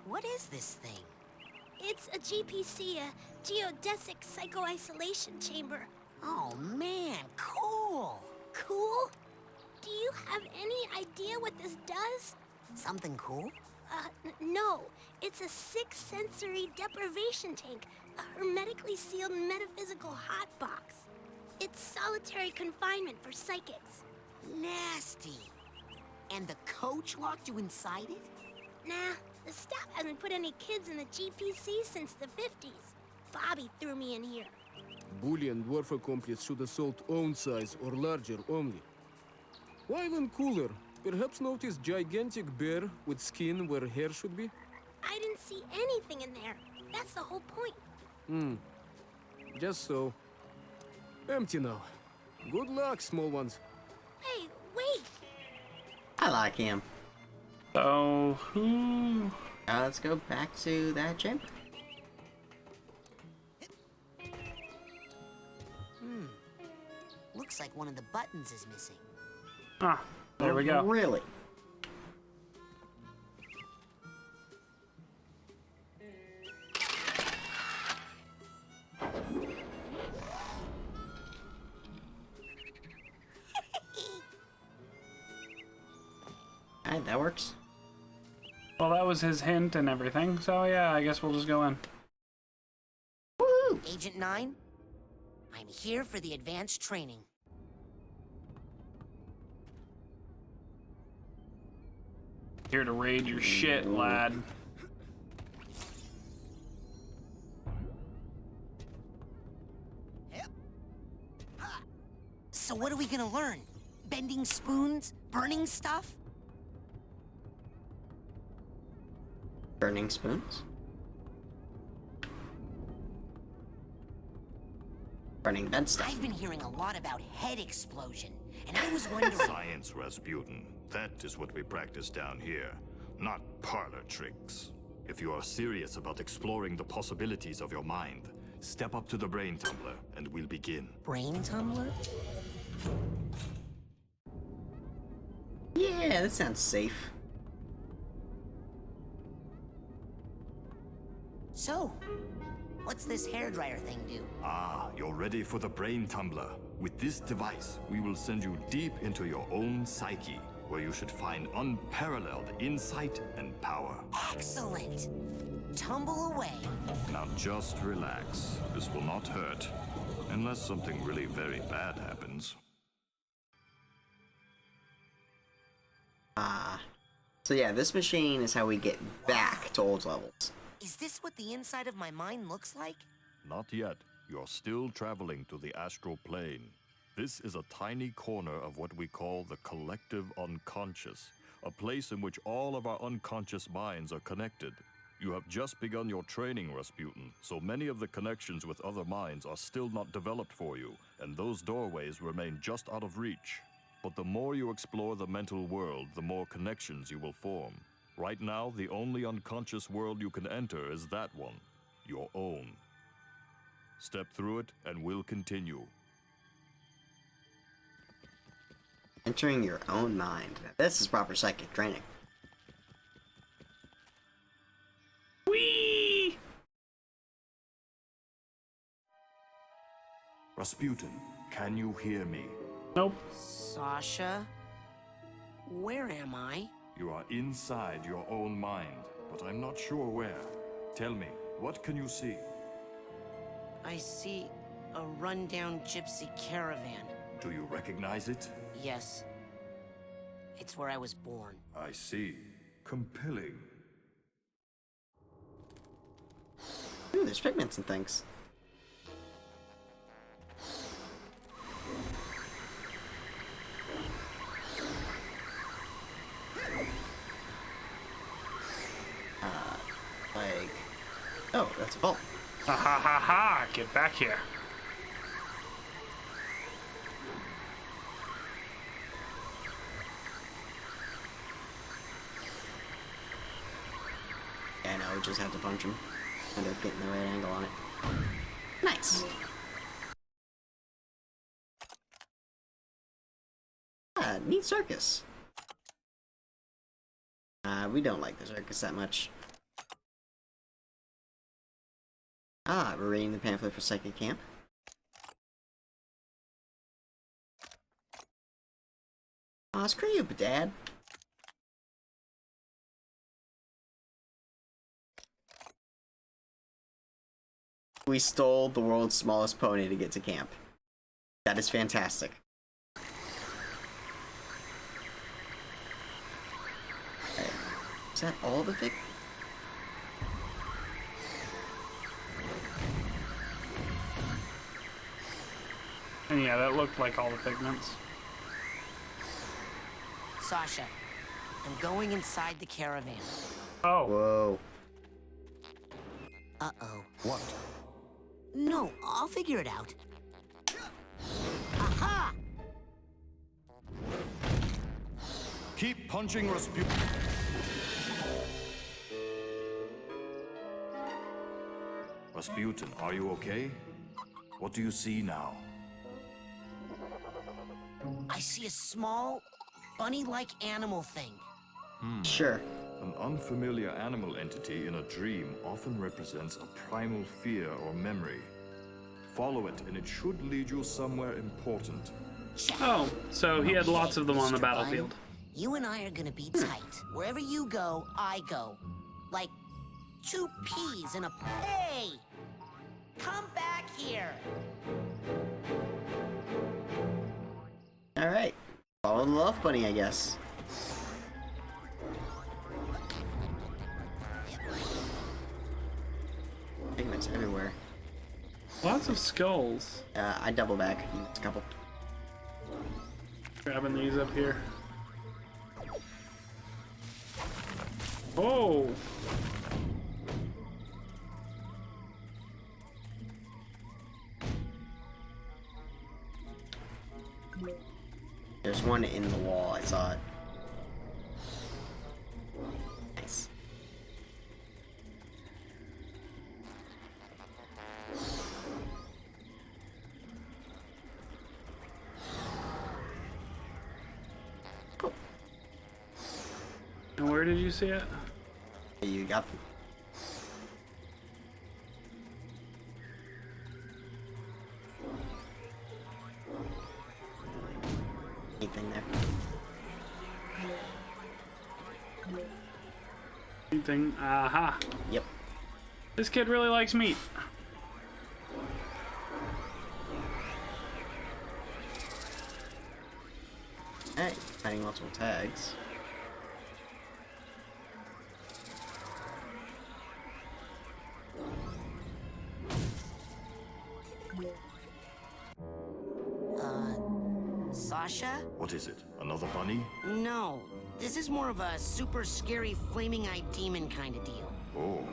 What is this thing? It's a GPC, a geodesic psycho-isolation chamber. Oh, man, cool. Cool? Do you have any idea what this does? Something cool? No. It's a six-sensory deprivation tank, a hermetically sealed metaphysical hotbox. It's solitary confinement for psychics. Nasty. And the coach locked you inside it? Nah, the staff hasn't put any kids in the GPC since the 50s. Bobby threw me in here. Bully and dwarf accomplice should assault own size or larger only. While in cooler, perhaps notice gigantic bear with skin where hair should be? I didn't see anything in there. That's the whole point. Just so. Empty now. Good luck, small ones. Hey, wait! I like him. So, who? Let's go back to that chamber. Looks like one of the buttons is missing. Ah, there we go. Really? Alright, that works. Well, that was his hint and everything, so yeah, I guess we'll just go in. Woo! Agent 9, I'm here for the advanced training. Here to raid your shit, lad. So what are we gonna learn? Bending spoons? Burning stuff? Burning spoons? Burning bed stuff. I've been hearing a lot about head explosion, and I was wondering... Science, Rasputin. That is what we practice down here, not parlor tricks. If you are serious about exploring the possibilities of your mind, step up to the brain tumbler, and we'll begin. Brain tumbler? Yeah, that sounds safe. So, what's this hairdryer thing do? Ah, you're ready for the brain tumbler. With this device, we will send you deep into your own psyche, where you should find unparalleled insight and power. Excellent! Tumble away. Now just relax. This will not hurt. Unless something really very bad happens. Ah. So yeah, this machine is how we get back to old levels. Is this what the inside of my mind looks like? Not yet. You're still traveling to the astral plane. This is a tiny corner of what we call the collective unconscious, a place in which all of our unconscious minds are connected. You have just begun your training, Rasputin, so many of the connections with other minds are still not developed for you, and those doorways remain just out of reach. But the more you explore the mental world, the more connections you will form. Right now, the only unconscious world you can enter is that one, your own. Step through it, and we'll continue. Entering your own mind. This is proper psychic training. Whee! Rasputin, can you hear me? Nope. Sasha? Where am I? You are inside your own mind, but I'm not sure where. Tell me, what can you see? I see a rundown gypsy caravan. Do you recognize it? Yes. It's where I was born. I see. Compelling. Ooh, there's pigments and things. Like... Oh, that's a vault. Ha ha ha ha! Get back here. Yeah, I know, we just have to punch him. End up getting the right angle on it. Nice! Ah, neat circus. We don't like the circus that much. Ah, we're reading the pamphlet for Psychic Camp. Aw, screw you, Dad. We stole the world's smallest pony to get to camp. That is fantastic. Okay. Is that all the thing? And yeah, that looked like all the pigments. Sasha, I'm going inside the caravan. Oh. Whoa. Uh-oh. What? No, I'll figure it out. Aha! Keep punching, Rasputin. Rasputin, are you okay? What do you see now? I see a small, bunny-like animal thing. Sure. An unfamiliar animal entity in a dream often represents a primal fear or memory. Follow it, and it should lead you somewhere important. Oh, so he had lots of them on the Mr. battlefield. Bun, you and I are gonna be tight. Wherever you go, I go. Like two peas in a... Hey! Come back here! Alright. Follow the love bunny, I guess. Pigments everywhere. Lots of skulls. I double back. A couple. Grabbing these up here. Oh! There's one in the wall, I saw it. Nice. Cool. And where did you see it? You got anything there? Anything? Aha. Yep. This kid really likes meat. Hey, finding multiple tags. Sasha? What is it? Another bunny? No. This is more of a super scary flaming-eyed demon kind of deal. Oh.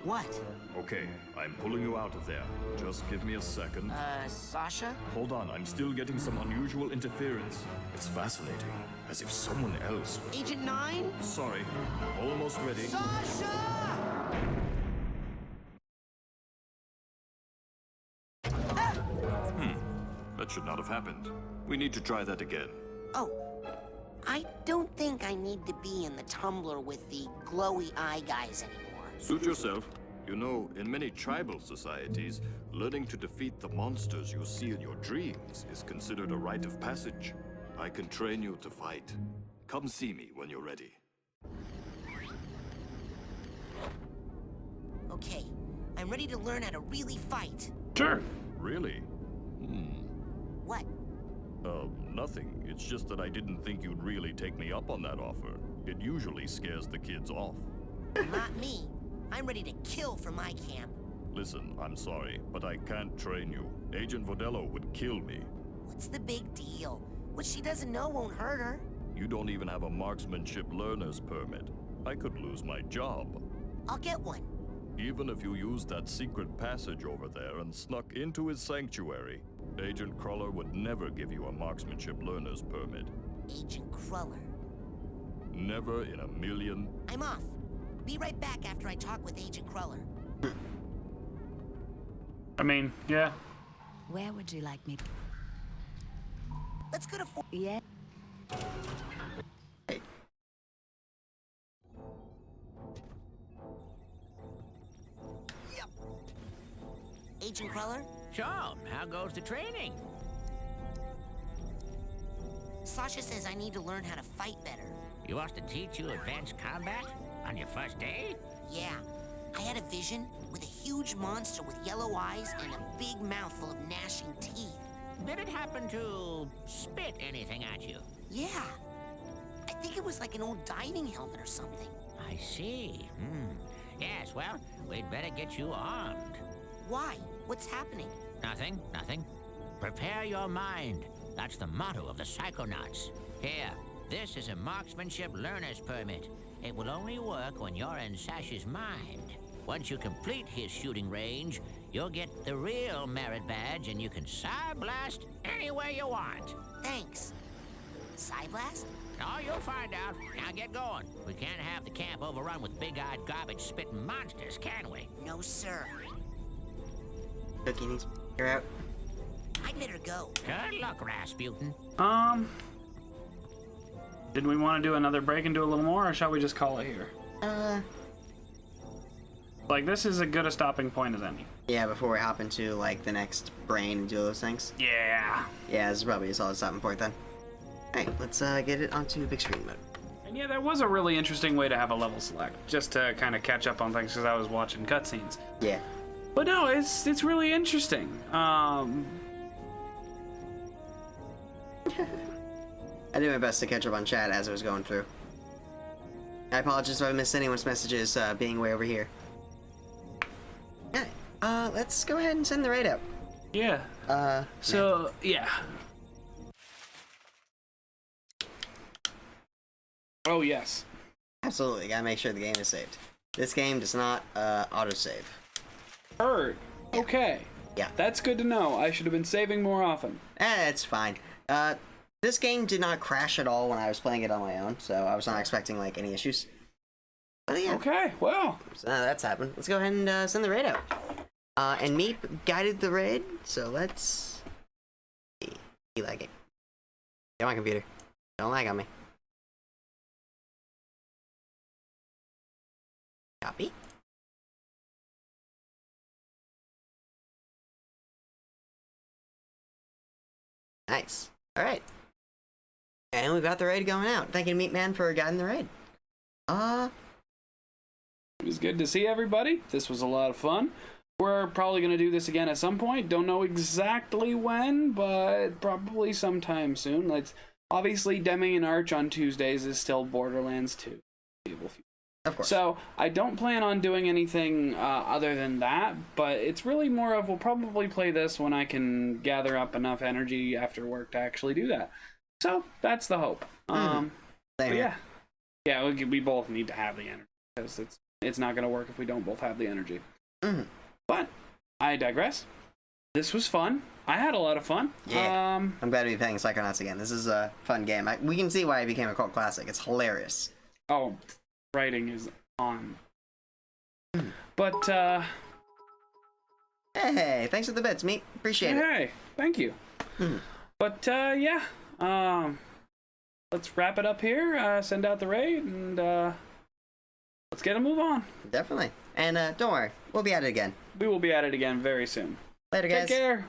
What? Okay, I'm pulling you out of there. Just give me a second. Sasha? Hold on, I'm still getting some unusual interference. It's fascinating. As if someone else... Agent 9? Sorry. Almost ready. Sasha! That should not have happened. We need to try that again. Oh. I don't think I need to be in the tumbler with the glowy eye guys anymore. Suit yourself. You know, in many tribal societies, learning to defeat the monsters you see in your dreams is considered a rite of passage. I can train you to fight. Come see me when you're ready. Okay, I'm ready to learn how to really fight. Sure. Really? What? Nothing. It's just that I didn't think you'd really take me up on that offer. It usually scares the kids off. Not me. I'm ready to kill for my camp. Listen, I'm sorry, but I can't train you. Agent Vodello would kill me. What's the big deal? What she doesn't know won't hurt her. You don't even have a marksmanship learner's permit. I could lose my job. I'll get one. Even if you used that secret passage over there and snuck into his sanctuary, Agent Cruller would never give you a marksmanship learner's permit. Agent Cruller. Never in a million. I'm off. Be right back after I talk with Agent Cruller. I mean, yeah. Where would you like me? Let's go to... Yeah. Agent Cruller? So, how goes the training? Sasha says I need to learn how to fight better. You wants to teach you advanced combat on your first day? Yeah. I had a vision with a huge monster with yellow eyes and a big mouth full of gnashing teeth. Did it happen to spit anything at you? Yeah. I think it was like an old diving helmet or something. I see. Yes, well, we'd better get you armed. Why? What's happening? Nothing. Prepare your mind. That's the motto of the Psychonauts. Here, this is a marksmanship learner's permit. It will only work when you're in Sash's mind. Once you complete his shooting range, you'll get the real merit badge and you can Psy-Blast anywhere you want. Thanks. Psy-Blast? Oh, you'll find out. Now get going. We can't have the camp overrun with big-eyed garbage-spitting monsters, can we? No, sir. Cookie needs to figure out. I'd better go. Good luck, Rasputin. Did we want to do another break and do a little more, or shall we just call it here? Like, this is as good a stopping point as any. Yeah, before we hop into, like, the next brain and do those things. Yeah. Yeah, this is probably a solid stopping point then. Alright, let's get it onto big screen mode. And yeah, that was a really interesting way to have a level select, just to kind of catch up on things because I was watching cutscenes. Yeah. But no, it's really interesting. I did my best to catch up on chat as I was going through. I apologize if I missed anyone's messages being way over here. let's go ahead and send the raid out. Yeah. So, yeah. Oh, yes. Absolutely, gotta make sure the game is saved. This game does not autosave. Heard. Okay. Yeah. That's good to know. I should have been saving more often. It's fine. This game did not crash at all when I was playing it on my own, so I was not expecting, like, any issues. But yeah. Okay, well. So that's happened. Let's go ahead and send the raid out. And Meep guided the raid, so let's see. He lagging. Get my computer. Don't lag on me. Copy. Nice. Alright. And we've got the raid going out. Thank you, Meat Man, for guiding the raid. It was good to see everybody. This was a lot of fun. We're probably going to do this again at some point. Don't know exactly when, but probably sometime soon. Obviously, Demi&Arch on Tuesdays is still Borderlands 2. Of course. So, I don't plan on doing anything other than that, but it's really more of, we'll probably play this when I can gather up enough energy after work to actually do that. So, that's the hope. Same here. Yeah, we both need to have the energy, because it's not going to work if we don't both have the energy. But, I digress. This was fun. I had a lot of fun. Yeah. I'm glad to be playing Psychonauts again. This is a fun game. We can see why it became a cult classic. It's hilarious. Oh, writing is on. But, Hey, thanks for the bits, Meat. Appreciate it. Hey, thank you. But, yeah. Let's wrap it up here, send out the raid, and, let's get a move on. Definitely. And, don't worry. We'll be at it again. We will be at it again very soon. Later, guys. Take care.